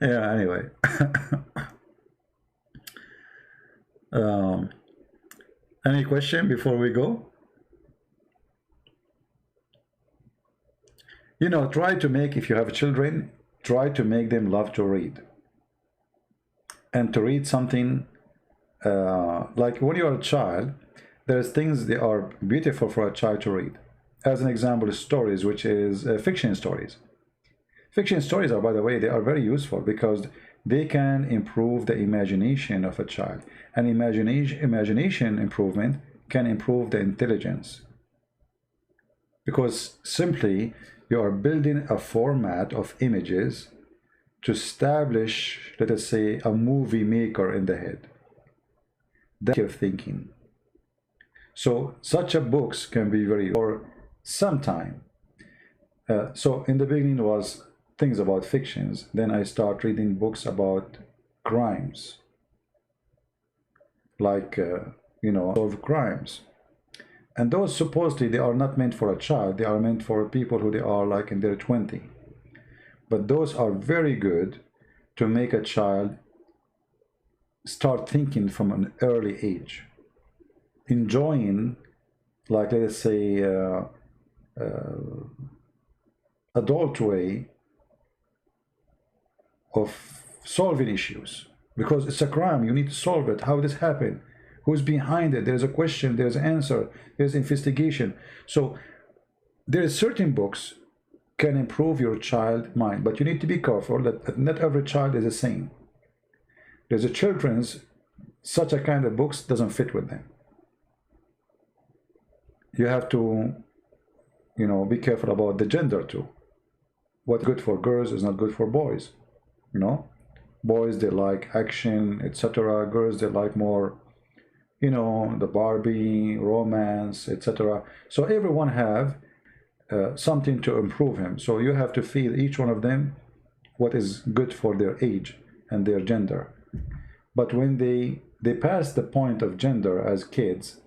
Yeah, anyway. Any question before we go? You know, try to make, if you have children, try to make them love to read. And to read something, like when you're a child, there's things that are beautiful for a child to read. As an example, stories, which is fiction stories. Fiction stories are, by the way, they are very useful because they can improve the imagination of a child. And imagination improvement can improve the intelligence. Because simply, you are building a format of images to establish, let us say, a movie maker in the head. That kind of thinking. So such a books can be very, or sometime. So in the beginning was things about fictions. Then I start reading books about crimes. Like, solve crimes. And those supposedly they are not meant for a child. They are meant for people who they are like in their 20s. But those are very good to make a child start thinking from an early age, enjoying, like let's say, adult way of solving issues, because it's a crime. You need to solve it. How this happened? Who's behind it? There's a question. There's an answer. There's investigation. So there are certain books can improve your child mind, but you need to be careful that not every child is the same. There's a children's, such a kind of books doesn't fit with them. You have to, you know, be careful about the gender too. What's good for girls is not good for boys. You know, boys, they like action, etc. Girls, they like more, you know, the Barbie, romance, etc. So everyone have something to improve him. So you have to feed each one of them what is good for their age and their gender. But when they pass the point of gender as kids,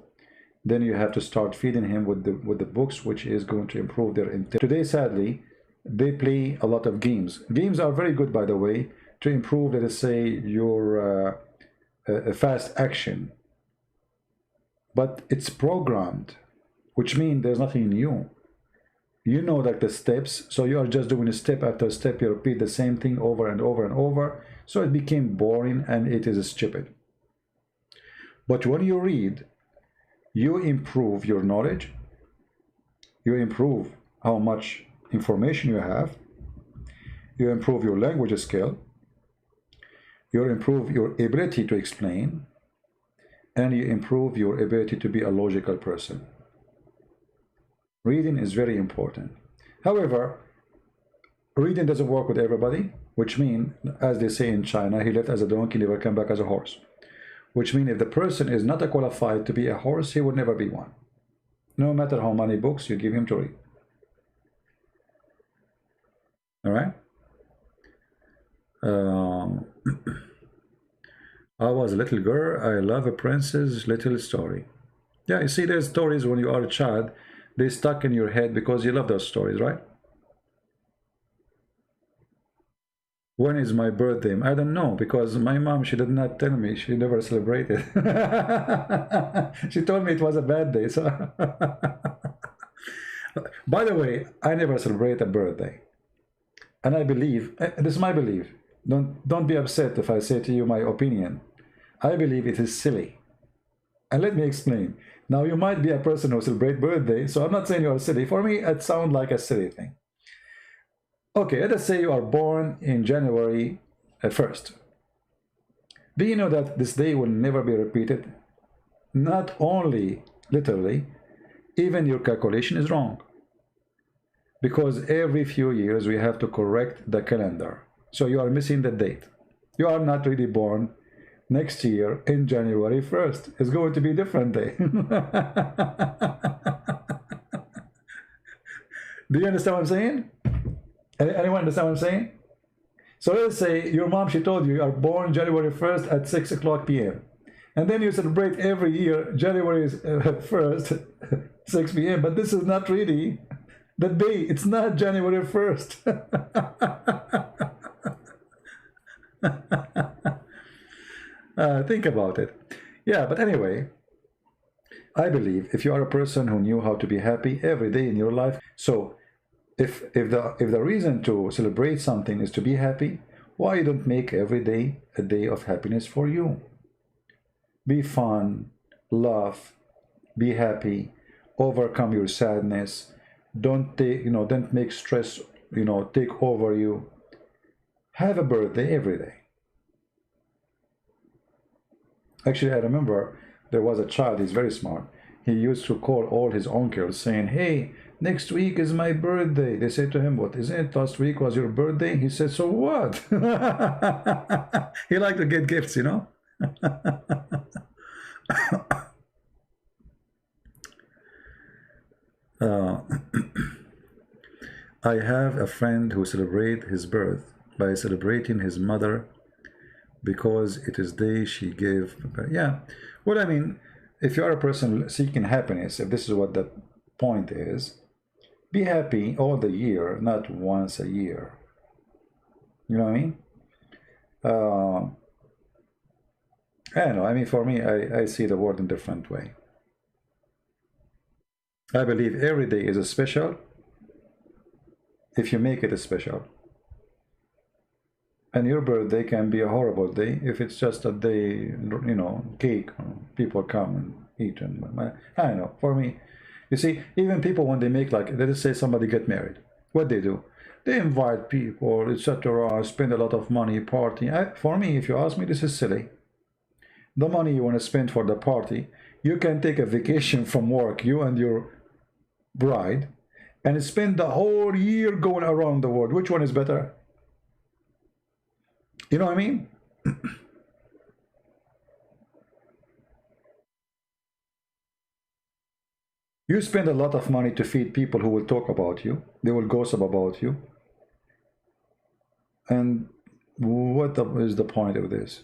then you have to start feeding him with the books which is going to improve their intelligence. Today, sadly, they play a lot of games. Games are very good, by the way, to improve, let us say, your fast action. But it's programmed, which means there's nothing new. You know, like the steps, so you are just doing a step after step. You repeat the same thing over and over and over. So it became boring and it is stupid. But when you read, you improve your knowledge. You improve how much information you have. You improve your language skill. You improve your ability to explain. And you improve your ability to be a logical person. Reading is very important. However, reading doesn't work with everybody, which means, as they say in China, he left as a donkey, never come back as a horse. Which means if the person is not qualified to be a horse, he will never be one. No matter how many books you give him to read. All right? I was a little girl. I love a princess little story. Yeah, you see, there's stories when you are a child, they stuck in your head because you love those stories, right? When is my birthday? I don't know, because my mom, she did not tell me. She never celebrated. She told me it was a bad day. So, by the way, I never celebrate a birthday, and I believe this is my belief. Don't be upset if I say to you my opinion. I believe it is silly, and let me explain. Now, you might be a person who celebrates birthday, so I'm not saying you're silly. For me, it sounds like a silly thing. Okay, let us say you are born in January 1st. Do you know that this day will never be repeated? Not only literally, even your calculation is wrong. Because every few years we have to correct the calendar. So you are missing the date. You are not really born next year in January 1st. It's going to be a different day. Do you understand what I'm saying? Anyone understand what I'm saying? So let's say your mom, she told you you are born January 1st at 6 o'clock p.m. And then you celebrate every year January 1st, 6 p.m. But this is not really the day. It's not January 1st. Think about it. Yeah, but anyway, I believe if you are a person who knew how to be happy every day in your life, so if the reason to celebrate something is to be happy, why you don't make every day a day of happiness for you? Be fun, laugh, be happy, overcome your sadness. Don't make stress, take over you. Have a birthday every day. Actually, I remember there was a child, he's very smart. He used to call all his uncles saying, hey, next week is my birthday. They said to him, what, isn't it last week was your birthday? He said, so what? He liked to get gifts, I have a friend who celebrates his birth by celebrating his mother because it is day she gave. Yeah, well, I mean, if you are a person seeking happiness, if this is what the point is, be happy all the year, not once a year. You know what I mean? uh, I don't know. I mean, for me, I see the world in a different way. I believe every day is a special if you make it a special. And your birthday can be a horrible day if it's just a day, you know, cake, people come and eat. And I don't know. For me, you see, even people when they make, like, let's say somebody get married, what they do? They invite people, etc., spend a lot of money, party. For me, if you ask me, this is silly. The money you want to spend for the party, you can take a vacation from work, you and your bride, and spend the whole year going around the world. Which one is better? You know what I mean? You spend a lot of money to feed people who will talk about you. They will gossip about you. And what is the point of this?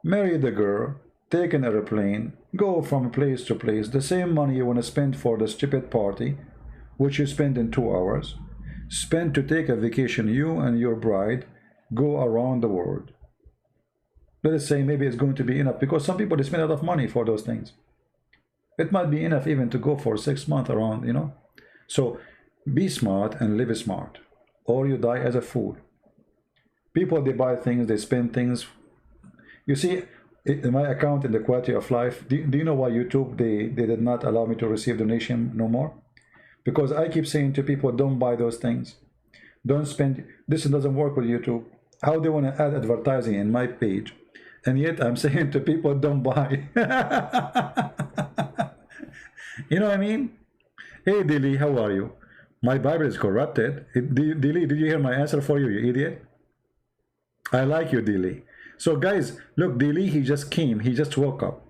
Marry the girl, take an airplane, go from place to place. The same money you want to spend for the stupid party, which you spend in 2 hours, spend to take a vacation, you and your bride, go around the world. Let us say maybe it's going to be enough, because some people, they spend a lot of money for those things. It might be enough even to go for 6 months around, you know. So be smart and live smart, or you die as a fool. People, they buy things, they spend things. You see, in my account in the quality of life, do you know why YouTube, they did not allow me to receive donation no more? Because I keep saying to people, don't buy those things. Don't spend. This doesn't work with YouTube. How they want to add advertising in my page, and yet I'm saying to people, don't buy. You know what I mean? Hey Dili, how are you? My Bible is corrupted. Dili, did you hear my answer for you, you idiot? I like you, Dili. So guys, look, Dili, he just came, he just woke up.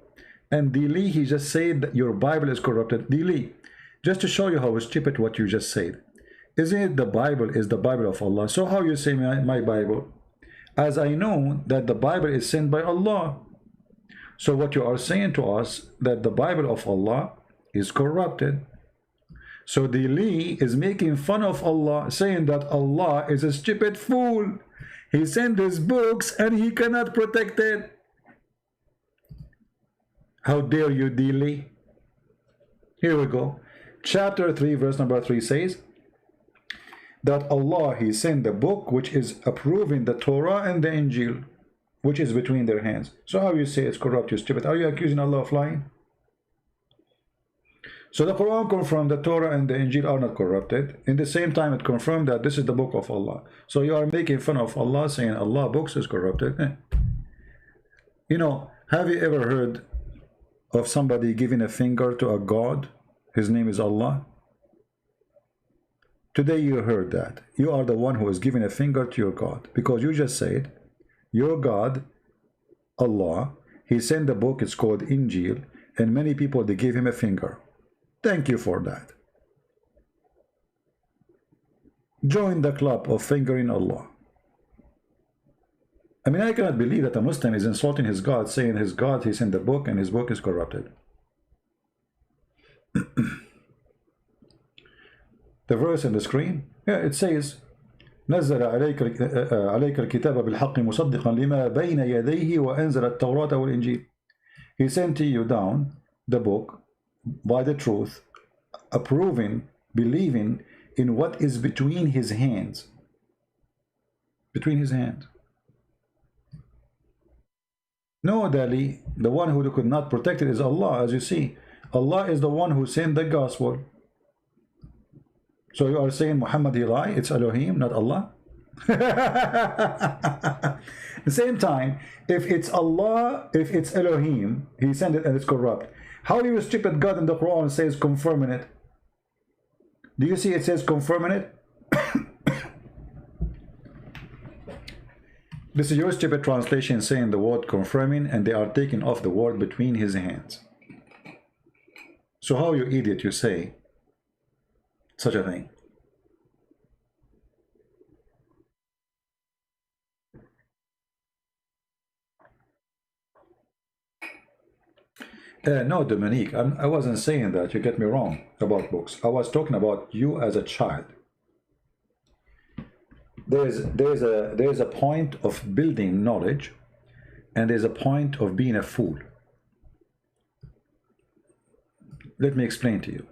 And Dili, he just said that your Bible is corrupted. Dili, just to show you how stupid what you just said. Isn't it the Bible is the Bible of Allah? So how you say my Bible? As I know that the Bible is sent by Allah. So what you are saying to us, that the Bible of Allah is corrupted. So Dili is making fun of Allah, saying that Allah is a stupid fool. He sent his books and he cannot protect it. How dare you, Dili? Here we go. Chapter 3, verse number 3 says that Allah, he sent the book which is approving the Torah and the Injil, which is between their hands. So how you say it's corrupt, you stupid? Are you accusing Allah of lying? So the Quran confirmed the Torah and the Injil are not corrupted. In the same time, it confirmed that this is the book of Allah. So you are making fun of Allah, saying Allah books is corrupted. You know, have you ever heard of somebody giving a finger to a god? His name is Allah. Today you heard that. You are the one who is giving a finger to your God, because you just said your God, Allah, he sent the book, it's called Injil, and many people, they gave him a finger. Thank you for that. Join the club of fingering Allah. I mean, I cannot believe that a Muslim is insulting his God, saying his God, he sent the book and his book is corrupted. The verse on the screen, yeah, it says, نزل عليك الكتاب بالحق مصدقا لما بين يديه وأنزل التوراة والإنجيل. He sent to you down the book by the truth, approving, believing in what is between his hands. Between his hands. No, Dali, the one who could not protect it is Allah, as you see. Allah is the one who sent the gospel. So you are saying Muhammad he lied? It's Elohim, not Allah? At the same time, if it's Allah, if it's Elohim, he sent it and it's corrupt. How do you stupid God in the Quran says confirming it? Do you see it says confirming it? This is your stupid translation saying the word confirming, and they are taking off the word between his hands. So how, you idiot, you say such a thing? No, Dominique, I wasn't saying that. You get me wrong about books. I was talking about you as a child. there's a point of building knowledge, and there's a point of being a fool. Let me explain to you.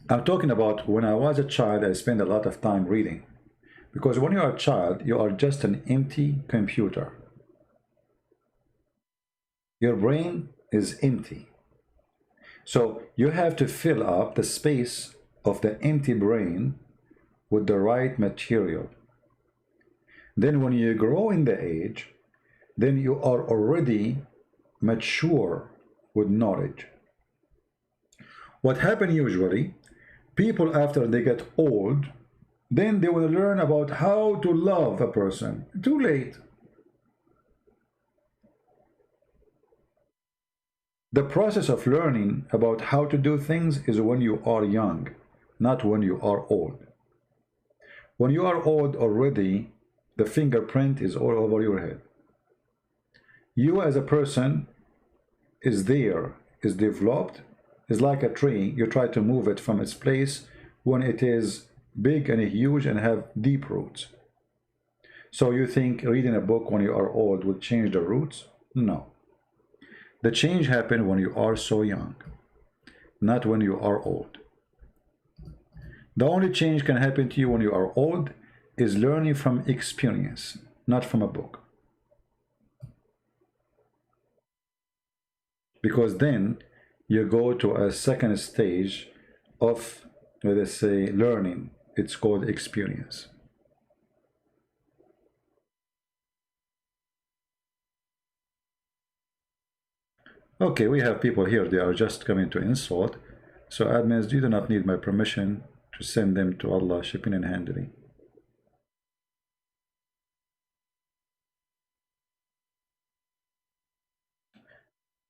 I'm talking about when I was a child, I spent a lot of time reading. Because when you are a child, you are just an empty computer. Your brain is empty. So you have to fill up the space of the empty brain with the right material. Then when you grow in the age, then you are already mature with knowledge. What happens usually, people after they get old, then they will learn about how to love a person. Too late. The process of learning about how to do things is when you are young, not when you are old. When you are old already, the fingerprint is all over your head. You as a person is there, is developed, is like a tree. You try to move it from its place when it is big and huge and have deep roots. So you think reading a book when you are old will change the roots? No. The change happens when you are so young, not when you are old. The only change can happen to you when you are old is learning from experience, not from a book. Because then you go to a second stage of, let us say, learning. It's called experience. Okay, we have people here, they are just coming to insult. So admins, you do not need my permission to send them to Allah shipping and handling.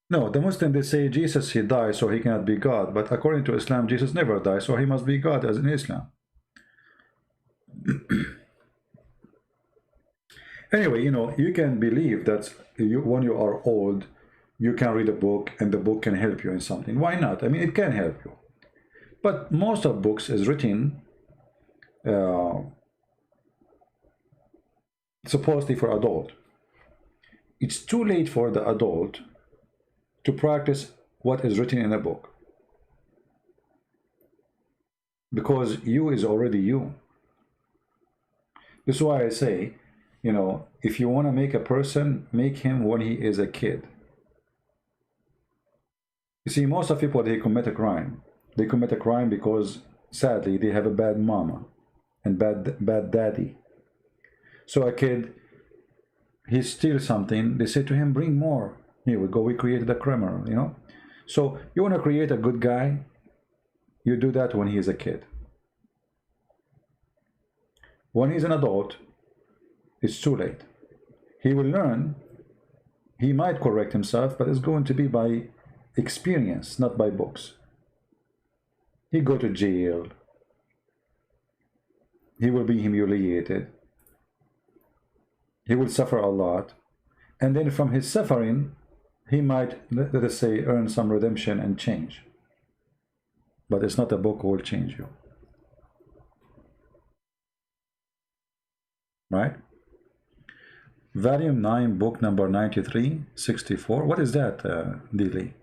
No, the Muslim, they say Jesus, he died, so he cannot be God. But according to Islam, Jesus never died, so he must be God as in Islam. Anyway, you can believe that when you are old, you can read a book and the book can help you in something. Why not? I mean, it can help you. But most of books is written supposedly for adult. It's too late for the adult to practice what is written in a book. Because you is already you. This is why I say, if you want to make a person, make him when he is a kid. You see, most of people, they commit a crime. They commit a crime because, sadly, they have a bad mama and bad daddy. So a kid, he steals something, they say to him, bring more. Here we go, we created a criminal, So you want to create a good guy, you do that when he is a kid. When he's an adult, it's too late. He will learn, he might correct himself, but it's going to be by experience, not by books. He go to jail. He will be humiliated. He will suffer a lot. And then from his suffering, he might, let us say, earn some redemption and change. But it's not a book that will change you. Right? Volume 9, book number 9364. What is that, Dili?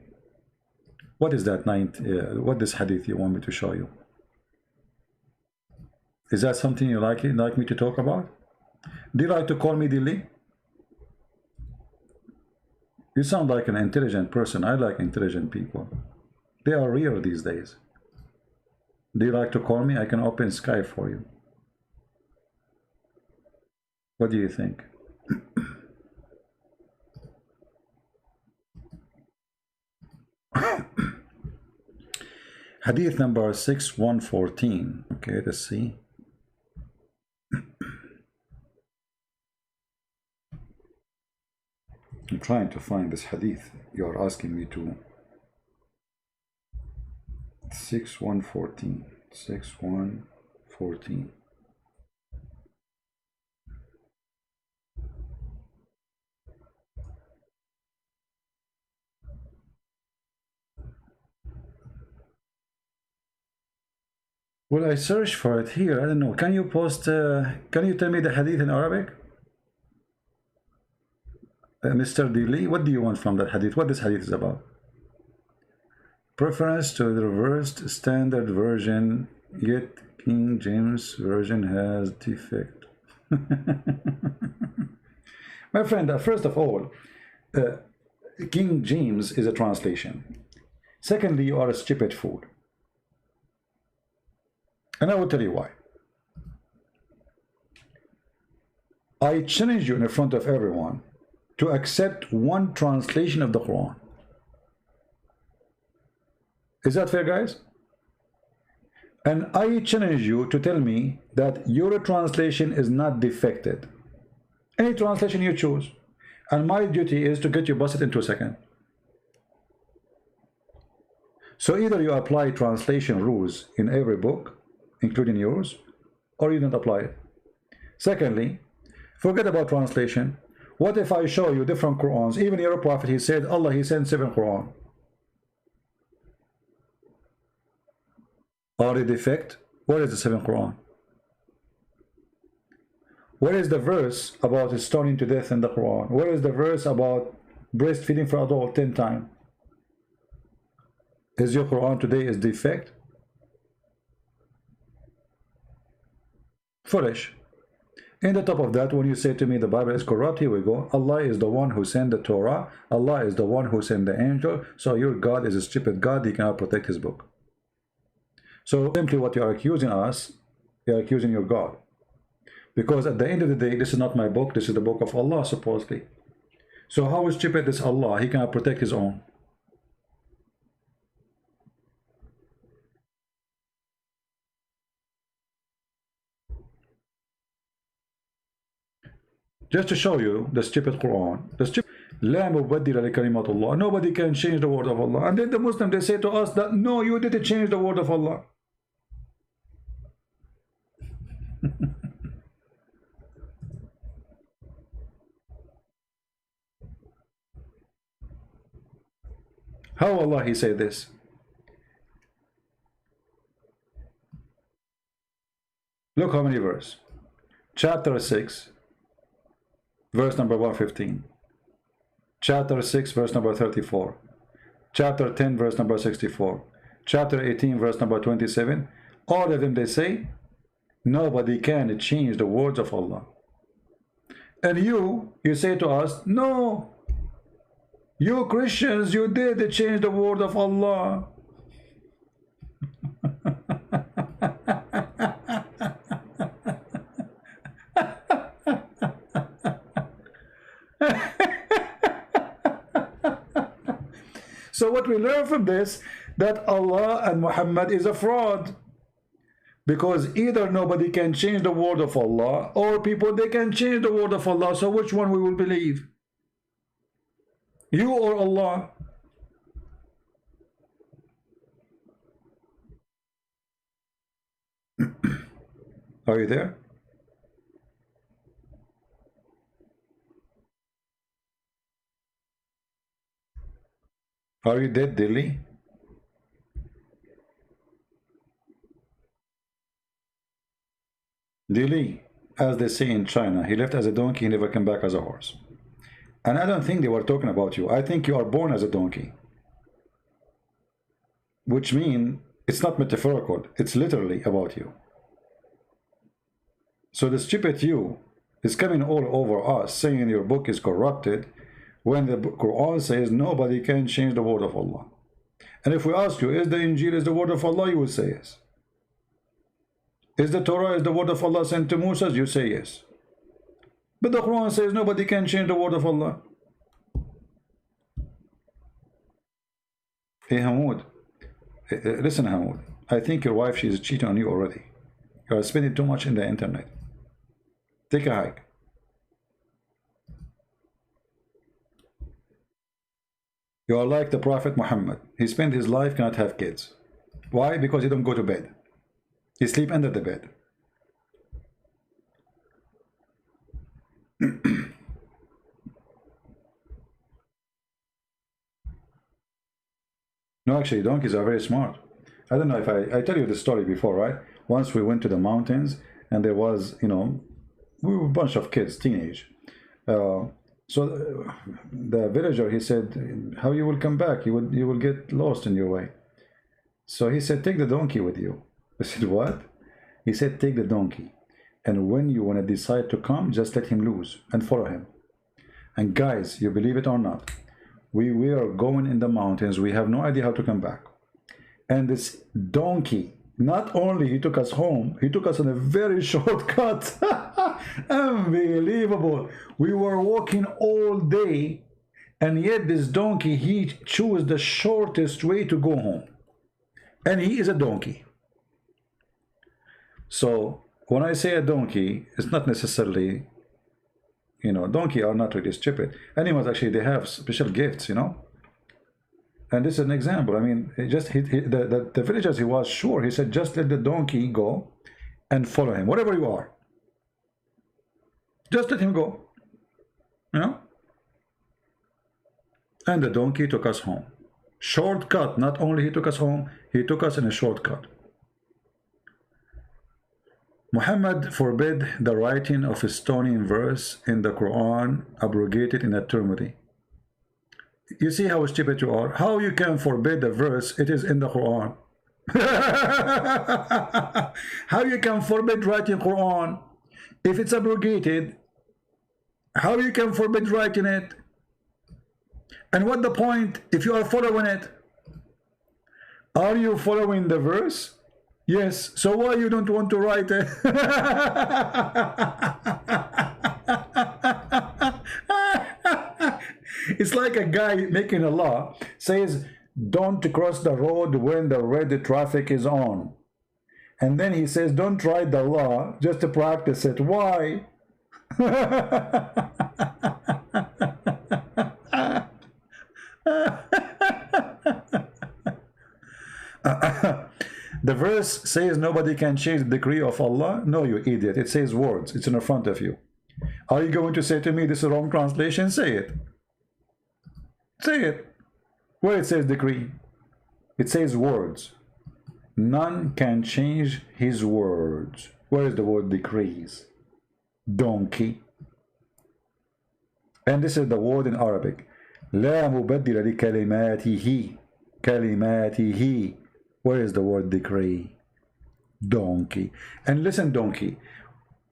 What is that what this hadith you want me to show you? Is that something you like me to talk about? Do you like to call me Dili? You sound like an intelligent person. I like intelligent people. They are rare these days. Do you like to call me? I can open Skype for you. What do you think? Hadith number 6114. Okay, let's see. I'm trying to find this hadith. You are asking me to. 6114. 6114. Well, I searched for it here. I don't know. Can you post? Can you tell me the hadith in Arabic, Mr. Dili? What do you want from that hadith? What this hadith is about? Preference to the reversed standard version, yet King James version has defect. My friend, first of all, King James is a translation. Secondly, you are a stupid fool. And I will tell you why. I challenge you in front of everyone to accept one translation of the Quran. Is that fair, guys? And I challenge you to tell me that your translation is not defected. Any translation you choose. And my duty is to get you busted in 2 seconds. So either you apply translation rules in every book, including yours, or you don't apply it. Secondly, forget about translation. What if I show you different Qurans? Even your prophet, he said, Allah, he sent 7 Quran. Are they defect? Where is the 7th Quran? Where is the verse about stoning to death in the Quran? Where is the verse about breastfeeding for adult 10 times? Is your Quran today is defect? Foolish. In the top of that, when you say to me the Bible is corrupt, here we go. Allah is the one who sent the Torah. Allah is the one who sent the angel. So your God is a stupid God. He cannot protect his book. So simply what you are accusing us, you are accusing your God. Because at the end of the day, this is not my book, this is the book of Allah, supposedly. So how stupid is Allah? He cannot protect his own. Just to show you the stupid Quran, the stupid La mubaddila li kalimatullah. Nobody can change the word of Allah. And then the Muslims, they say to us that no, you didn't change the word of Allah. How Allah he say this? Look how many verse. Chapter 6, verse number 115. Chapter 6, verse number 34. Chapter 10, verse number 64. Chapter 18, verse number 27. All of them, they say, nobody can change the words of Allah. And you say to us, no, you Christians, you did change the word of Allah. So what we learn from this, that Allah and Muhammad is a fraud. Because either nobody can change the word of Allah, or people, they can change the word of Allah. So which one we will believe? You or Allah? Are you there? Are you dead, Dilly? Dilly, as they say in China, he left as a donkey, he never came back as a horse. And I don't think they were talking about you. I think you are born as a donkey. Which means it's not metaphorical, it's literally about you. So the stupid you is coming all over us saying your book is corrupted, when the Quran says nobody can change the word of Allah. And if we ask you, is the Injil is the word of Allah? You will say yes. Is the Torah is the word of Allah sent to Moses? You say yes. But the Quran says nobody can change the word of Allah. Hey Hamoud, listen Hamoud, I think your wife, she is cheating on you already. You are spending too much in the internet. Take a hike. You are like the Prophet Muhammad. He spent his life, cannot have kids. Why? Because he don't go to bed. He sleep under the bed. No, actually, donkeys are very smart. I don't know if I tell you the story before, right? once we went to the mountains, and there was, you know, we were a bunch of kids, teenage. So the villager, he said, how you will come back? You will get lost in your way. So he said, take the donkey with you. I said, what? He said, take the donkey. And when you want to decide to come, just let him loose and follow him. And guys, you believe it or not, we are going in the mountains. We have no idea how to come back. And this donkey, not only he took us home, he took us on a very short cut. Unbelievable. We were walking all day, and yet this donkey, he chose the shortest way to go home. And he is a donkey. So when I say a donkey, it's not necessarily, you know, donkey are not really stupid. Animals, actually, they have special gifts, you know. And this is an example. I mean, the villagers, he was sure. He said, just let the donkey go and follow him, whatever you are. Just let him go, you know. And the donkey took us home. Shortcut. Not only he took us home, he took us in a shortcut. Muhammad forbid the writing of a stoning verse in the Quran, abrogated in eternity. You see how stupid you are? How you can forbid a verse? It is in the Quran. How you can forbid writing Quran? If it's abrogated, how you can forbid writing it? And what the point if you are following it? Are you following the verse? Yes. So why you don't want to write it? It's like a guy making a law, says don't cross the road when the red traffic is on. And then he says don't write the law just to practice it. Why? The verse says nobody can change the decree of Allah. No, you idiot. It says words. It's in front of you. Are you going to say to me this is a wrong translation? Say it. Say it. Where it says decree, it says words. None can change his words. Where is the word decrees? Donkey. And this is the word in Arabic. لا مبدل لكلماته. كلماته. Where is the word decree? Donkey. And listen, donkey,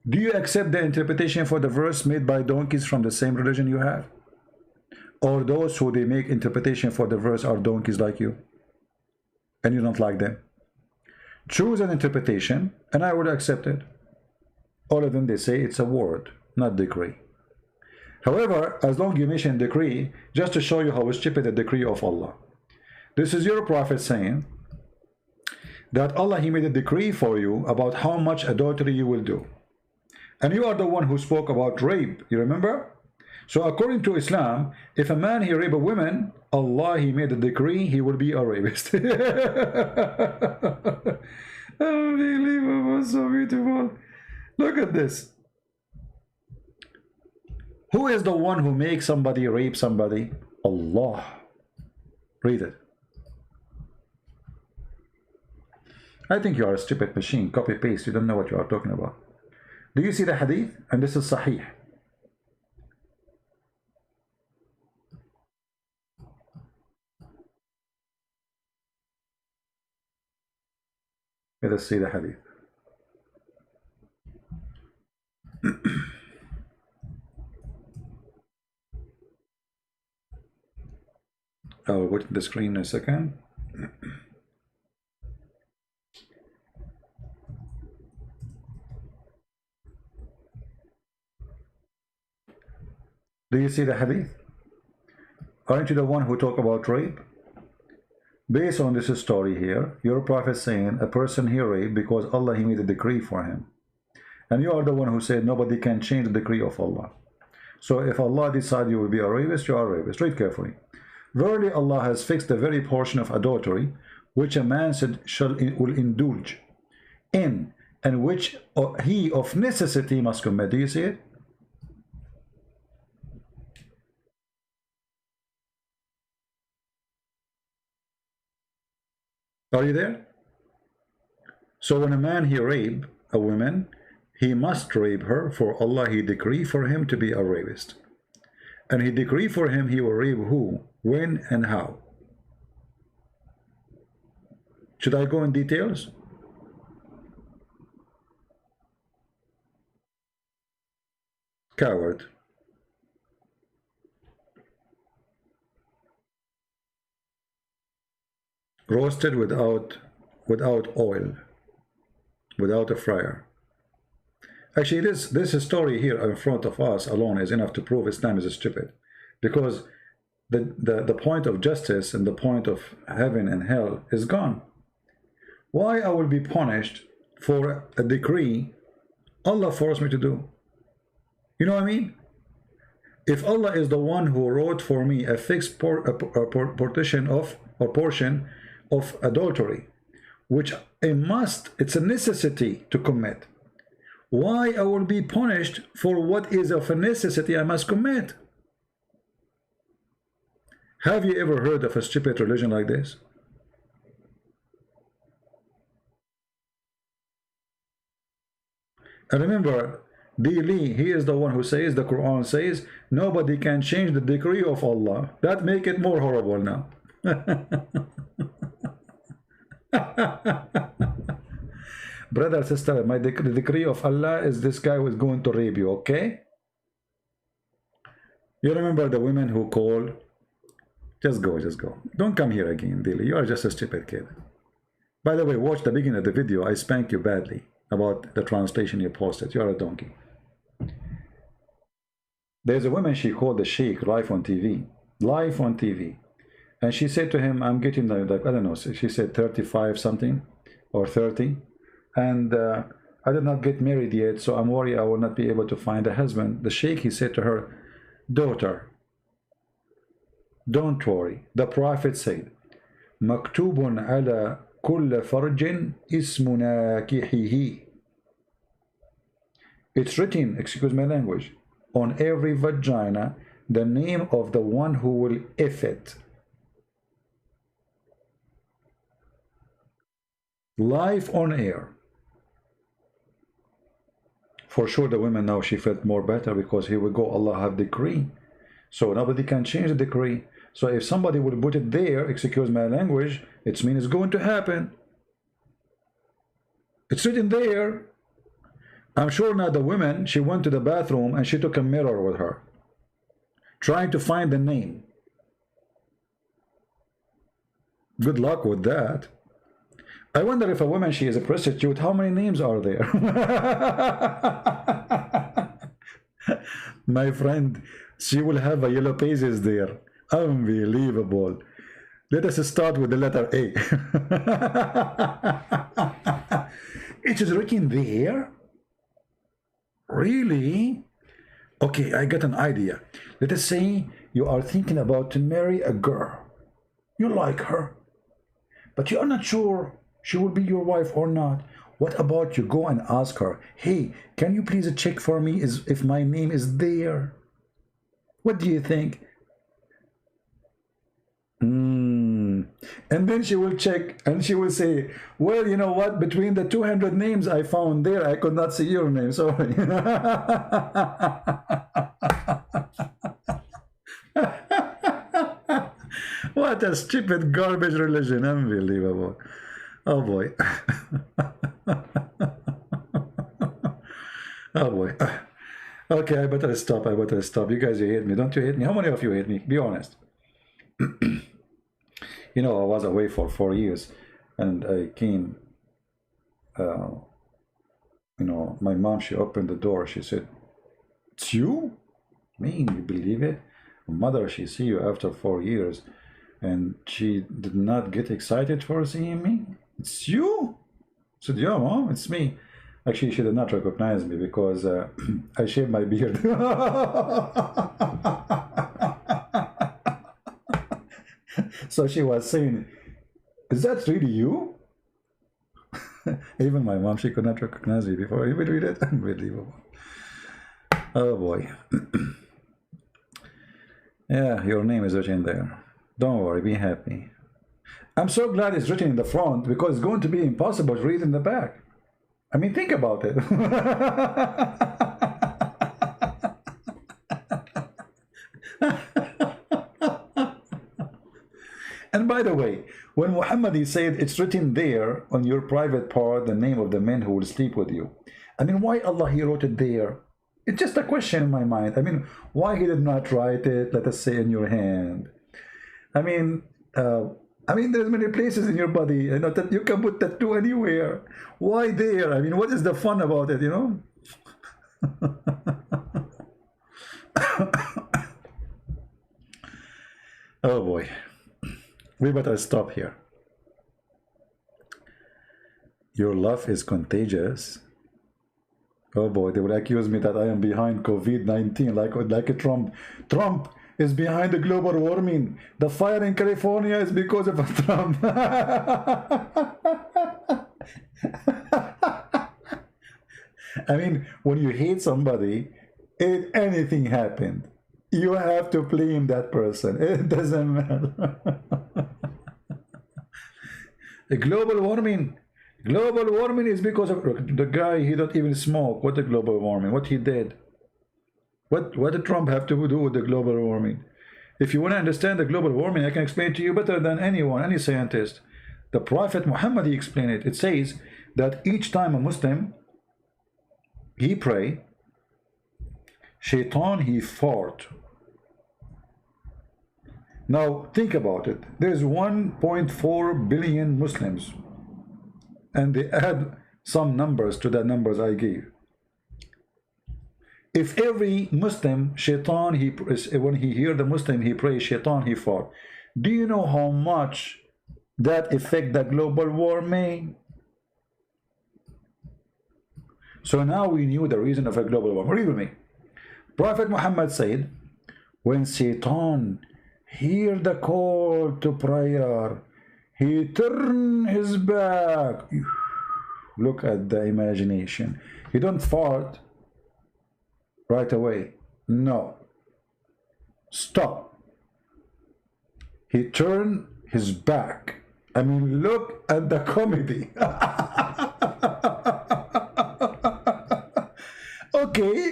do you accept the interpretation for the verse made by donkeys from the same religion you have? Or those who they make interpretation for the verse are donkeys like you, and you don't like them? Choose an interpretation and I would accept it. All of them, they say it's a word, not decree. However, as long as you mention decree, just to show you how stupid the decree of Allah. This is your prophet saying that Allah, he made a decree for you about how much adultery you will do. And you are the one who spoke about rape, you remember? So according to Islam, if a man he rape a woman, Allah, he made a decree he will be a rapist. Unbelievable, so beautiful. Look at this. Who is the one who makes somebody rape somebody? Allah. Read it. I think you are a stupid machine. Copy paste. You don't know what you are talking about. Do you see the hadith? And this is Sahih. Let us see the hadith. I'll go to the screen in a second. Do you see the hadith? Aren't you the one who talk about rape? Based on this story here, your prophet saying a person he raped because Allah, he made a decree for him. And you are the one who said nobody can change the decree of Allah. So if Allah decides you will be a rapist, you are a rapist. Read carefully. Verily Allah has fixed the very portion of adultery which a man will indulge in, and which he of necessity must commit. Do you see it? Are you there? So when a man he rape a woman, he must rape her, for Allah he decree for him to be a rapist. And he decree for him he will rape who, when, and how. Should I go in details? Coward. Roasted without oil, without a fryer. Actually, this story here in front of us alone is enough to prove Islam is stupid, because the point of justice and the point of heaven and hell is gone. Why I will be punished for a decree Allah forced me to do? You know what I mean? If Allah is the one who wrote for me a fixed portion of adultery, which it's a necessity to commit, why I will be punished for what is of a necessity I must commit? Have you ever heard of a stupid religion like this? And remember, Dili, he is the one who says, the Quran says, nobody can change the decree of Allah. That make it more horrible now. Brother, sister, the decree of Allah is this guy who is going to rape you, okay? You remember the women who call? Just go. Don't come here again, Dili. You are just a stupid kid. By the way, watch the beginning of the video. I spank you badly about the translation you posted. You are a donkey. There's a woman, she called the sheikh live on TV. Live on TV. And she said to him, I'm getting like, I don't know, she said 35 something or 30. And I did not get married yet, so I'm worried I will not be able to find a husband. The sheikh, he said to her, daughter, don't worry. The Prophet said, Maktubun ala kulla farjin ismu nakihihi. It's written, excuse my language, on every vagina, the name of the one who will if it. Live on air. For sure the women now, she felt more better, because here we go, Allah have decree. So nobody can change the decree. So if somebody will put it there, excuse my language, it means it's going to happen. It's written there. I'm sure now the woman, she went to the bathroom and she took a mirror with her, trying to find the name. Good luck with that. I wonder if a woman, she is a prostitute, how many names are there? My friend, she will have a yellow pages there. Unbelievable. Let us start with the letter A. It is written there? Really? Okay, I got an idea. Let us say you are thinking about to marry a girl. You like her, but you are not sure she will be your wife or not. What about you go and ask her, hey, can you please check for me if my name is there? What do you think? And then she will check and she will say, well, you know what, between the 200 names I found there, I could not see your name, sorry. What a stupid garbage religion. Unbelievable. Oh boy. Oh boy. Okay, I better stop. You guys, you hate me. Don't you hate me? How many of you hate me? Be honest. You know, I was away for 4 years, and I came, you know, my mom, she opened the door. She said, it's you? Me? You believe it? Mother, she see you after 4 years, and she did not get excited for seeing me? It's you? I said, yeah, Mom, it's me. Actually, she did not recognize me because I shaved my beard. So she was saying, is that really you? Even my mom, she could not recognize me before. You will read it? Unbelievable. Oh boy. Yeah, your name is written there. Don't worry, be happy. I'm so glad it's written in the front because it's going to be impossible to read in the back. I mean, think about it. And by the way, when Muhammad he said it's written there on your private part, the name of the men who will sleep with you. I mean, why Allah he wrote it there? It's just a question in my mind. I mean, why he did not write it, let us say, in your hand? I mean, there's many places in your body, you know, that you can put tattoo anywhere. Why there? I mean, what is the fun about it, you know? Oh boy. We better stop here. Your love is contagious. Oh boy, they will accuse me that I am behind COVID-19, like a Trump. Trump is behind the global warming. The fire in California is because of Trump. I mean, when you hate somebody, if anything happened, you have to blame that person. It doesn't matter. The global warming is because of the guy. He don't even smoke. What the global warming? What he did? What did Trump have to do with the global warming? If you want to understand the global warming, I can explain to you better than anyone, any scientist. The Prophet Muhammad, he explained it. It says that each time a Muslim he pray, Shaitan he fart. Now think about it. There's 1.4 billion Muslims, and they add some numbers to the numbers I gave. If every Muslim, Shaitan, when he hear the Muslim, he prays, Shaitan, he fart. Do you know how much that affect the global warming? So now we knew the reason of a global warming. Read with me. Prophet Muhammad said, when Shaitan hear the call to prayer, he turn his back. Look at the imagination. He don't fart right away. No. Stop. He turned his back. I mean, look at the comedy.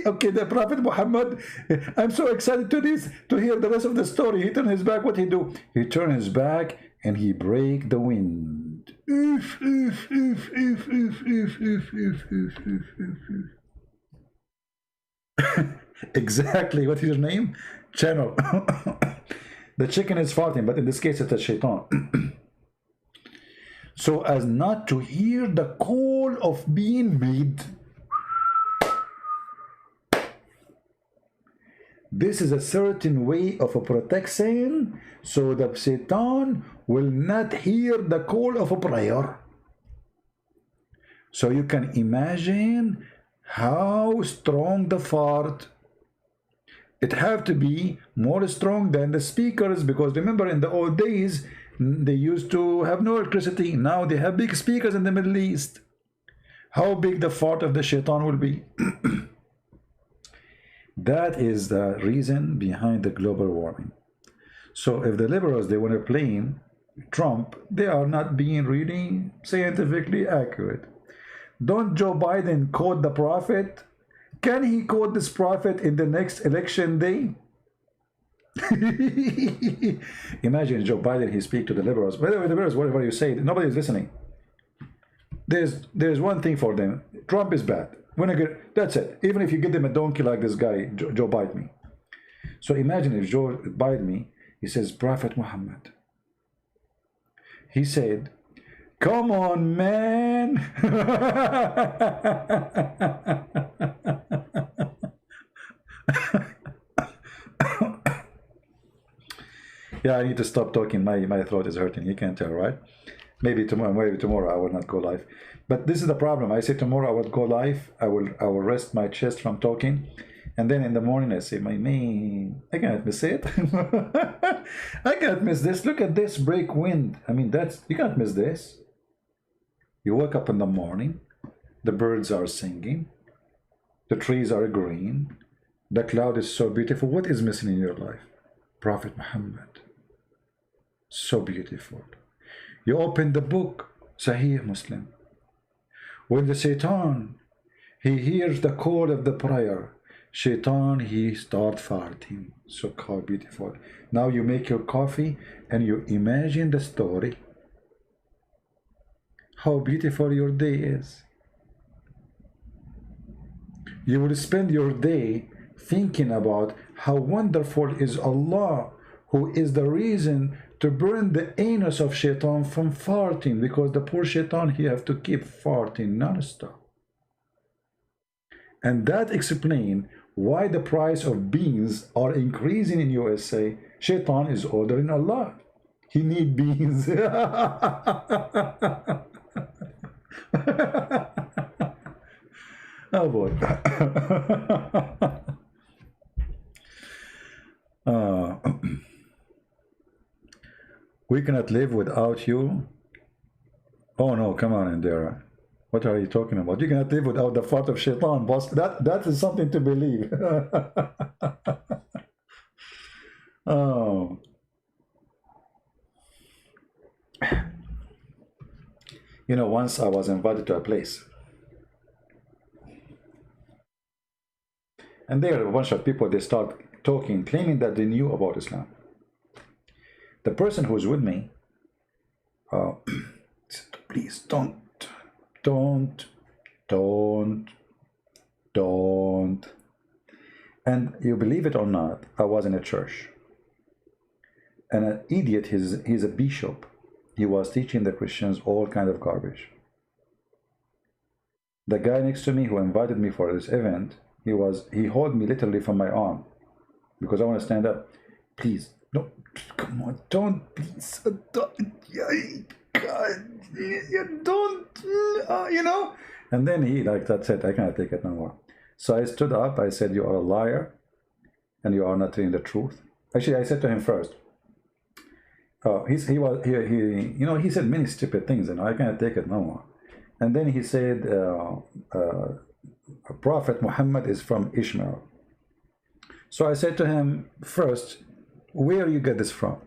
Okay, the Prophet Muhammad, I'm so excited to hear the rest of the story. He turned his back, what he do? He turned his back and he break the wind. Exactly, what is your name? Channel. The chicken is farting, but in this case it's a shaitan. So as not to hear the call of being made. This is a certain way of a protection, so that Satan will not hear the call of a prayer. So you can imagine how strong the fart. It have to be more strong than the speakers, because remember in the old days they used to have no electricity. Now they have big speakers in the Middle East. How big the fart of the shaitan will be? That is the reason behind the global warming. So if the liberals, they want to blame Trump, they are not being really scientifically accurate. Don't Joe Biden quote the prophet? Can he quote this prophet in the next election day? Imagine Joe Biden, he speak to the liberals. By the way, the liberals, whatever you say, nobody is listening. There's one thing for them. Trump is bad. That's it. Even if you give them a donkey like this guy, Joe Biden me. So imagine if Joe Biden me, he says, Prophet Muhammad. He said, come on, man. Yeah, I need to stop talking. My throat is hurting. You can't tell, right? Maybe tomorrow I will not go live. But this is the problem. I say tomorrow I will go live. I will rest my chest from talking, and then in the morning I say, my man, I cannot miss it. I cannot miss this. Look at this break wind. I mean, you can't miss this. You wake up in the morning, the birds are singing, the trees are green, the cloud is so beautiful. What is missing in your life? Prophet Muhammad. So beautiful. You open the book, Sahih Muslim. When the Shaitan, he hears the call of the prayer, Shaitan, he start farting. So how beautiful. Now you make your coffee and you imagine the story. How beautiful your day is. You will spend your day thinking about how wonderful is Allah, who is the reason to burn the anus of Shaitan from farting, because the poor Shaitan, he have to keep farting non-stop. And that explains why the price of beans are increasing in USA. Shaitan is ordering Allah. He need beans. Oh boy. We cannot live without you. Oh no, come on, Indira. What are you talking about? You cannot live without the fart of Shaitan, boss. That is something to believe. Oh. You know, once I was invited to a place, and there are a bunch of people, they start talking, claiming that they knew about Islam. The person who's with me said, please don't. And you believe it or not, I was in a church. And an idiot, he's a bishop. He was teaching the Christians all kind of garbage. The guy next to me who invited me for this event, he held me literally from my arm because I want to stand up. Please, no, come on, don't, please, don't, God, you don't, you know. And then he, like, that's it, I cannot take it no more. So I stood up, I said, you are a liar, and you are not telling the truth. Actually, I said to him first, he said many stupid things, and I cannot take it no more. And then he said, Prophet Muhammad is from Ishmael. So I said to him, first, where you get this from?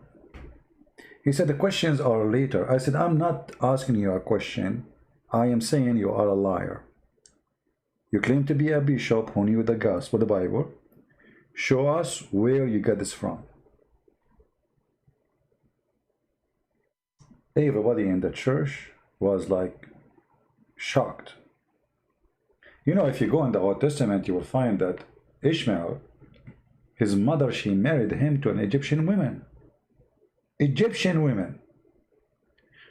He said, the questions are later. I said, I'm not asking you a question. I am saying you are a liar. You claim to be a bishop who knew the gospel, the Bible. Show us where you get this from. Everybody in the church was like shocked. You know, if you go in the Old Testament, you will find that Ishmael, his mother, she married him to an Egyptian woman. Egyptian women.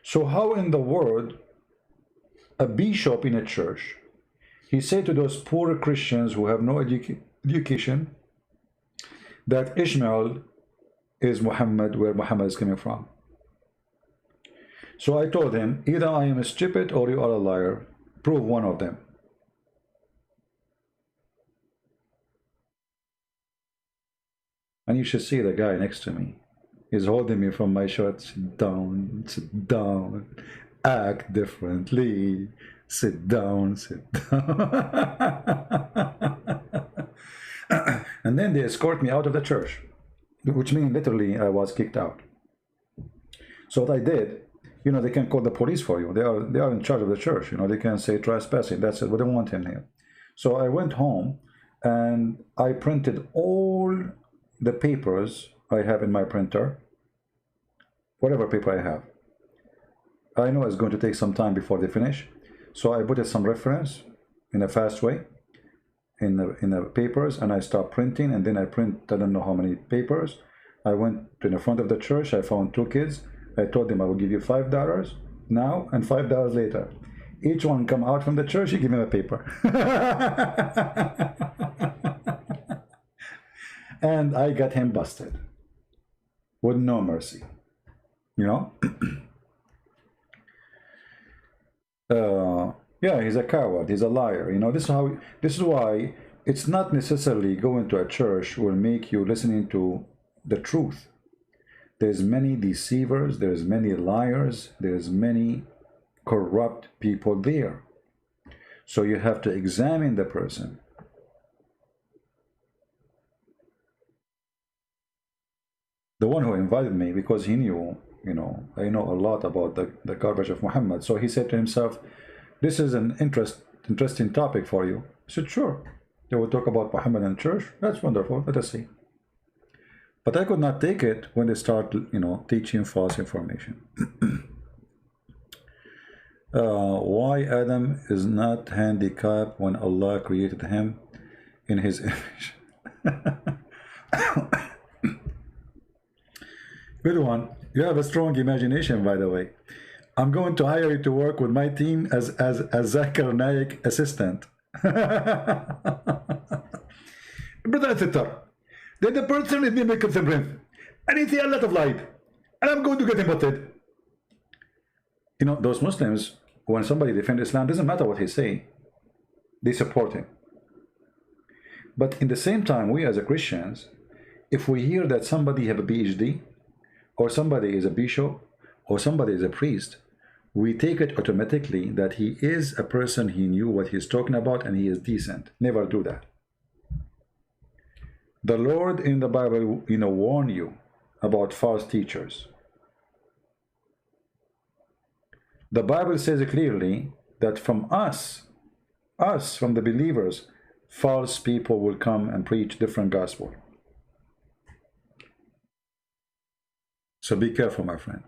So how in the world a bishop in a church, he said to those poor Christians who have no education that Ishmael is Muhammad, where Muhammad is coming from? So I told him, either I am stupid or you are a liar. Prove one of them. And you should see the guy next to me. He's holding me from my shirt. Sit down, act differently. Sit down, sit down. And then they escort me out of the church, which means literally I was kicked out. So what I did, you know, they can call the police for you. They are in charge of the church. You know, they can say trespassing. That's it. We don't want him here. So I went home and I printed all the papers I have in my printer, whatever paper I have. I know it's going to take some time before they finish. So I put some reference in a fast way in the papers, and I start printing, and then I print I don't know how many papers. I went to the front of the church. I found two kids. I told them I will give you $5 now and $5 later. Each one come out from the church, you give him a paper. And I got him busted with no mercy, you know. Yeah, he's a coward, he's a liar, you know. This is why it's not necessarily going to a church will make you listening to the truth. There's many deceivers, there's many liars, there's many corrupt people there. So you have to examine the person. The one who invited me, because he knew you know, I know a lot about the garbage of Muhammad. So he said to himself, this is an interesting topic for you. I said, sure. They will talk about Muhammad and church. That's wonderful. Let us see. But I could not take it when they start, you know, teaching false information. Why Adam is not handicapped when Allah created him in his image? Good one. You have a strong imagination, by the way. I'm going to hire you to work with my team as Zakir Naik assistant. Brother sister, then the person is being contemporary, and he see a lot of light, and I'm going to get him butted. You know, those Muslims, when somebody defends Islam, doesn't matter what he say, they support him. But in the same time, we as a Christians, if we hear that somebody have a PhD, or somebody is a bishop, or somebody is a priest, we take it automatically that he is a person, he knew what he's talking about, and he is decent. Never do that. The Lord in the Bible, you know, warn you about false teachers. The Bible says clearly that from us, from the believers, false people will come and preach different gospel. So be careful, my friend.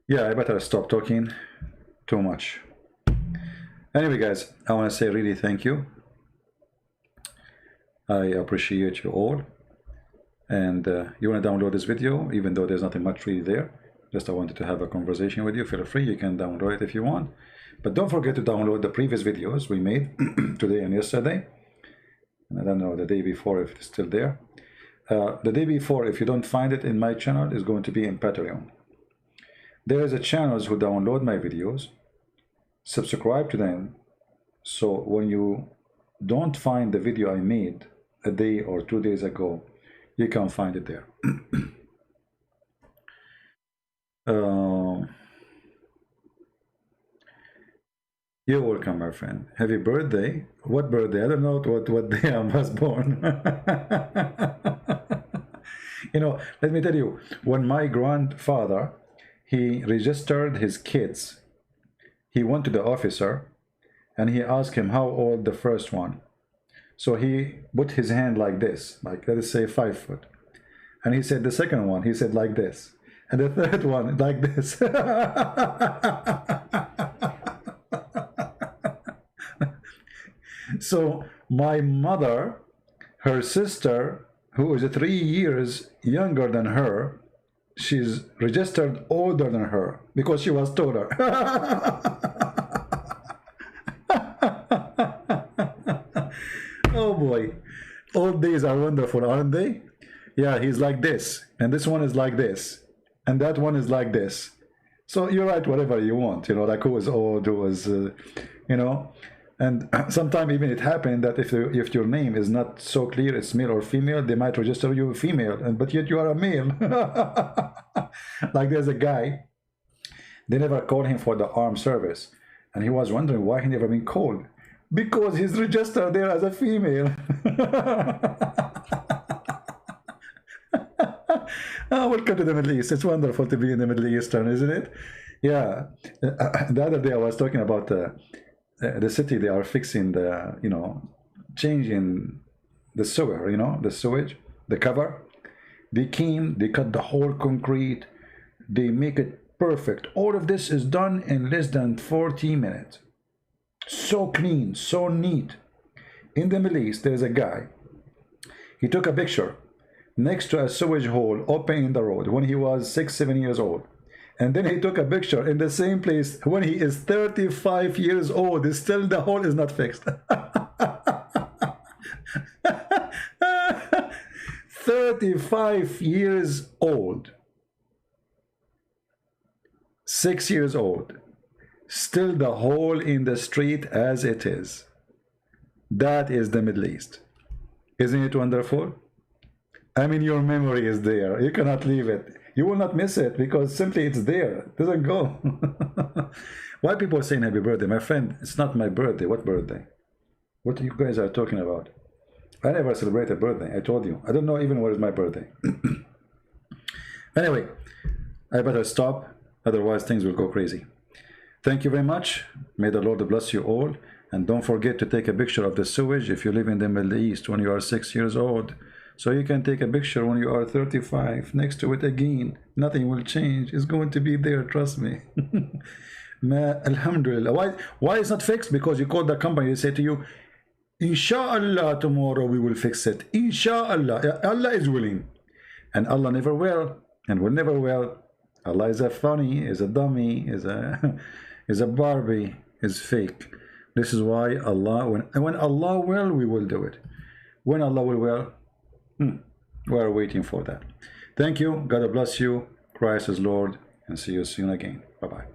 Yeah, I better stop talking too much. Anyway, guys, I want to say really thank you. I appreciate you all. And you want to download this video, even though there's nothing much really there. Just I wanted to have a conversation with you. Feel free, you can download it if you want. But don't forget to download the previous videos we made today and yesterday. And I don't know the day before if it's still there. The day before, if you don't find it in my channel, is going to be in Patreon. There is a channels who download my videos, subscribe to them, so when you don't find the video I made a day or 2 days ago, you can find it there. You're welcome, my friend. Happy birthday. What birthday? I don't know what day I was born. You know, let me tell you, when my grandfather, he registered his kids, he went to the officer and he asked him how old the first one. So he put his hand like this, like let us say 5 foot. And he said the second one, he said like this. And the third one, like this. So my mother, her sister, who is 3 years younger than her, she's registered older than her because she was taller. Oh boy, old days are wonderful, aren't they? Yeah, he's like this, and this one is like this, and that one is like this. So you write whatever you want, you know, like who was old, who was, you know. And sometimes even it happened that if your name is not so clear, it's male or female, they might register you female, but yet you are a male. Like there's a guy, they never called him for the armed service, and he was wondering why he never been called. Because he's registered there as a female. Oh, welcome to the Middle East. It's wonderful to be in the Middle Eastern, isn't it? Yeah. The other day I was talking about the city. They are fixing the, you know, changing the sewer, you know, the sewage, the cover. They came, they cut the whole concrete, they make it perfect. All of this is done in less than 40 minutes. So clean, so neat. In the Middle East, there's a guy. He took a picture next to a sewage hole open in the road when he was 6-7 years old. And then he took a picture in the same place when he is 35 years old. Still the hole is not fixed. 35 years old. 6 years old. Still the hole in the street as it is. That is the Middle East. Isn't it wonderful? I mean, your memory is there. You cannot leave it. You will not miss it because simply it's there. It doesn't go. Why people saying happy birthday? My friend, it's not my birthday. What birthday? What you guys are talking about? I never celebrate a birthday. I told you. I don't know even what is my birthday. Anyway, I better stop, otherwise things will go crazy. Thank you very much. May the Lord bless you all. And don't forget to take a picture of the sewage if you live in the Middle East when you are 6 years old. So you can take a picture when you are 35 next to it again. Nothing will change. It's going to be there, trust me. Alhamdulillah. Why it's not fixed? Because you call the company, they say to you, Inshallah, tomorrow we will fix it. Inshallah. Allah is willing. And Allah never will, and will never will. Allah is a funny, is a dummy, is a is a Barbie, is fake. This is why Allah, when Allah will, we will do it. When Allah will, we are waiting for that. Thank you. God bless you. Christ is Lord, and see you soon again. Bye-bye.